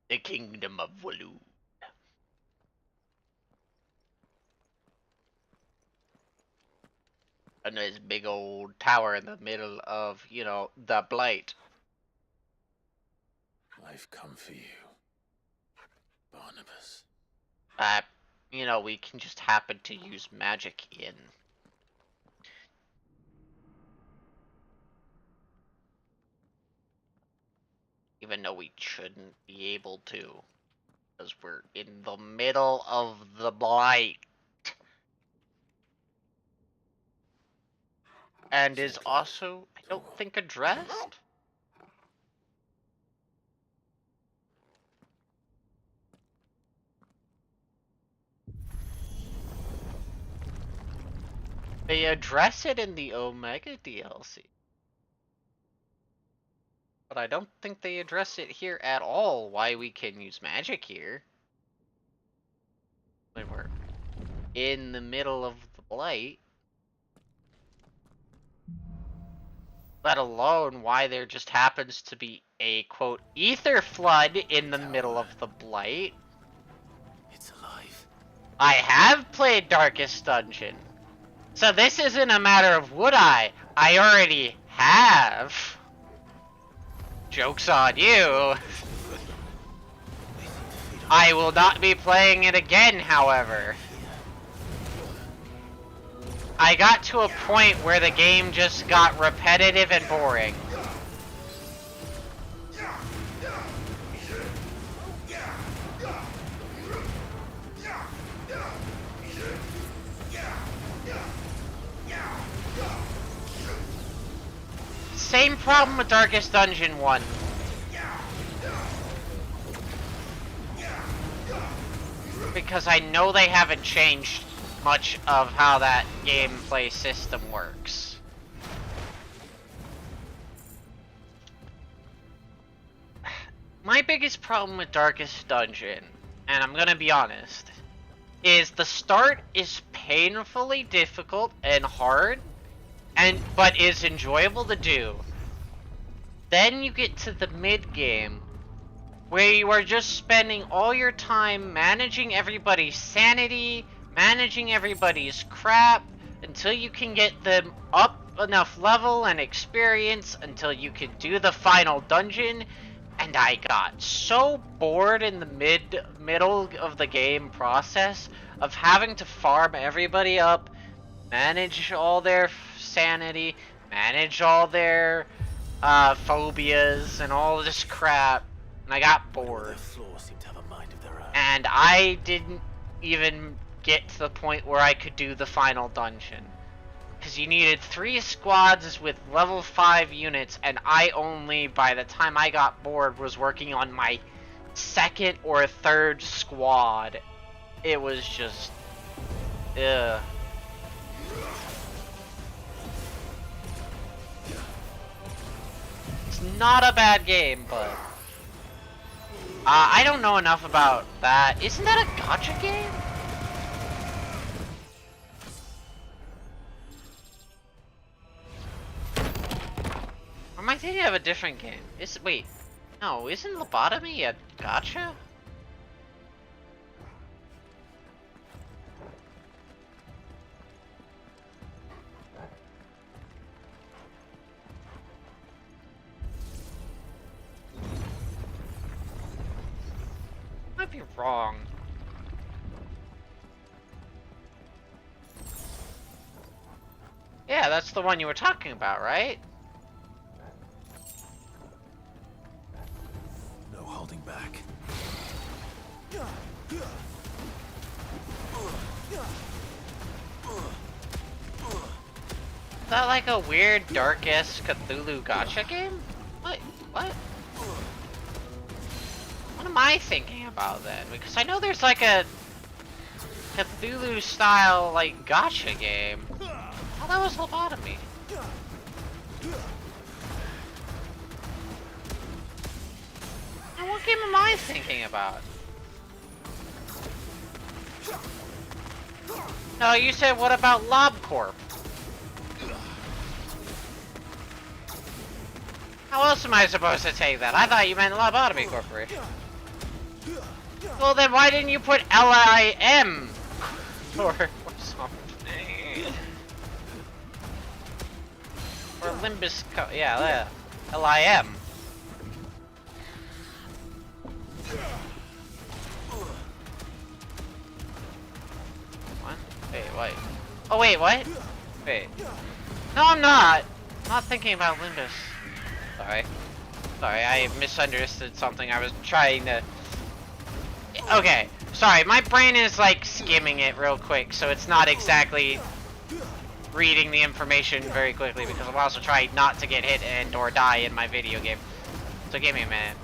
The Kingdom of Waloed. And this big old tower in the middle of, you know, the Blight. I've come for you, Barnabas. You know, we can just happen to use magic in. Even though we shouldn't be able to. Because we're in the middle of the Blight. And is also, I don't think, addressed? They address it in the Omega DLC. But I don't think they address it here at all, why we can use magic here. When we're in the middle of the Blight. Let alone why there just happens to be a, quote, ether flood in the middle of the Blight. It's alive. I have played Darkest Dungeon. So this isn't a matter of would I already have. Joke's on you. I will not be playing it again, however. I got to a point where the game just got repetitive and boring. Same problem with Darkest Dungeon 1. Because I know they haven't changed much of how that gameplay system works. My biggest problem with Darkest Dungeon, and I'm gonna be honest, is the start is painfully difficult and hard, but is enjoyable to do. Then you get to the mid-game, where you are just spending all your time managing everybody's sanity, managing everybody's crap, until you can get them up enough level and experience until you can do the final dungeon. And I got so bored in the middle of the game process of having to farm everybody up, manage all their sanity, manage all their phobias and all this crap, and I got bored. And I didn't even get to the point where I could do the final dungeon. Because you needed 3 squads with level 5 units, and I only, by the time I got bored, was working on my 2nd or 3rd squad. It was just... ugh. It's not a bad game, but... I don't know enough about that. Isn't that a gacha game? Or am I thinking of a different game? Wait, no, isn't Lobotomy a gacha? Might be wrong. Yeah, that's the one you were talking about, right? No holding back. Is that like a weird, dark-esque Cthulhu gacha game? What? What? What am I thinking about then? Because I know there's like a Cthulhu-style, like, gacha game. Oh, that was Lobotomy. Now, what game am I thinking about? No, you said what about LobCorp? How else am I supposed to take that? I thought you meant Lobotomy Corporation. Well, then why didn't you put LIM? Or something. Or Limbus, yeah, LIM. What? Wait, wait. Oh, wait, what? Wait. No, I'm not. I'm not thinking about Limbus. Sorry. Sorry, I misunderstood something. I was trying to... Okay, sorry, my brain is like skimming it real quick, so it's not exactly reading the information very quickly because I'm also trying not to get hit and or die in my video game. So give me a minute.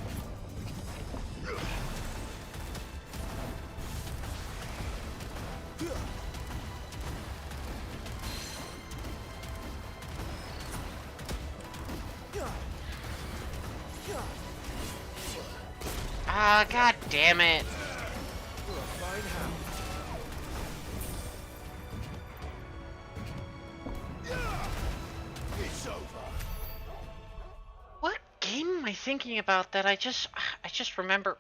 Ah, god damn it. It's over. thinking about that, I just remember.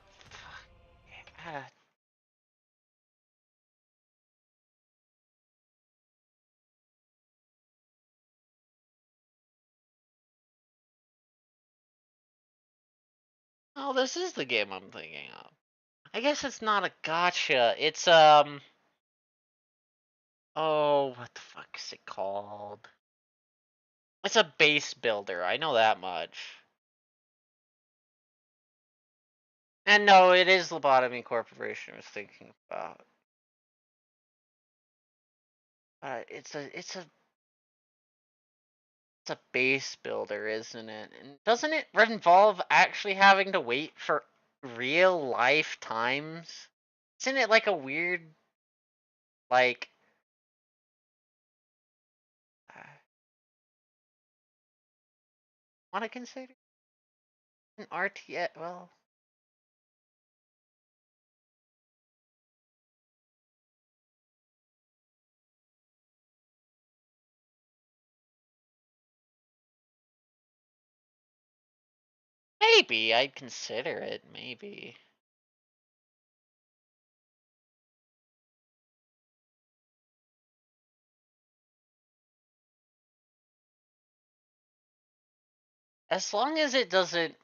Oh, this is the game I'm thinking of. I guess it's not a gotcha. It's oh, what the fuck is it called? It's a base builder. I know that much. And no, it is Lobotomy Corporation I was thinking about. It's a base builder, isn't it? And doesn't it involve actually having to wait for real life times? Isn't it like a weird, like, want to consider an RTS? Well, maybe I'd consider it. Maybe. As long as it doesn't.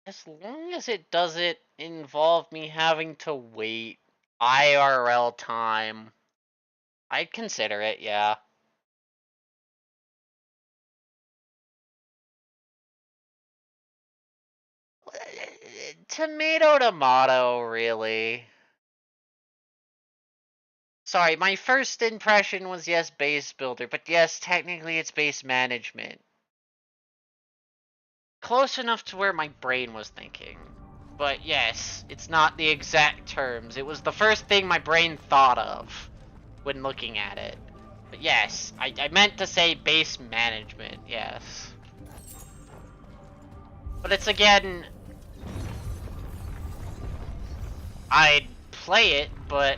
As long as it doesn't involve me having to wait IRL time, I'd consider it, yeah. Tomato, really. Sorry, my first impression was yes, base builder, but yes, technically it's base management. Close enough to where my brain was thinking. But yes, it's not the exact terms. It was the first thing my brain thought of when looking at it. But yes, I meant to say base management, yes. But it's again, I'd play it, but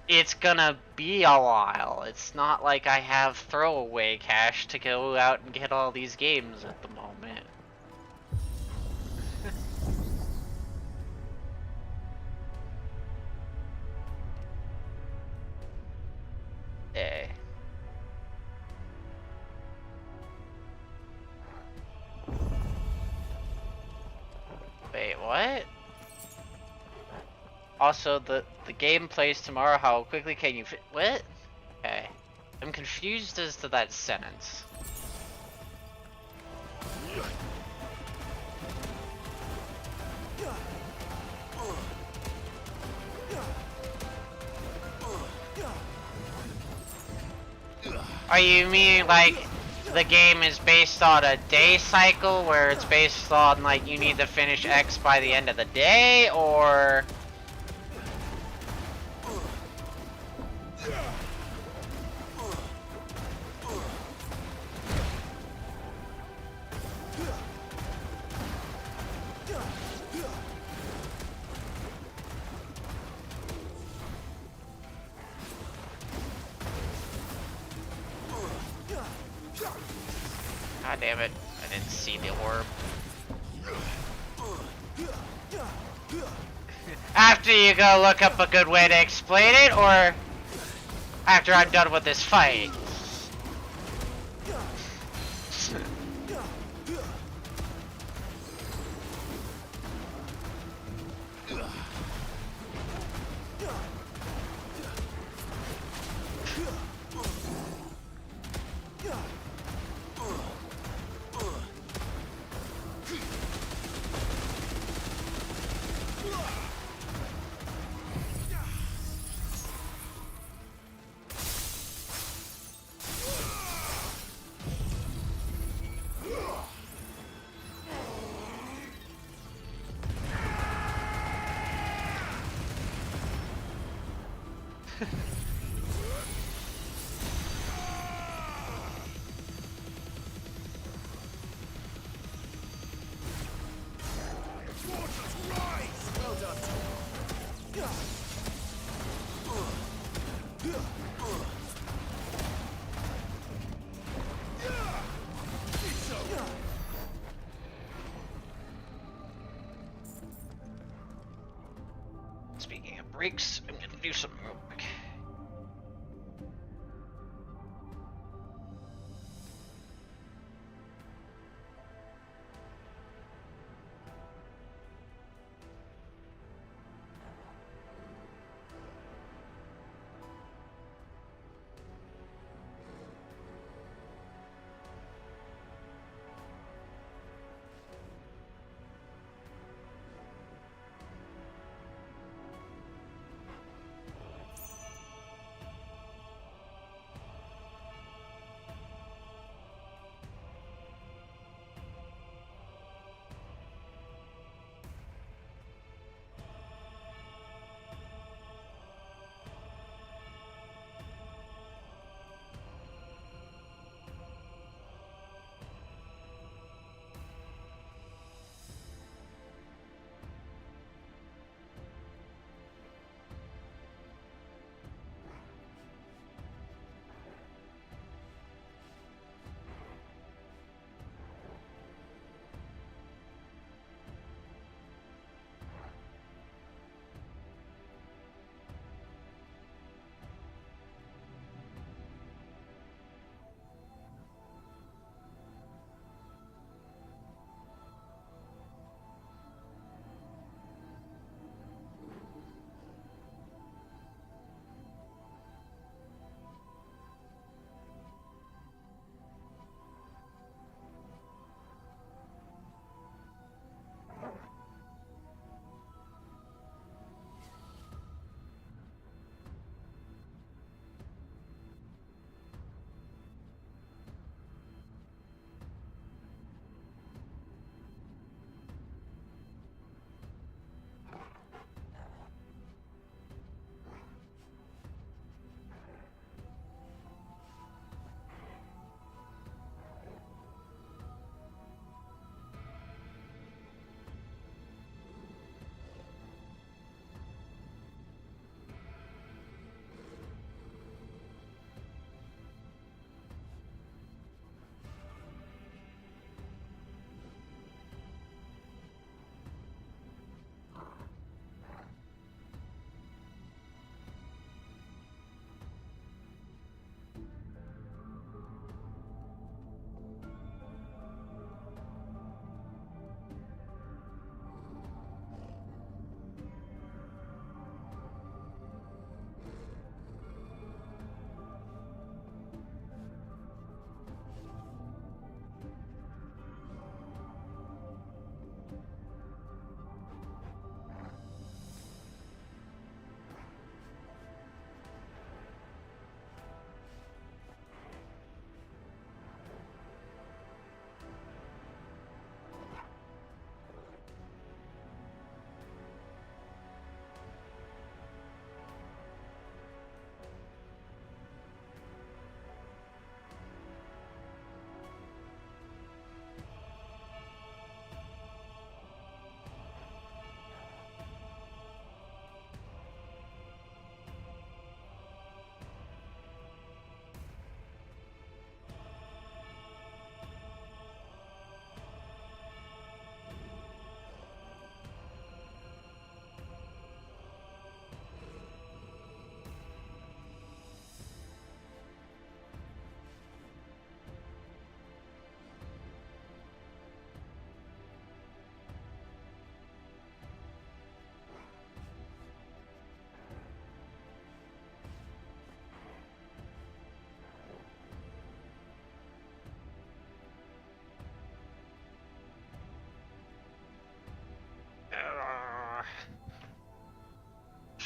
it's gonna be a while. It's not like I have throwaway cash to go out and get all these games at the moment. Eh. Wait, what? Also, the game plays tomorrow. How quickly can you fit? What? Okay. I'm confused as to that sentence. Are you mean like the game is based on a day cycle where it's based on like you need to finish X by the end of the day, or? God damn it, I didn't see the orb. After you go look up a good way to explain it, or after I'm done with this fight? Speaking of breaks, I'm gonna do something real quick.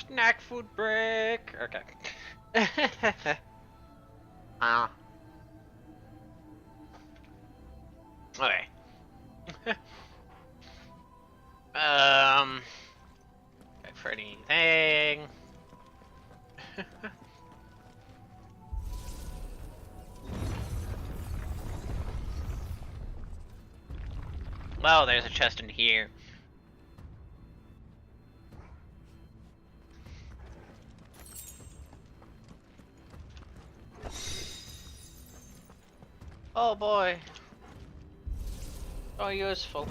Snack food break. Okay. Okay. Okay, for anything. Well, there's a chest in here. Oh boy. So useful.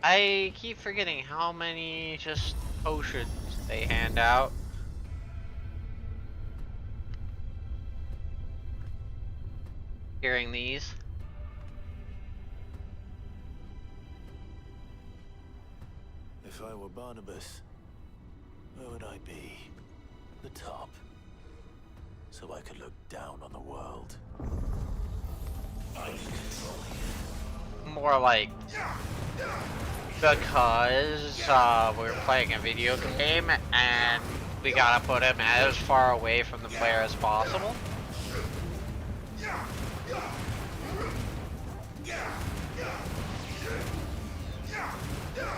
I keep forgetting how many just potions they hand out. Hearing these. If I were Barnabas, where would I be? The top. So I could look down on the world. More like because we're playing a video game and we gotta put him as far away from the player as possible.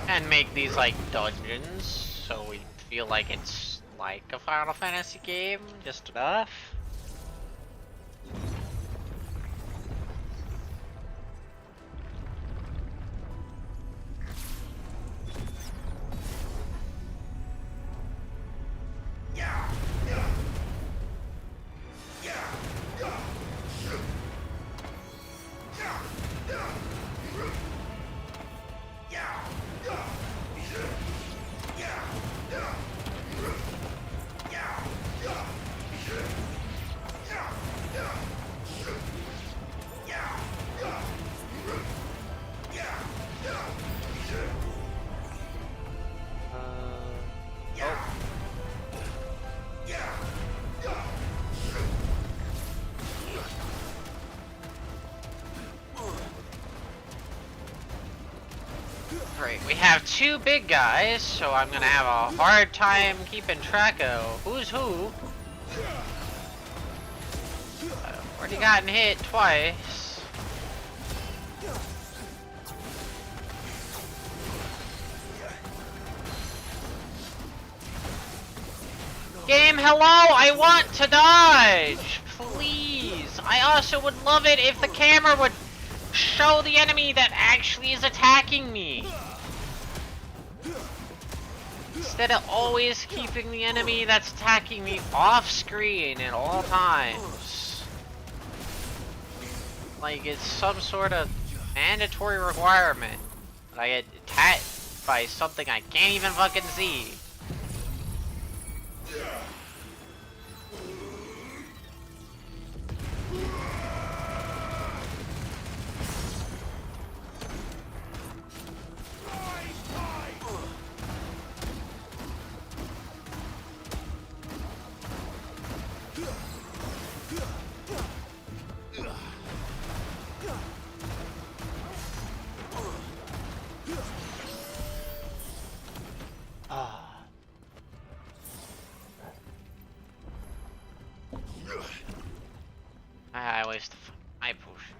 And make these like dungeons so we feel like it's like a Final Fantasy game, just enough. Great, we have two big guys, so I'm gonna have a hard time keeping track of who's who. I've already gotten hit twice. Game, hello! I want to dodge! Please! I also would love it if the camera would show the enemy that actually is attacking me. Instead of always keeping the enemy that's attacking me off screen at all times. Like it's some sort of mandatory requirement that I get attacked by something I can't even fucking see. I waste my potion.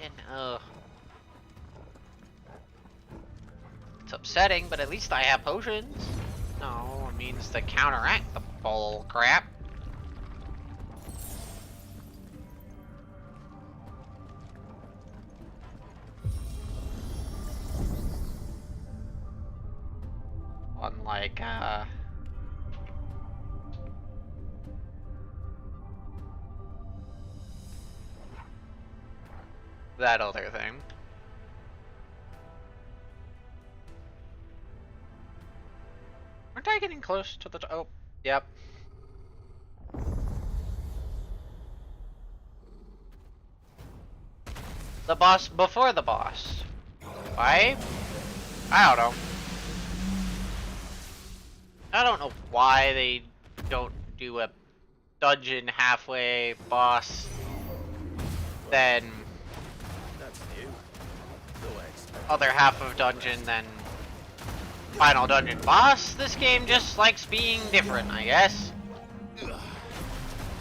And, it's upsetting, but at least I have potions. No, it means to counteract the bull crap. Unlike, that other thing. Aren't I getting close to the oh, yep. The boss before the boss. Why? I don't know. I don't know why they don't do a dungeon halfway boss, then That's new. Go ahead. other half of dungeon, then final dungeon boss. This game just likes being different, I guess.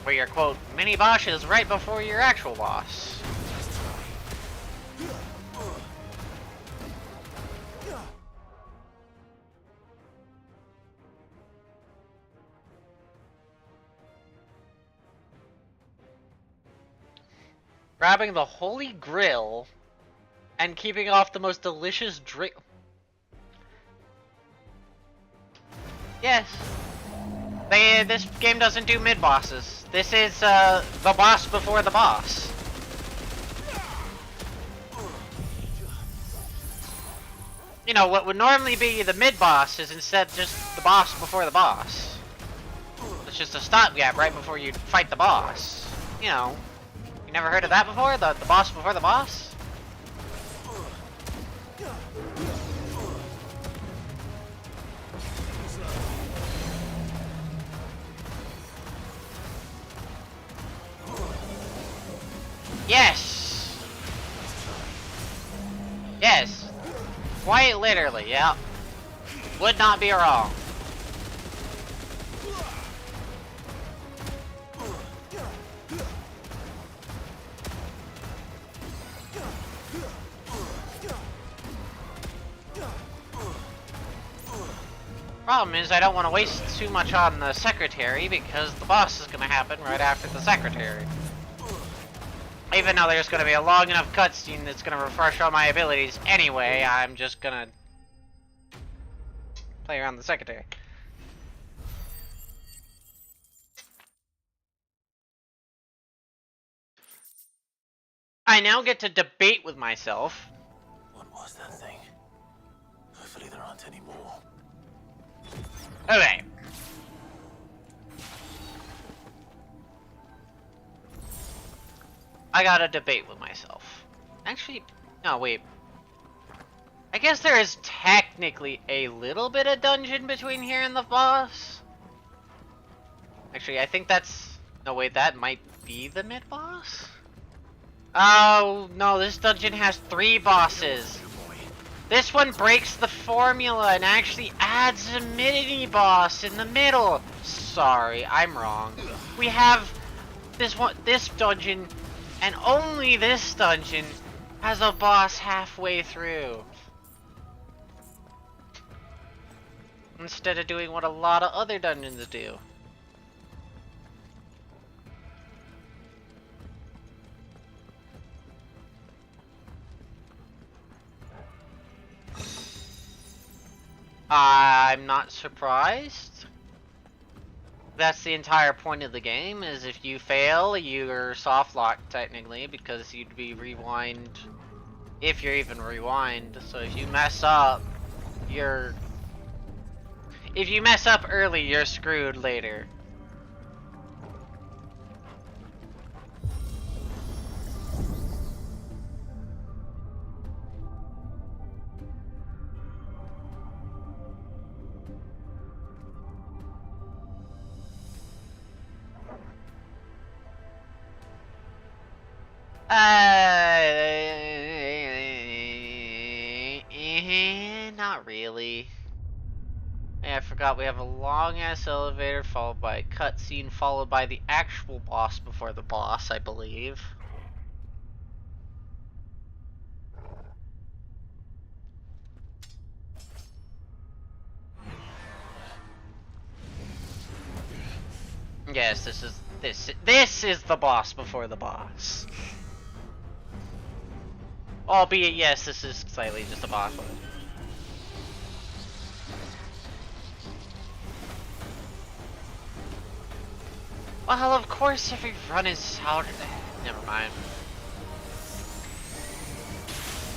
Where your quote mini boss is right before your actual boss. Grabbing the Holy Grail and keeping off the most delicious drink. Yes. This game doesn't do mid-bosses. This is the boss before the boss. You know, what would normally be the mid-boss is instead just the boss before the boss. It's just a stopgap right before you fight the boss. You know, you never heard of that before? The boss before the boss? Yes! Yes! Quite literally, yeah. Would not be wrong. Problem is, I don't want to waste too much on the secretary because the boss is going to happen right after the secretary. Even though there's going to be a long enough cutscene that's going to refresh all my abilities anyway, I'm just going to play around the secretary. I now get to debate with myself. What was that thing? Hopefully there aren't any more. Okay. I gotta debate with myself. Actually, no, wait. I guess there is technically a little bit of dungeon between here and the boss. Actually, I think that's... No, wait, that might be the mid-boss? Oh, no, this dungeon has 3 bosses. This one breaks the formula and actually adds a mini-boss in the middle. Sorry, I'm wrong. We have this dungeon, and only this dungeon has a boss halfway through. Instead of doing what a lot of other dungeons do. I'm not surprised. That's the entire point of the game, is if you fail, you're soft locked technically, because you'd be rewind, if you're even rewind. So if you mess up, if you mess up early, you're screwed later. Not really. Yeah, I forgot we have a long ass elevator followed by a cutscene followed by the actual boss before the boss, I believe. Yes, this is the boss before the boss. Albeit, yes, this is slightly just a boss one. Well, of course, every run is out. Never mind.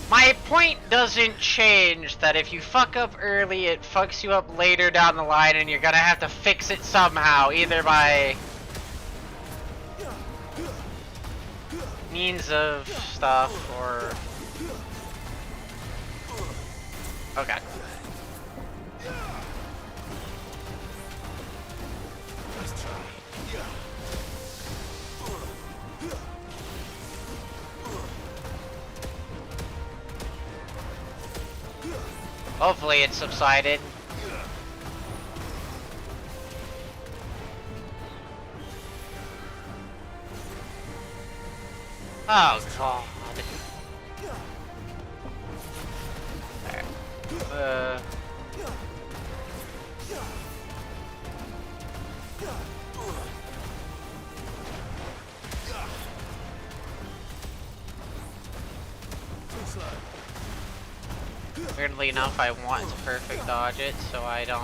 My point doesn't change that if you fuck up early, it fucks you up later down the line, and you're gonna have to fix it somehow, either by means of stuff or... Okay. Hopefully it subsided. Oh god. Weirdly enough, I want to perfect dodge it, so I don't...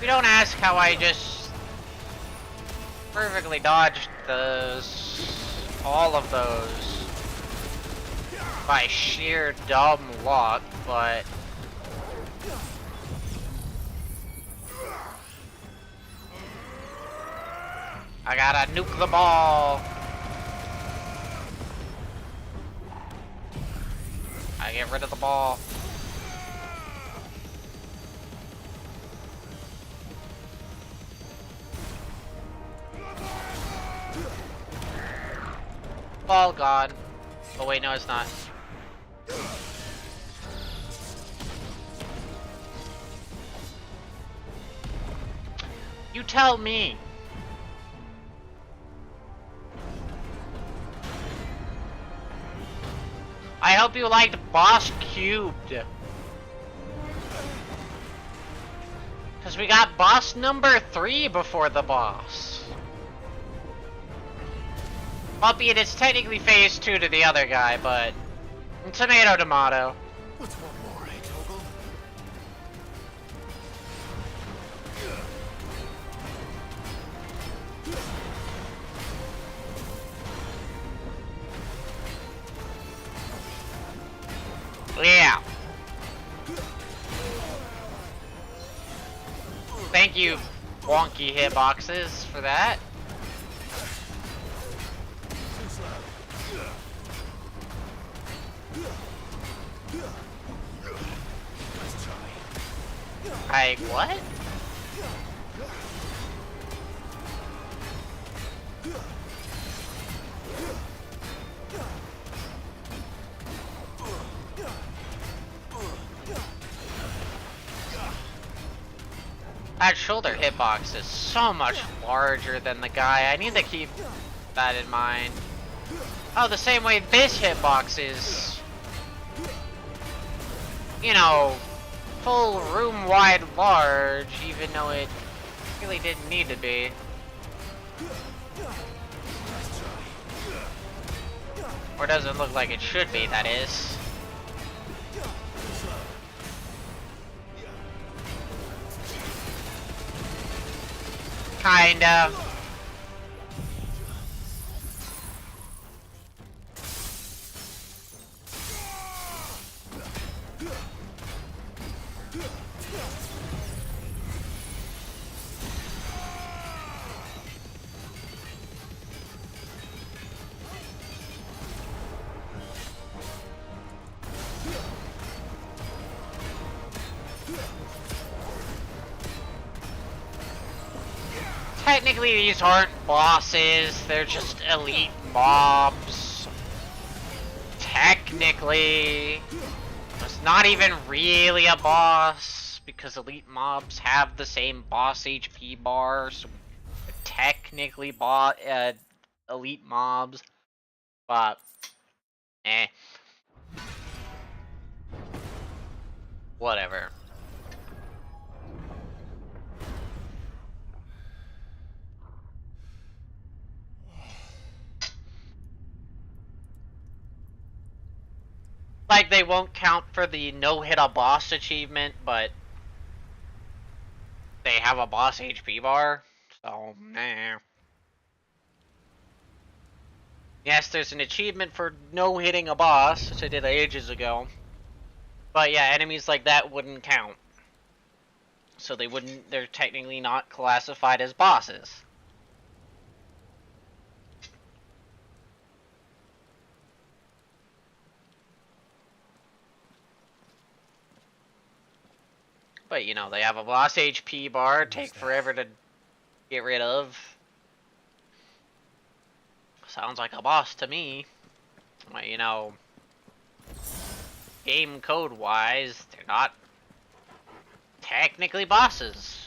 You don't ask how I just perfectly dodged all of those by sheer dumb luck, but I gotta nuke the ball. I get rid of the ball. Ball gone. Oh wait, no it's not. You tell me. I hope you liked Boss Cubed. Because we got boss number 3 before the boss. Albeit it's technically phase 2 to the other guy, but tomato tomato. What's one more, eh, Toggle? Yeah. Thank you, wonky hitboxes, for that. What? That shoulder hitbox is so much larger than the guy. I need to keep that in mind. Oh, the same way this hitbox is, you know, full room-wide large, even though it really didn't need to be. Or doesn't look like it should be, that is. Kinda. Technically, these aren't bosses, they're just elite mobs. Technically, it's not even really a boss, because elite mobs have the same boss HP bar, so technically elite mobs, but, eh. Whatever. Like, they won't count for the no-hit-a-boss achievement, but they have a boss HP bar, so, nah. Yes, there's an achievement for no-hitting a boss, which I did ages ago. But yeah, enemies like that wouldn't count. So they're technically not classified as bosses. But, you know, they have a boss HP bar, take forever to get rid of. Sounds like a boss to me. Well, you know, game code-wise, they're not technically bosses.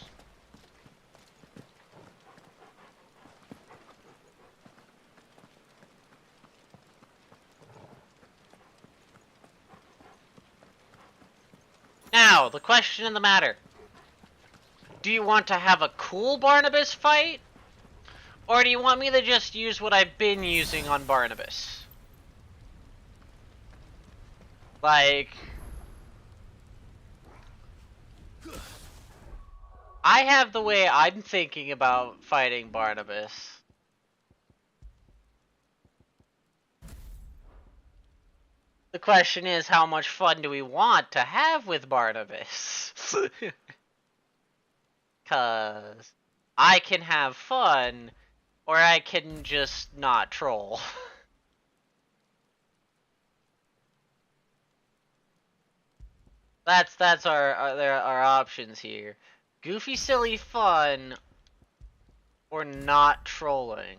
Now, the question in the matter. Do you want to have a cool Barnabas fight? Or do you want me to just use what I've been using on Barnabas? Like... I have the way I'm thinking about fighting Barnabas. The question is, how much fun do we want to have with Barnabas? Cause I can have fun, or I can just not troll. That's our options here. Goofy, silly, fun, or not trolling.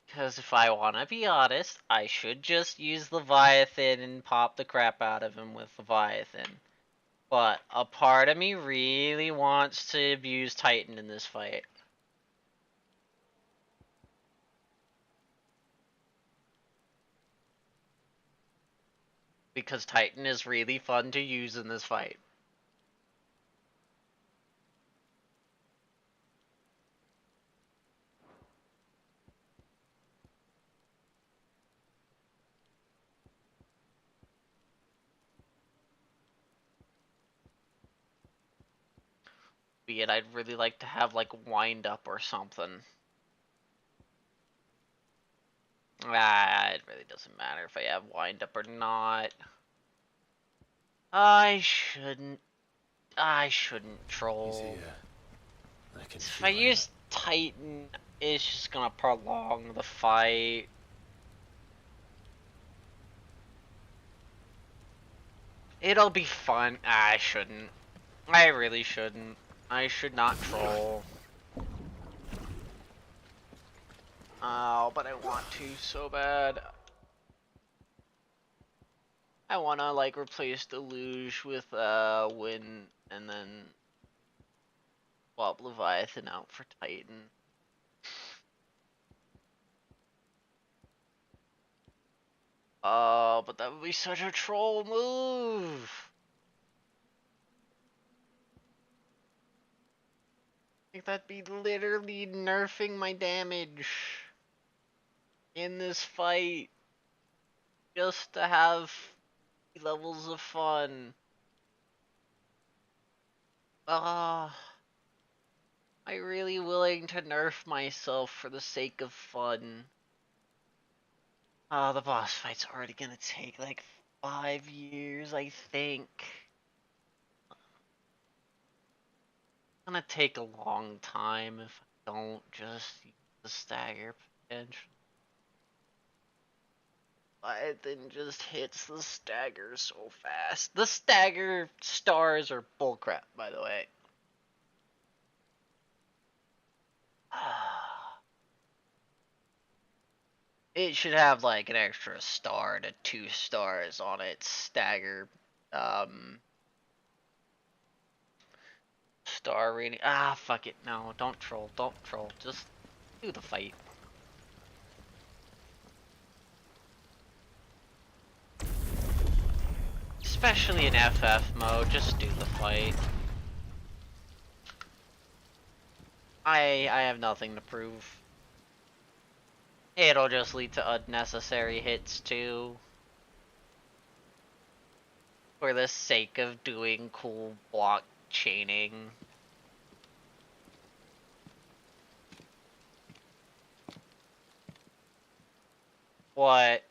Because if I want to be honest, I should just use Leviathan and pop the crap out of him with Leviathan. But a part of me really wants to abuse Titan in this fight. Because Titan is really fun to use in this fight. Be it, I'd really like to have like wind up or something. It really doesn't matter if I have wind up or not. I shouldn't troll. If I use Titan, it's just gonna prolong the fight. It'll be fun. I shouldn't. I really shouldn't. I should not troll. Oh, but I want to so bad. I wanna like replace the luge with Wind and then swap Leviathan out for Titan. Oh, but that would be such a troll move. Like that'd be literally nerfing my damage in this fight just to have levels of fun. Am I really willing to nerf myself for the sake of fun? The boss fight's already gonna take like 5 years, I think. It's gonna take a long time if I don't just use the stagger potential. But then just hits the stagger so fast. The stagger stars are bullcrap, by the way. It should have like an extra star to 2 stars on its stagger star rating. Fuck it. No, don't troll. Don't troll. Just do the fight. Especially in FF mode, just do the fight. I have nothing to prove. It'll just lead to unnecessary hits too. For the sake of doing cool block chaining. What?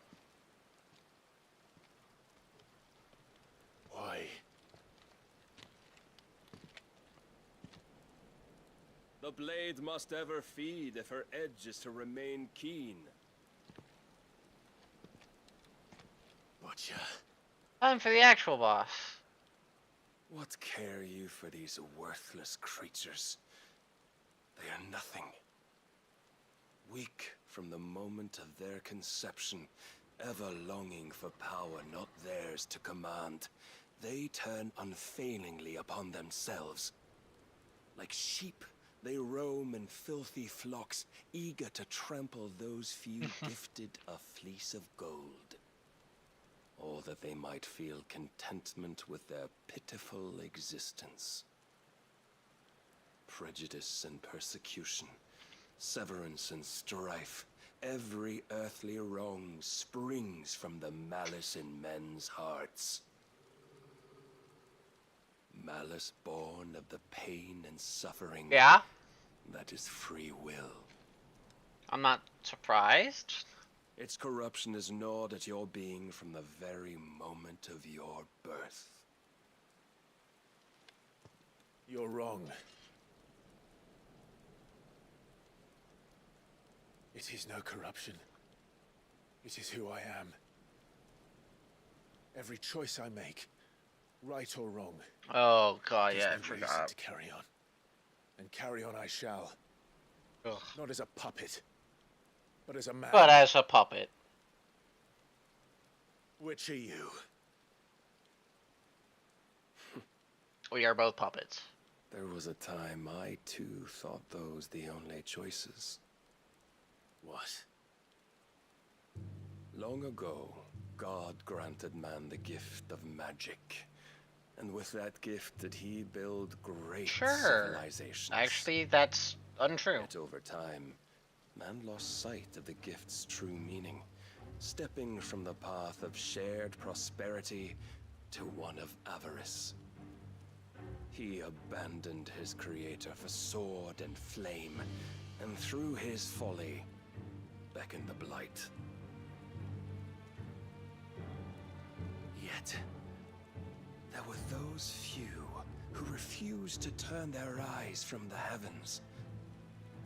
Why? The blade must ever feed if her edge is to remain keen. Butcher. Time for the actual boss. What care you for these worthless creatures? They are nothing. Weak from the moment of their conception, ever longing for power not theirs to command, they turn unfailingly upon themselves. Like sheep, they roam in filthy flocks, eager to trample those few gifted a fleece of gold. All the that they might feel contentment with their pitiful existence. Prejudice and persecution, severance and strife, every earthly wrong springs from the malice in men's hearts. Malice born of the pain and suffering. Yeah? That is free will. I'm not surprised. Its corruption is gnawed at your being from the very moment of your birth. You're wrong. It is no corruption. It is who I am. Every choice I make, right or wrong. Oh god, there's yeah, I no reason forgot. to carry on. And carry on I shall. Ugh. Not as a puppet, but as a man. But as a puppet. Which are you? We are both puppets. There was a time I too thought those the only choices. What? Long ago, God granted man the gift of magic. And with that gift did he build great civilizations. Actually, that's untrue. Yet over time, man lost sight of the gift's true meaning, stepping from the path of shared prosperity to one of avarice. He abandoned his creator for sword and flame, and through his folly, beckoned the blight. Yet, there were those few who refused to turn their eyes from the heavens,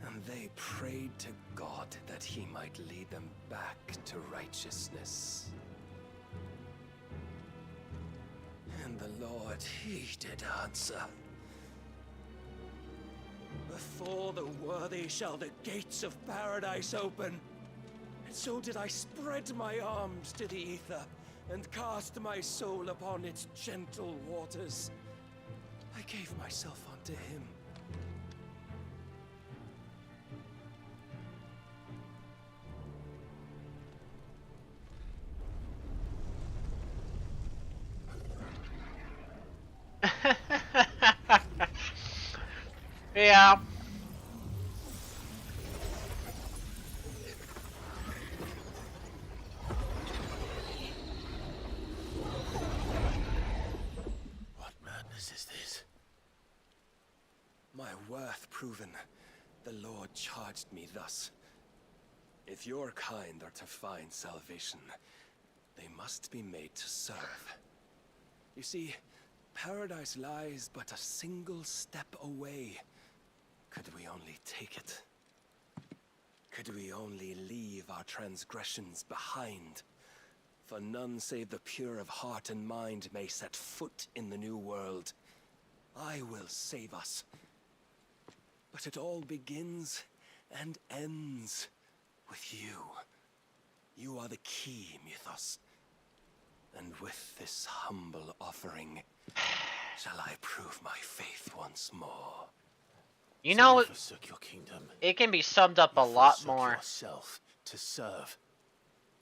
and they prayed to God that he might lead them back to righteousness. And the Lord, he did answer. Before the worthy shall the gates of paradise open. And so did I spread my arms to the ether, and cast my soul upon its gentle waters. I gave myself unto him. Yeah. What madness is this? My worth proven, the Lord charged me thus. If your kind are to find salvation, they must be made to serve. You see, paradise lies but a single step away. Could we only take it? Could we only leave our transgressions behind? For none save the pure of heart and mind may set foot in the new world. I will save us. But it all begins and ends with you. You are the key, Mythos. And with this humble offering, shall I prove my faith once more. You know, forsook your kingdom. It can be summed up a lot more. Yourself to serve.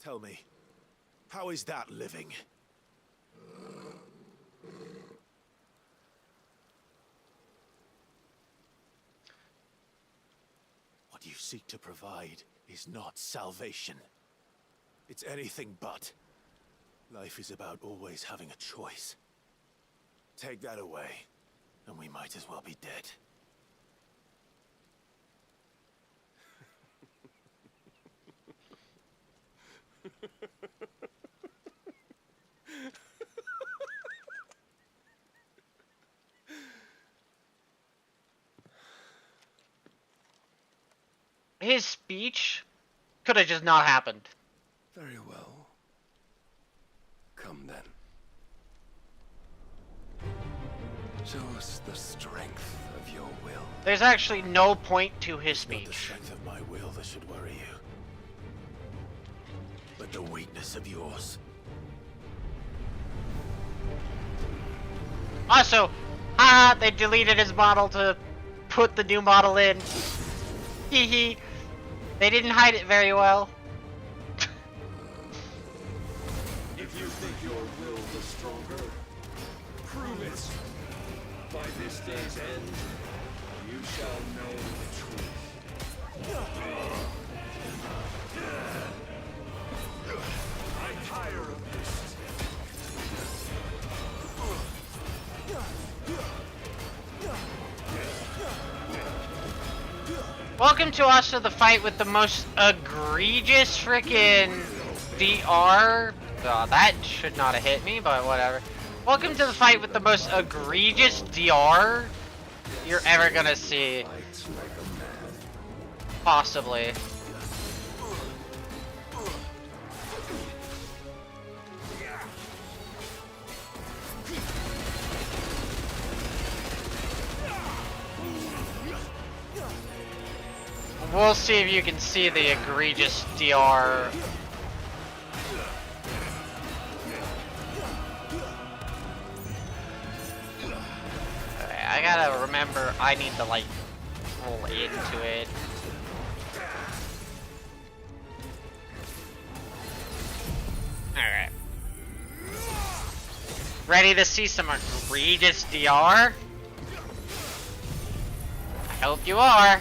Tell me, how is that living? What you seek to provide is not salvation. It's anything but. Life is about always having a choice. Take that away, and we might as well be dead. His speech could have just not happened. Very well. Come then. Show us the strength of your will. There's actually no point to his speech. Not the strength of my will that should worry you, but the weakness of yours. Also, they deleted his model to put the new model in. Hee hee. They didn't hide it very well. You If you think your will the stronger, prove it. By this day's end, you shall know the truth. I tire of this. Welcome to also the fight with the most egregious freaking DR. Oh, that should not have hit me, but whatever. Welcome to the fight with the most egregious DR you're ever gonna see. Possibly. We'll see if you can see the egregious DR. Okay, I gotta remember I need to like roll into it. Alright. Ready to see some egregious DR? I hope you are.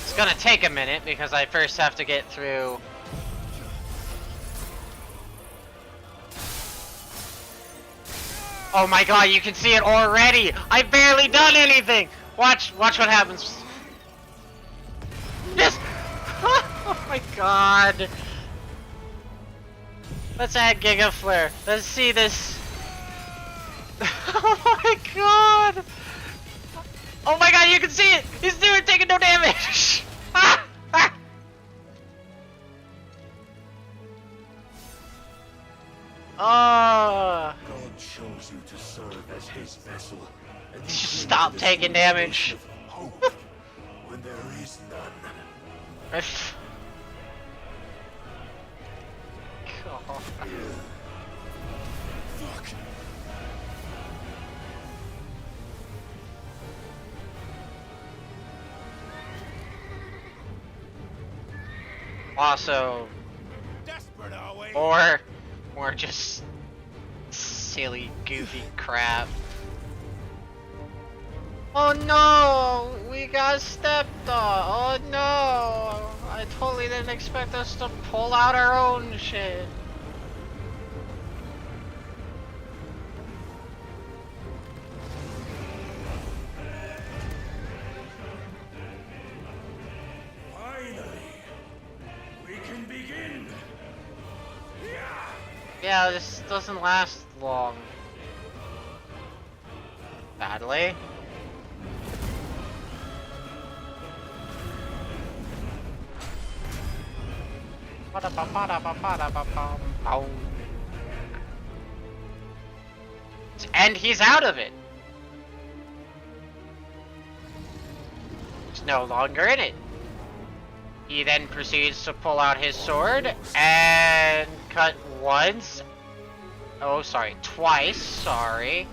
It's gonna take a minute because I first have to get through. Oh my god, you can see it already! I've barely done anything! Watch what happens. Yes! Oh my god. Let's add Giga Flare. Let's see this. Oh my god! Oh my god, you can see it! He's taking no damage! Ah! Ah! Oh! God chose you to serve as his vessel. And Stop taking damage. Hope when there is none. God. Fuck. Also, Desperate, are we? or just silly, goofy crap. Oh no, we got stepped on. Oh no, I totally didn't expect us to pull out our own shit. Finally, we can begin. Yeah, this doesn't last long. Sadly. And he's out of it. He's no longer in it. He then proceeds to pull out his sword and cut once. Oh, sorry, twice, sorry.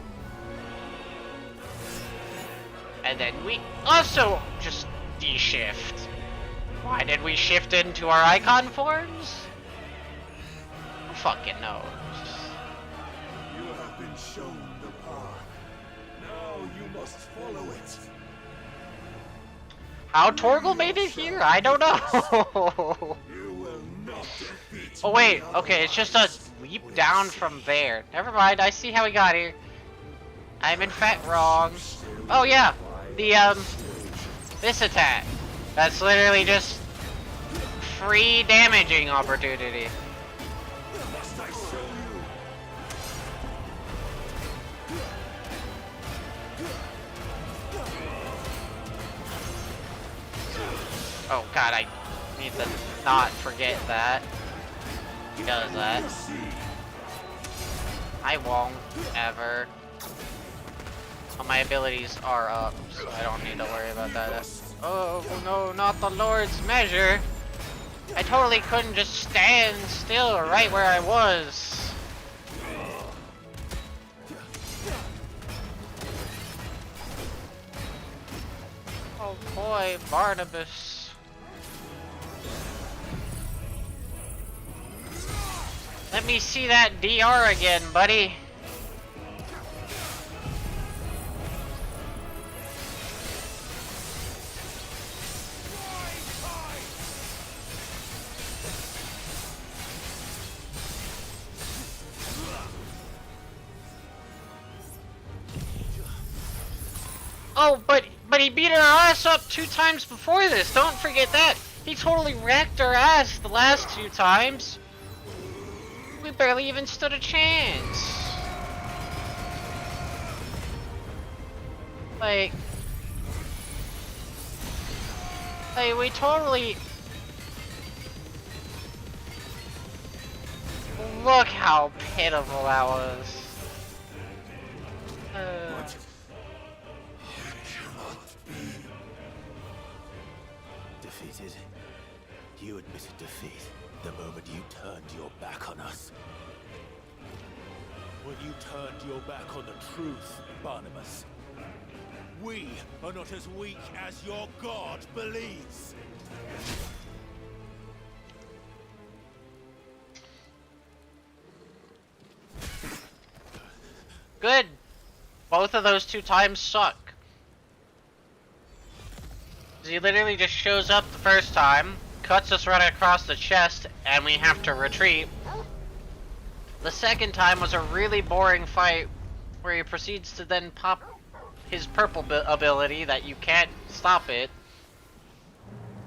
And then we also just de-shift. Why did we shift into our icon forms? Who fucking knows? You have been shown the path. Now you must follow it. How Torgal made it here? I don't know. You will not defeat Oh wait, me okay, it's just a leap down from there. Never mind, I see how we got here. I'm in fact wrong. Oh yeah, the this attack. That's literally just free damaging opportunity. Must I show you? Oh god, I need to not forget that. He does that. I won't, ever. Oh, my abilities are up, so I don't need to worry about that. Oh no, not the Lord's measure! I totally couldn't just stand still right where I was. Oh boy, Barnabas. Let me see that DR again, buddy. Oh, but he beat our ass up 2 times before this. Don't forget that. He totally wrecked our ass the last 2 times. We barely even stood a chance. Like we totally... Look how pitiful that was. Defeated. You admitted defeat the moment you turned your back on us. When you turned your back on the truth, Barnabas. We are not as weak as your god believes. Good. Both of those 2 times suck. He literally just shows up the first time, cuts us right across the chest, and we have to retreat. The second time was a really boring fight where he proceeds to then pop his purple ability that you can't stop it,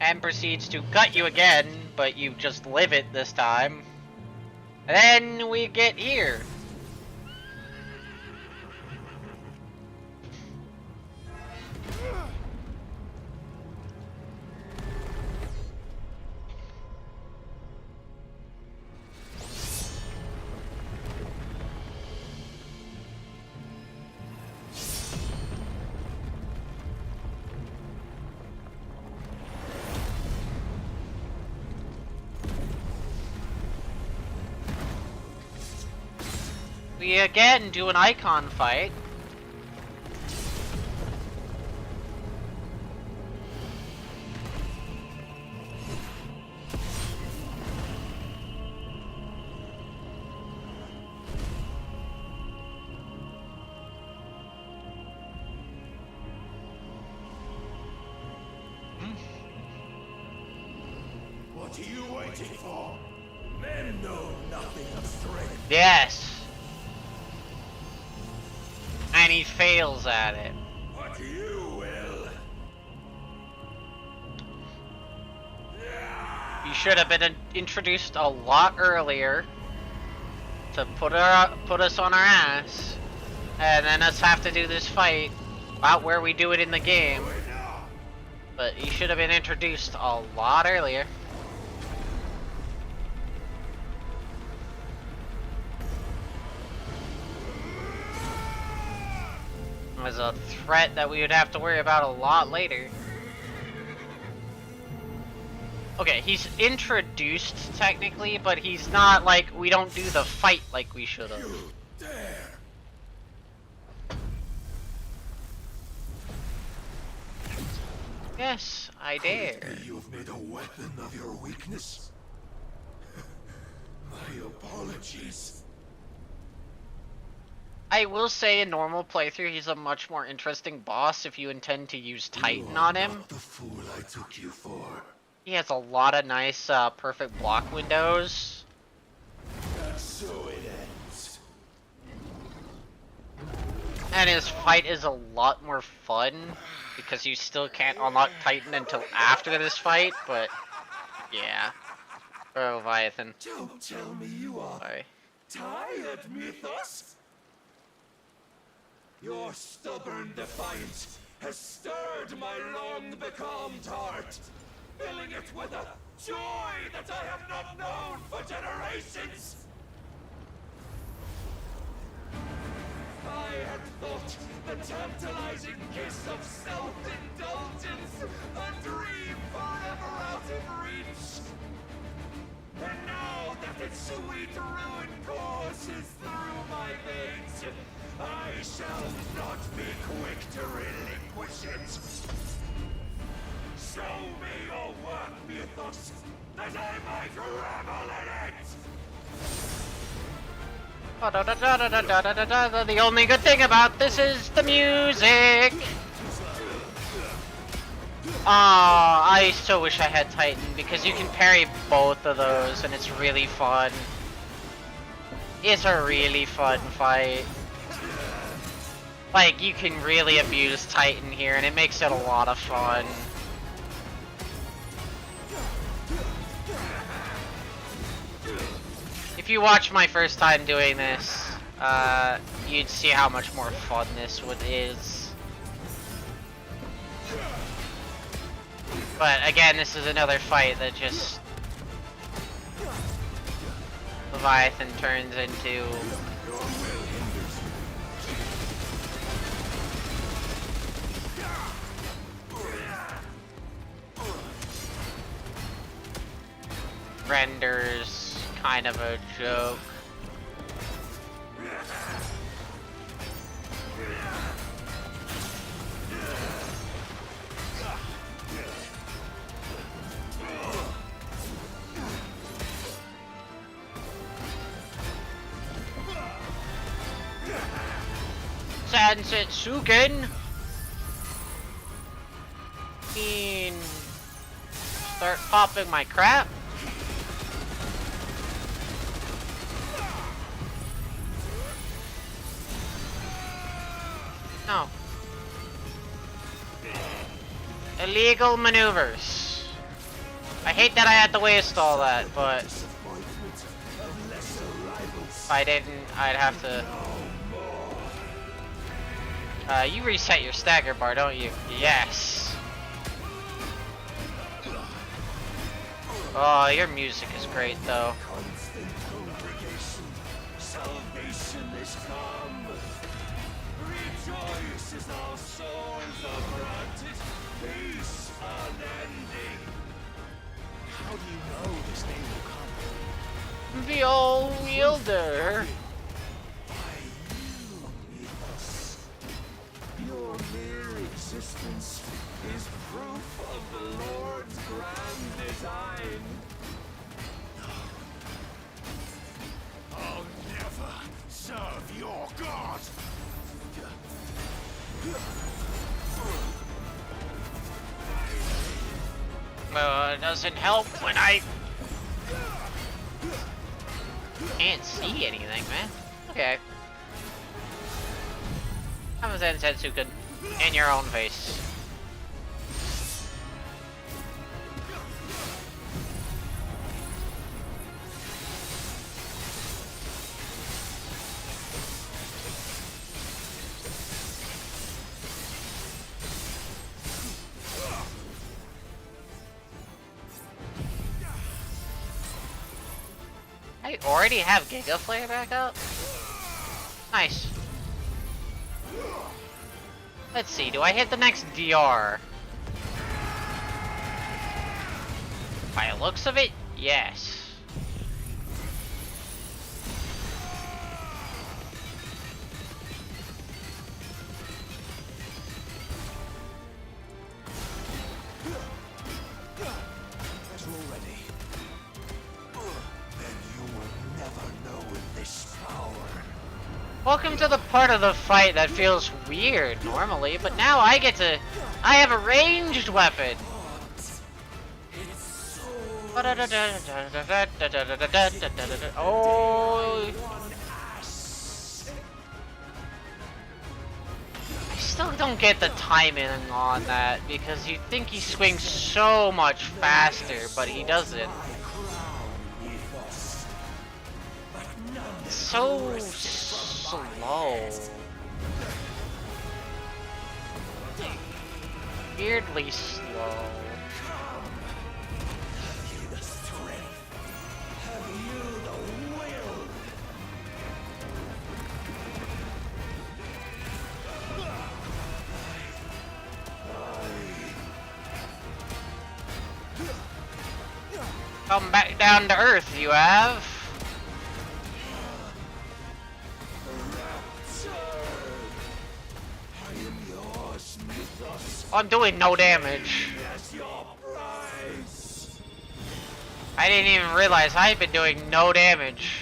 and proceeds to cut you again, but you just live it this time. And then we get here. We again do an icon fight. What are you waiting for? Men know nothing of strength. Yes. And he fails at it. But you will. You should have been introduced a lot earlier to put us on our ass, and then us have to do this fight about where we do it in the game. But you should have been introduced a lot earlier. Was a threat that we would have to worry about a lot later. Okay, he's introduced technically, but he's not like, we don't do the fight like we should have. Yes, I dare. You've made a weapon of your weakness. My apologies. I will say in normal playthrough, he's a much more interesting boss if you intend to use Titan on him. The fool I took you for. He has a lot of nice, perfect block windows. And so it ends. And his fight is a lot more fun, because you still can't unlock Titan until after this fight, but yeah. Or Leviathan. Don't tell me you are Sorry. tired, Mythos. Your stubborn defiance has stirred my long-becalmed heart, filling it with a joy that I have not known for generations. I had thought the tantalizing kiss of self-indulgence a dream forever out of reach. And now that its sweet ruin courses through my veins, I shall not be quick to relinquish it. mythos, that I might revel in it! The only good thing about this is the music. I so wish I had Titan because you can parry both of those and it's really fun. It's a really fun fight. Like, you can really abuse Titan here and it makes it a lot of fun. If you watch my first time doing this, you'd see how much more fun this one is. But again, this is another fight that just Leviathan turns into renders kind of a joke. Sansetsuken? Start popping my crap? No. Illegal maneuvers. I hate that I had to waste all that, but if I didn't, I'd have to. You reset your stagger bar, don't you? Yes. Oh, your music is great, though. Salvation is come. Rejoice as our souls are granted peace unending. How do you know this day will come? The old wielder. Your mere existence is proof of the Lord's grand design. I'll never serve your god! It doesn't help when I can't see anything, man. Okay. Have a Sansetsuken in your own face. I already have Giga Flare back up? Nice. Let's see, do I hit the next DR? By the looks of it, yes. Welcome to the part of the fight that feels weird normally, but now I have a ranged weapon. Oh. I still don't get the timing on that because you'd think he swings so much faster, but he doesn't. So slow. Weirdly slow. Come back down to earth, you have. I'm doing no damage. I didn't even realize I'd been doing no damage.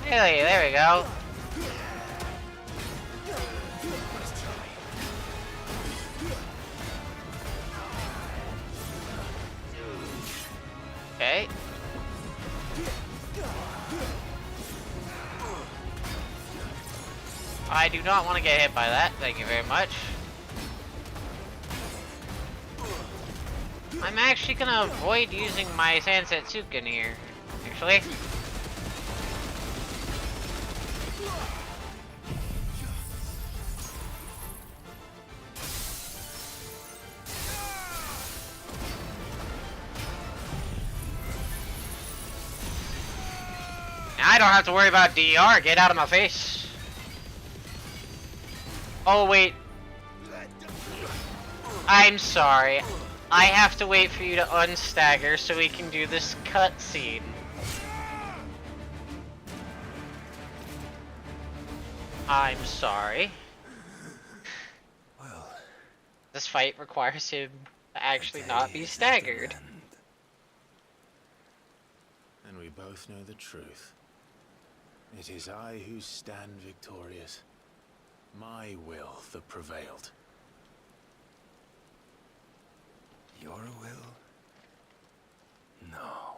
Really, there we go. Okay. I do not want to get hit by that. Thank you very much. I'm actually gonna avoid using my Sansetsuken here, actually. I don't have to worry about DR. Get out of my face. Oh, wait. I'm sorry. I have to wait for you to unstagger so we can do this cutscene. I'm sorry. Well, this fight requires him to actually not be staggered. And we both know the truth. It is I who stand victorious. My will that prevailed. Your will? No.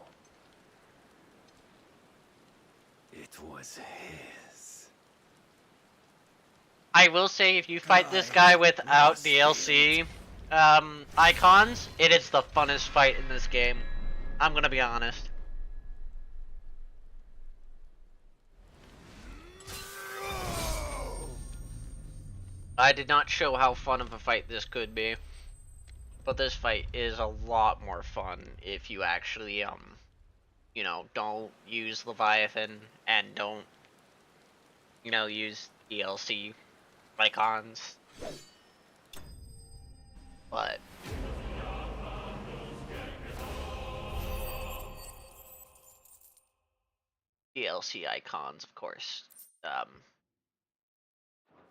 It was his. I will say, if you fight this guy without DLC icons, it is the funnest fight in this game. I'm gonna be honest. I did not show how fun of a fight this could be. But this fight is a lot more fun if you actually, you know, don't use Leviathan and don't, you know, use DLC icons. But DLC icons, of course,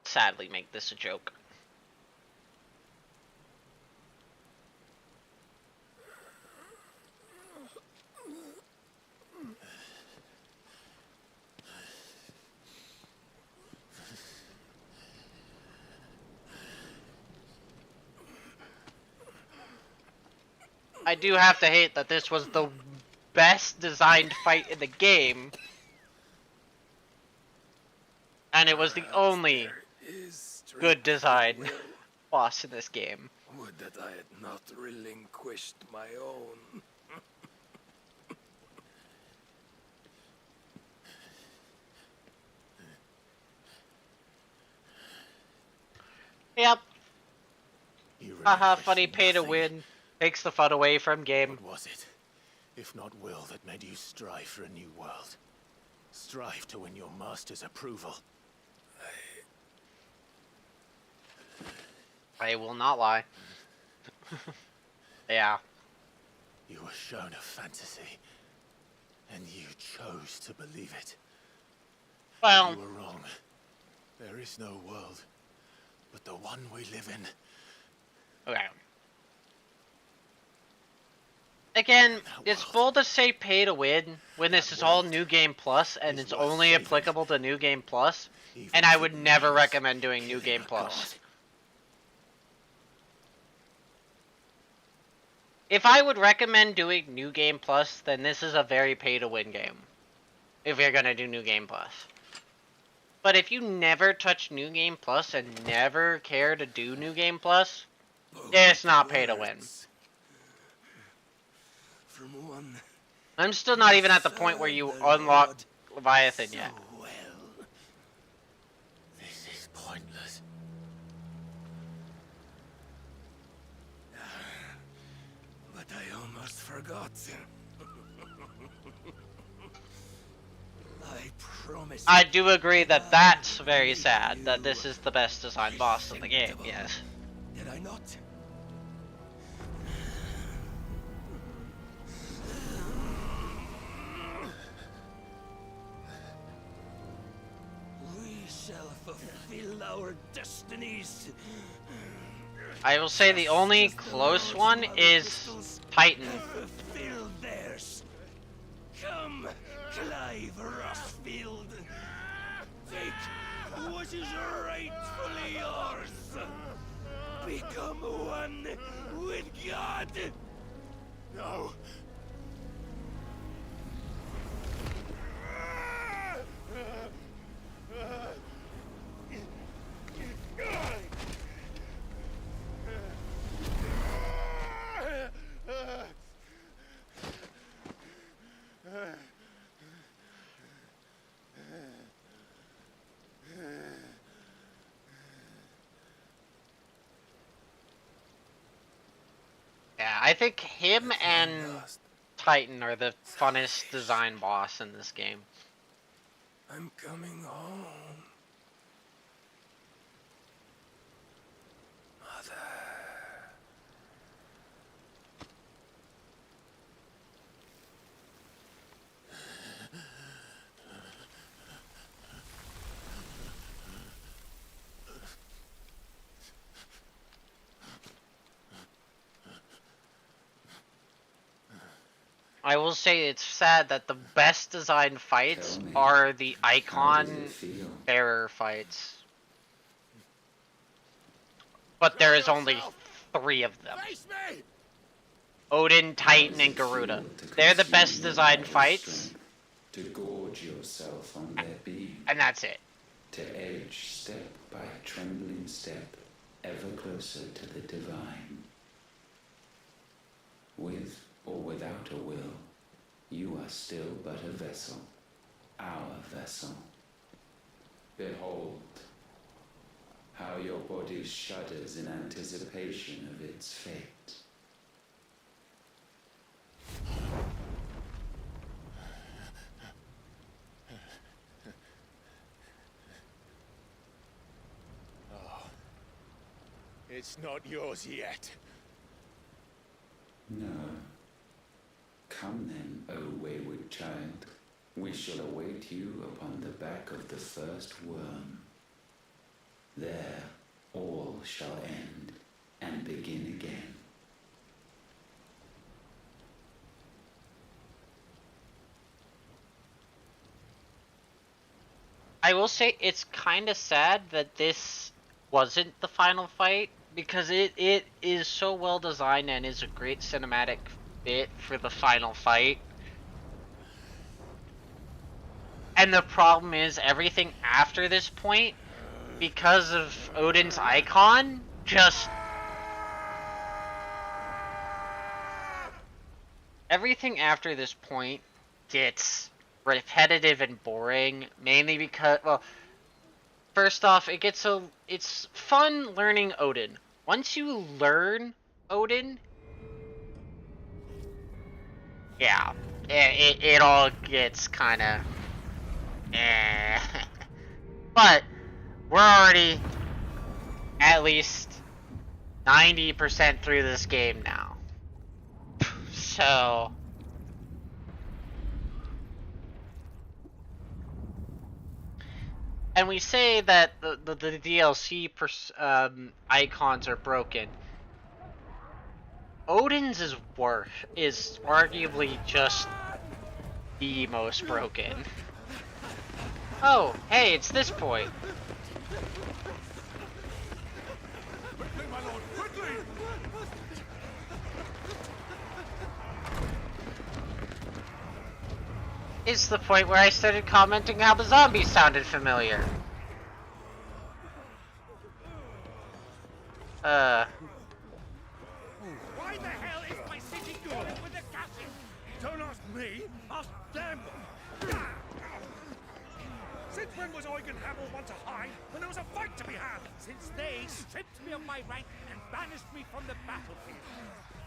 sadly make this a joke. I do have to hate that this was the best designed fight in the game. And it was the only good design boss in this game. Would that I had not relinquished my own. Yep. Haha, funny pay to win. Takes the fun away from game. What was it, if not will, that made you strive for a new world? Strive to win your master's approval. I will not lie. Yeah. You were shown a fantasy, and you chose to believe it. Well, but you were wrong. There is no world, but the one we live in. Okay. Again, it's bold to say pay to win when this is all New Game Plus and it's only applicable to New Game Plus, and I would never recommend doing New Game Plus. If I would recommend doing New Game Plus, then this is a very pay to win game. If you're gonna do New Game Plus. But if you never touch New Game Plus and never care to do New Game Plus, it's not pay to win. From one I'm still not even at the point where you unlock Leviathan yet. Well, this is pointless. But I almost forgot. I promise. I do agree that that's very sad, that this is the best designed boss in the game, yes. Did I not? fulfill our destinies. I will say the only close one is Titan. Fulfill theirs. Come, Clive Rossfield. Take what is rightfully yours. Become one with God. No. Yeah, I think him and Titan are the funnest design boss in this game. I'm coming home. Mother. I will say it's sad that the best designed fights are the icon bearer fights. But there is only 3 of them. Odin, Titan, and Garuda. They're the best designed fights. To gorge yourself on their beam. And that's it. To edge step by trembling step, ever closer to the divine. With or without a will, you are still but a vessel, our vessel. Behold, how your body shudders in anticipation of its fate. Oh, it's not yours yet. No. Come then, O wayward child. We shall await you upon the back of the first worm. There all shall end and begin again. I will say it's kind of sad that this wasn't the final fight, because it is so well designed and is a great cinematic fit for the final fight. And the problem is everything after this point, because of Odin's icon, just... Everything after this point gets repetitive and boring, mainly because, well, first off, it's fun learning Odin. Once you learn Odin, yeah, it all gets kind of, but we're already at least 90% through this game now, so. And we say that the DLC icons are broken. Odin's is arguably just the most broken. Oh, hey, it's this point. Quickly, my lord, quickly! It's the point where I started commenting how the zombies sounded familiar. Why the hell is my city going with the gassing? Don't ask me, ask them! Since when was Eugen Hamel one to hide when there was a fight to be had? Since they stripped me of my rank and banished me from the battlefield.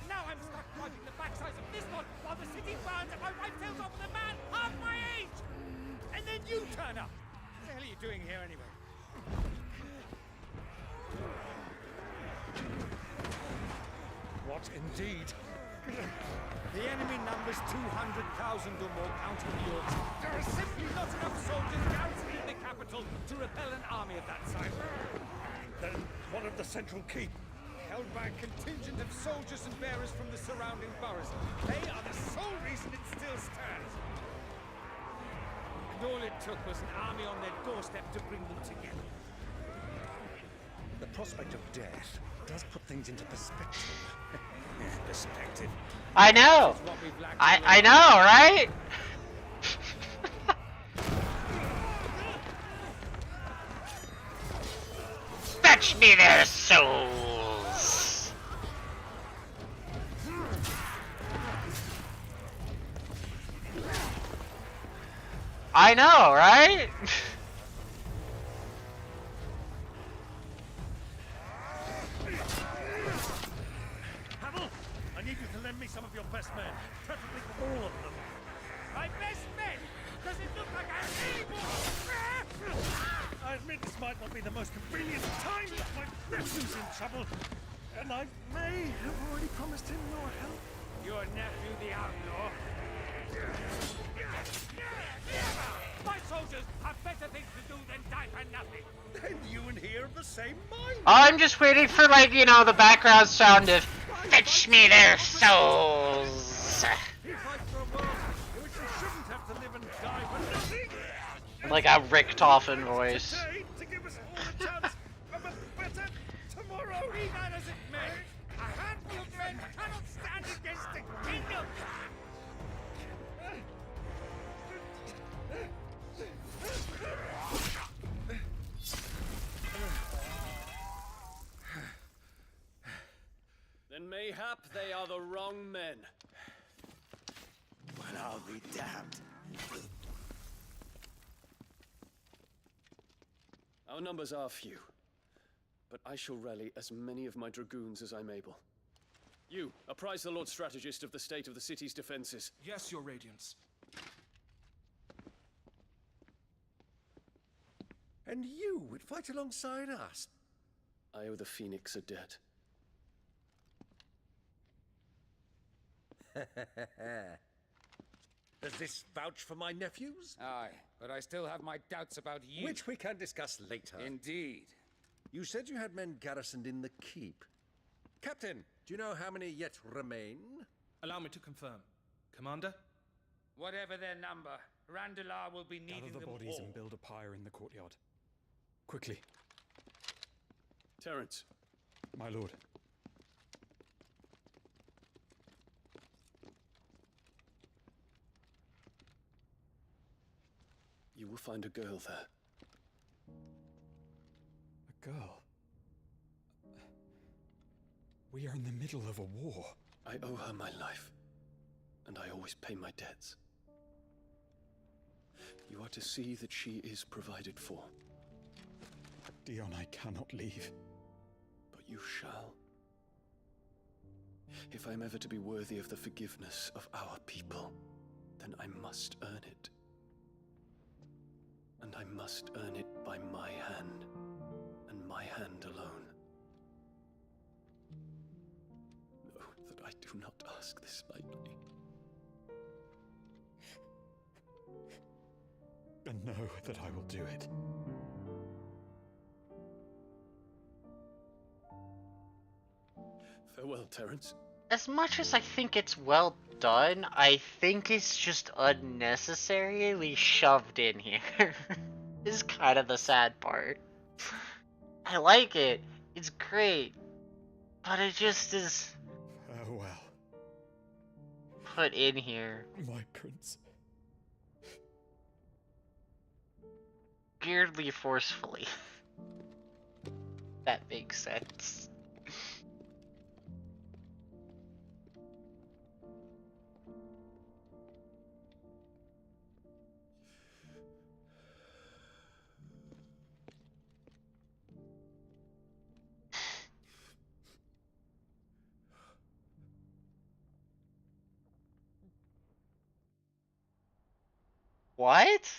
Now I'm stuck wiping the backsides of this one while the city burns and my wife tails off with a man half my age! And then you turn up! What the hell are you doing here anyway? What indeed? The enemy numbers 200,000 or more, counting the orcs. There are simply not enough soldiers garrisoning the capital to repel an army of that size. Then what of the central keep? Held by a contingent of soldiers and bearers from the surrounding boroughs. They are the sole reason it still stands. And all it took was an army on their doorstep to bring them together. The prospect of death does put things into perspective. Perspective. I know. I know, right? Fetch me their souls. I know, right? I need you to lend me some of your best men, preferably all of them. My best men? Does it look like I'm able? I admit this might not be the most convenient time, but my nephew's in trouble, and I may have already promised him your help. Your nephew, the outlaw? My soldiers have better things to do than die for nothing. Then you and he are of the same mind. I'm just waiting for, like, you know, the background sound of fetch me their souls. He fights for a world in which we shouldn't have to live and die for nothing. Like a Richtofen voice. To give us all a chance of a better tomorrow. Be that as it may, a handful of men cannot stand against the kingdom. Then mayhap they are the wrong men. Well, I'll be damned. Our numbers are few, but I shall rally as many of my dragoons as I'm able. You, apprise the Lord Strategist of the state of the city's defenses. Yes, Your Radiance. And you would fight alongside us? I owe the Phoenix a debt. Does this vouch for my nephews? Aye, but I still have my doubts about you. Which we can discuss later. Indeed. You said you had men garrisoned in the keep. Captain, do you know how many yet remain? Allow me to confirm. Commander? Whatever their number, Randalar will be needing Gather the them bodies all. and build a pyre in the courtyard. Quickly. Terence. My lord. You will find a girl there. A girl? We are in the middle of a war. I owe her my life, and I always pay my debts. You are to see that she is provided for. Dion, I cannot leave. But you shall. If I'm ever to be worthy of the forgiveness of our people, then I must earn it. And I must earn it by my hand, and my hand alone. Know that I do not ask this lightly. And know that I will do it. Farewell, Terence. As much as I think it's well done, I think it's just unnecessarily shoved in here. Is kind of the sad part. I like it. It's great. But it just is Farewell, put in here. my prince. Weirdly forcefully. That makes sense. What?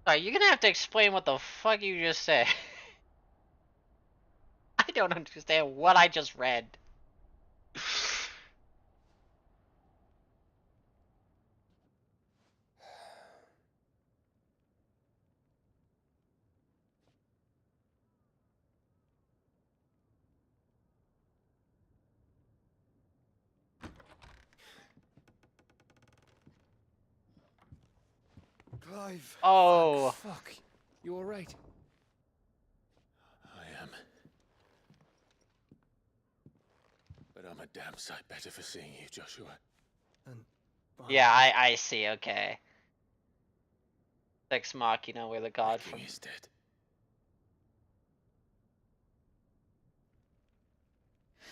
Sorry, you're gonna have to explain what the fuck you just said. I don't understand what I just read. Clive. Oh. Fuck. You alright? I am. But I'm a damn sight better for seeing you, Joshua. And Yeah, I see. Okay. Ex Machina, where the god from. Is dead.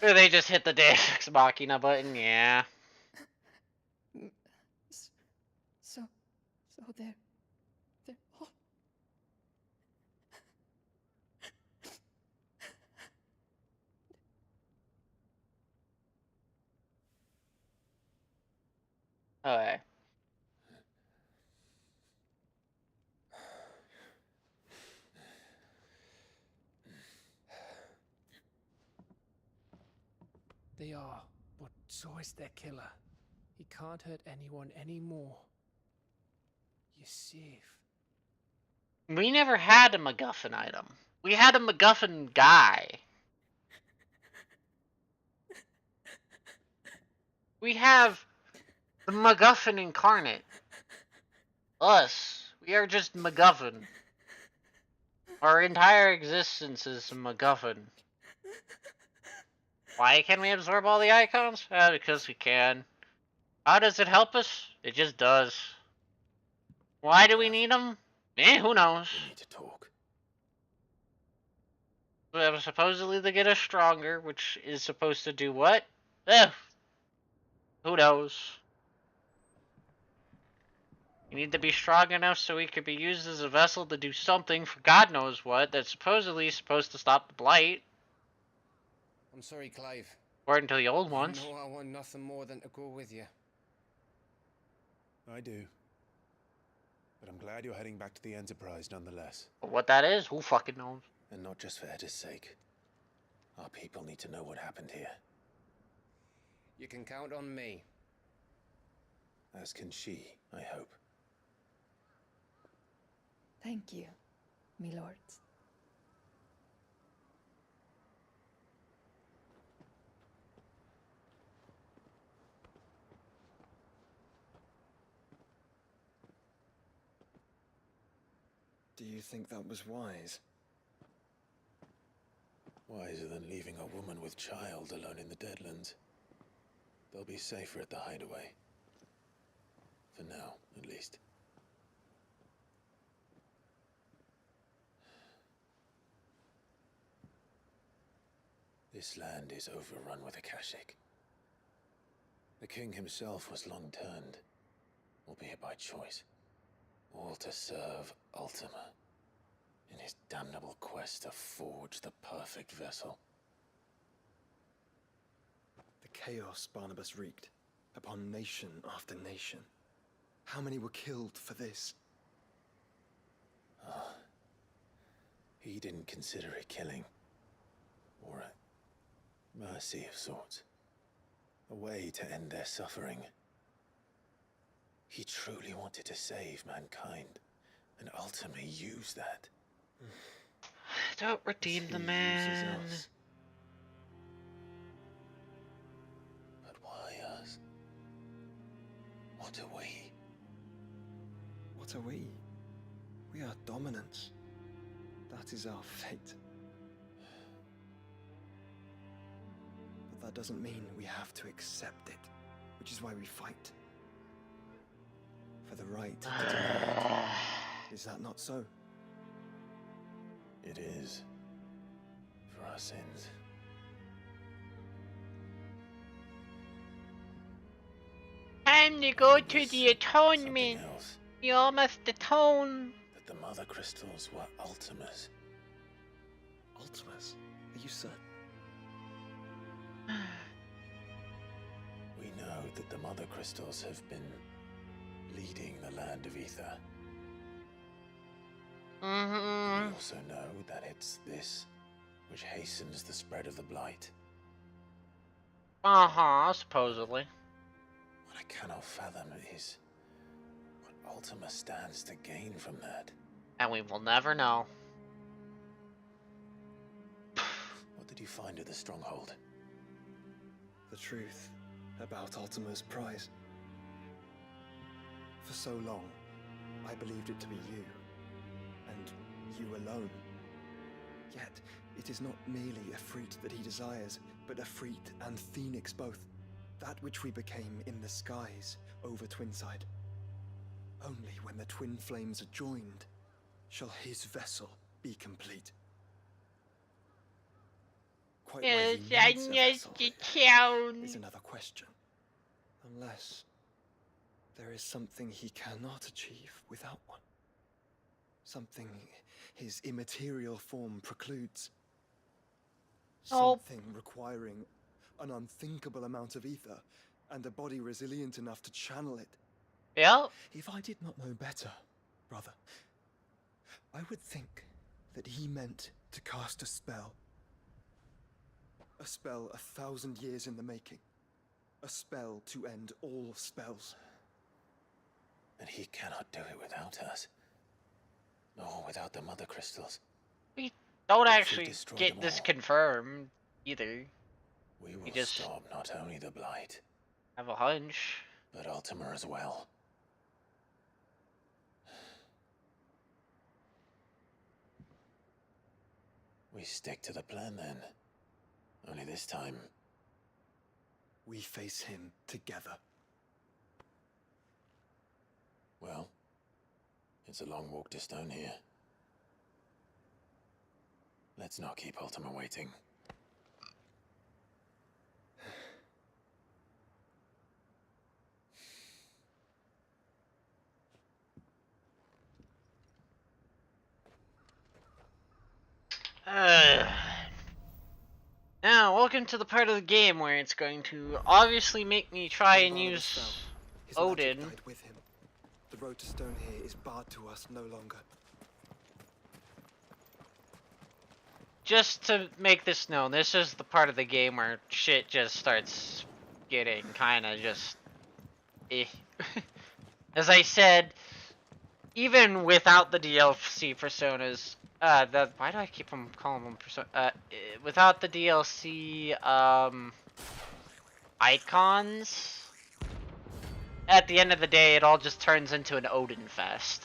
Or they just hit the Deus Ex Machina button. Yeah. So they're all... Okay. They are, but so is their killer. He can't hurt anyone anymore. You're safe. We never had a MacGuffin item. We had a MacGuffin guy. We have the MacGuffin incarnate. Us. We are just MacGuffin. Our entire existence is a MacGuffin. Why can we absorb all the icons? Because we can. How does it help us? It just does. Why do we need them? Who knows? We need to talk. Well, supposedly to get us stronger, which is supposed to do what? Who knows? You need to be strong enough so we could be used as a vessel to do something for God knows what that's supposedly supposed to stop the blight. I'm sorry, Clive. According to the old ones. You know I want nothing more than to go with you. I do. But I'm glad you're heading back to the Enterprise nonetheless. What that is, who fucking knows? And not just for Edda's sake. Our people need to know what happened here. You can count on me. As can she, I hope. Thank you, me lords. Do you think that was wise? Wiser than leaving a woman with child alone in the Deadlands. They'll be safer at the hideaway. For now, at least. This land is overrun with Akashic. The king himself was long turned, albeit by choice, all to serve Ultima, in his damnable quest to forge the perfect vessel. The chaos Barnabas wreaked upon nation after nation. How many were killed for this? He didn't consider it killing, or a mercy of sorts. A way to end their suffering. He truly wanted to save mankind, and ultimately used that. Don't redeem the man. But why us? What are we? What are we? We are dominance. That is our fate. But that doesn't mean we have to accept it, which is why we fight. For the right to deny it. Is that not so? It is. For our sins. Time to go to the atonement. You all must atone. That the Mother Crystals were Ultimas. Ultimas? Are you certain? We know that the Mother Crystals have been leading the land of Ether. We also know that it's this which hastens the spread of the blight. Supposedly. What I cannot fathom is what Ultima stands to gain from that. And we will never know. What did you find at the stronghold? The truth about Ultima's prize. For so long, I believed it to be you, and you alone. Yet, it is not merely Efreet that he desires, but Efreet and Phoenix both. That which we became in the skies over Twinside. Only when the twin flames are joined shall his vessel be complete. Quite why he needs a vessel is another question. Unless there is something he cannot achieve without one. Something his immaterial form precludes. Something requiring an unthinkable amount of ether and a body resilient enough to channel it. Yeah? If I did not know better, brother, I would think that he meant to cast a spell. A spell 1,000 years in the making. A spell to end all spells. And he cannot do it without us. Nor without the mother crystals. We don't If we actually destroy get them this all, confirmed either. we will just stop not only the Blight, have a hunch. but Ultima as well. We stick to the plan then. Only this time, we face him together. Well, it's a long walk to Stone here. Let's not keep Ultima waiting. Now, welcome to the part of the game where it's going to obviously make me try and use His Odin. magic died with him. The road to Stone here is barred to us no longer. Just to make this known, this is the part of the game where shit just starts getting kinda just As I said, even without the DLC personas, why do I keep on calling them persona? Without the DLC, icons, at the end of the day, it all just turns into an Odin fest.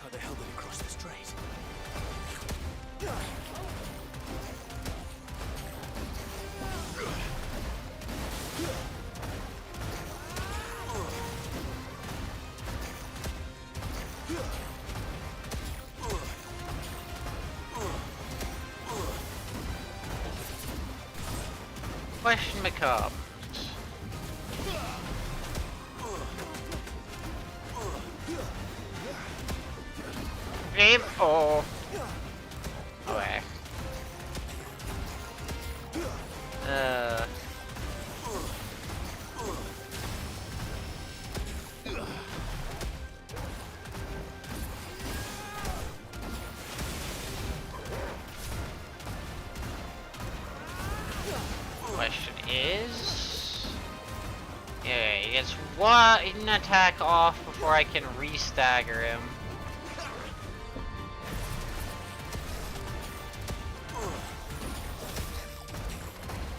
How the hell did he cross the strait? Question becomes, game or okay. Question is, yeah, he gets one attack off before I can re-stagger him.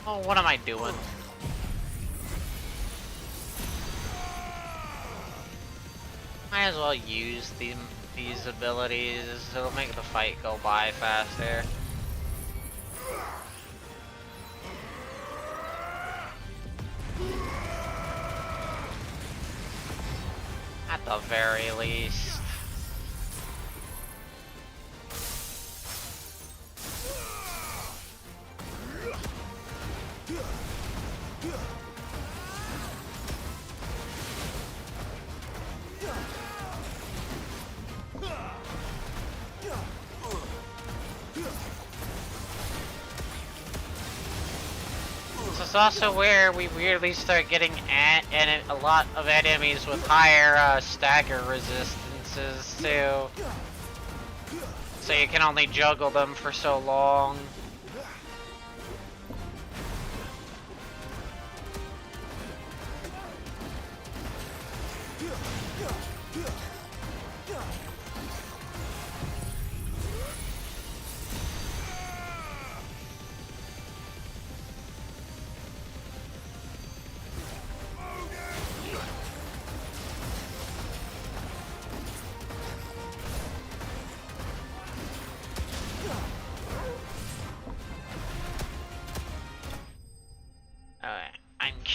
Oh, what am I doing? Might as well use these abilities. It'll make the fight go by faster. At the very least. This is also where we weirdly start getting a lot of enemies with higher stagger resistances too. So you can only juggle them for so long.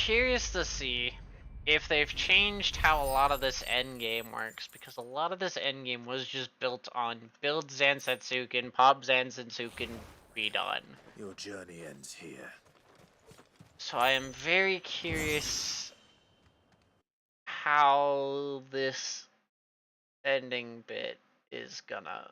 curious to see if they've changed how a lot of this endgame works, because a lot of this endgame was just built on build Zansetsuken, pop Zansetsuken, redone. Your journey ends here. So I am very curious how this ending bit is gonna...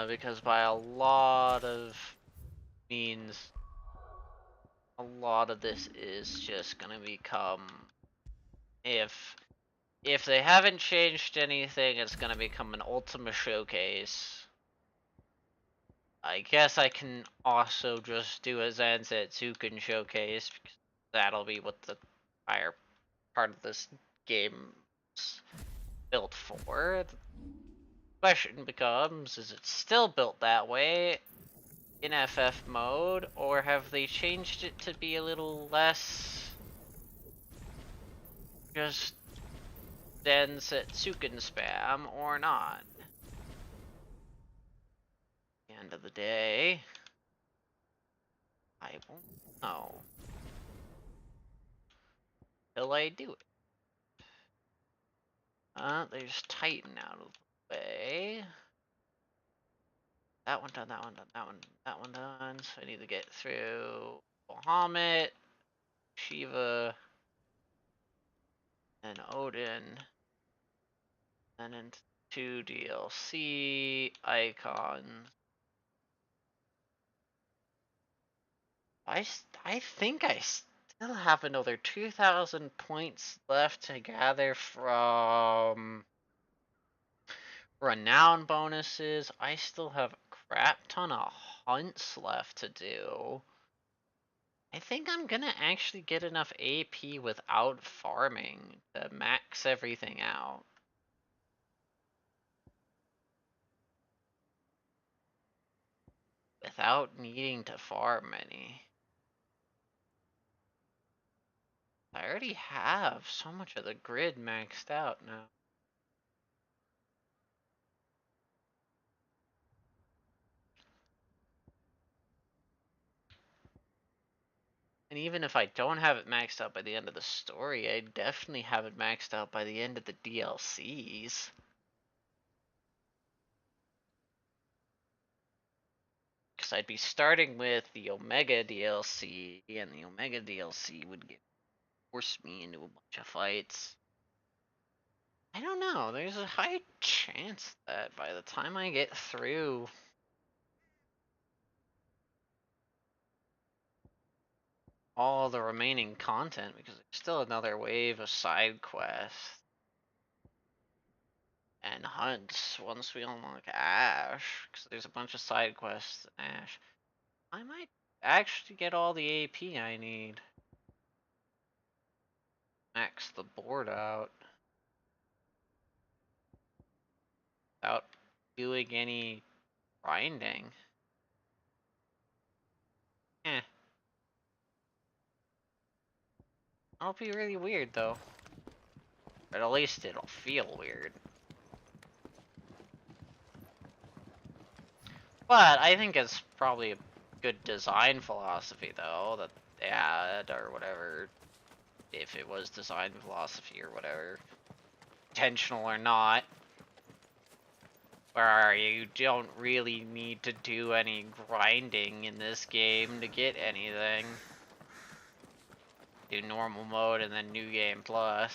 because by a lot of means, a lot of this is just gonna become, if they haven't changed anything, it's gonna become an Ultima showcase. I guess I can also just do a Zansetsuken showcase, because that'll be what the entire part of this game's built for. The question becomes, is it still built that way in FF mode, or have they changed it to be a little less just Zansetsuken spam, or not? At the end of the day, I won't know till I do it. There's Titan out of the way. That one done, that one done, that one done. So I need to get through Bahamut, Shiva, and Odin. And into 2 DLC icons. I think I still have another 2,000 points left to gather from renown bonuses. I still have a crap ton of hunts left to do. I think I'm gonna actually get enough AP without farming to max everything out. Without needing to farm any. I already have so much of the grid maxed out now. And even if I don't have it maxed out by the end of the story, I definitely have it maxed out by the end of the DLCs. Because I'd be starting with the Omega DLC, and the Omega DLC would force me into a bunch of fights. I don't know, there's a high chance that by the time I get through all the remaining content, because there's still another wave of side quests and hunts once we unlock Ash, because there's a bunch of side quests in Ash, I might actually get all the AP I need. Max the board out without doing any grinding. It'll be really weird though. But at least it'll feel weird. But I think it's probably a good design philosophy though that they had, or whatever, if it was design philosophy or whatever, intentional or not, where you don't really need to do any grinding in this game to get anything. Do normal mode and then new game plus.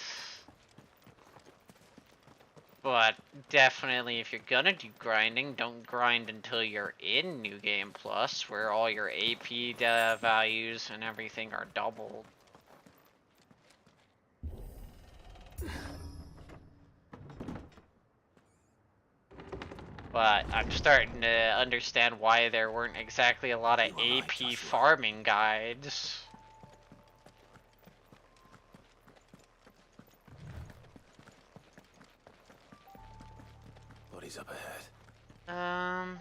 But definitely, if you're gonna do grinding, don't grind until you're in New Game Plus, where all your AP values and everything are doubled. But I'm starting to understand why there weren't exactly a lot of AP farming guides. Bodies up ahead.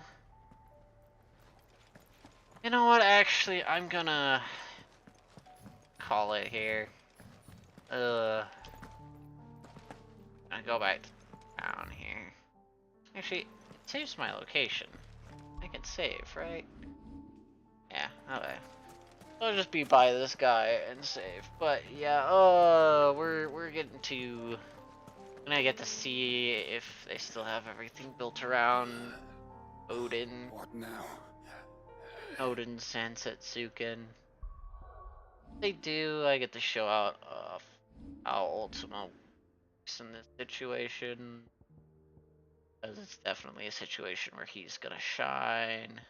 You know what, actually, I'm gonna call it here. I go back down here. Actually, it saves my location. I can save, right? Yeah, okay. I'll just be by this guy and save. But yeah, we're getting to. And I get to see if they still have everything built around Odin. What now? Odin, Sansetsuken. They do. I get to show out how Ultima works in this situation. Because it's definitely a situation where he's gonna shine.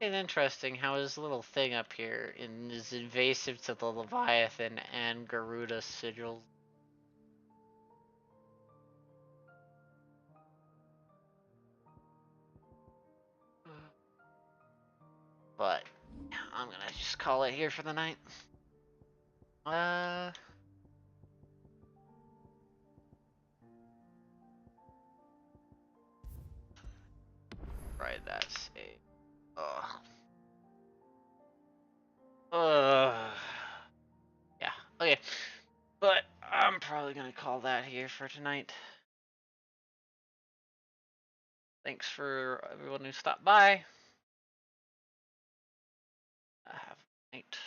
It's interesting how his little thing up here is invasive to the Leviathan and Garuda sigils. But I'm gonna just call it here for the night. Right, that's a yeah, okay. But I'm probably gonna call that here for tonight. Thanks for everyone who stopped by. Have a night.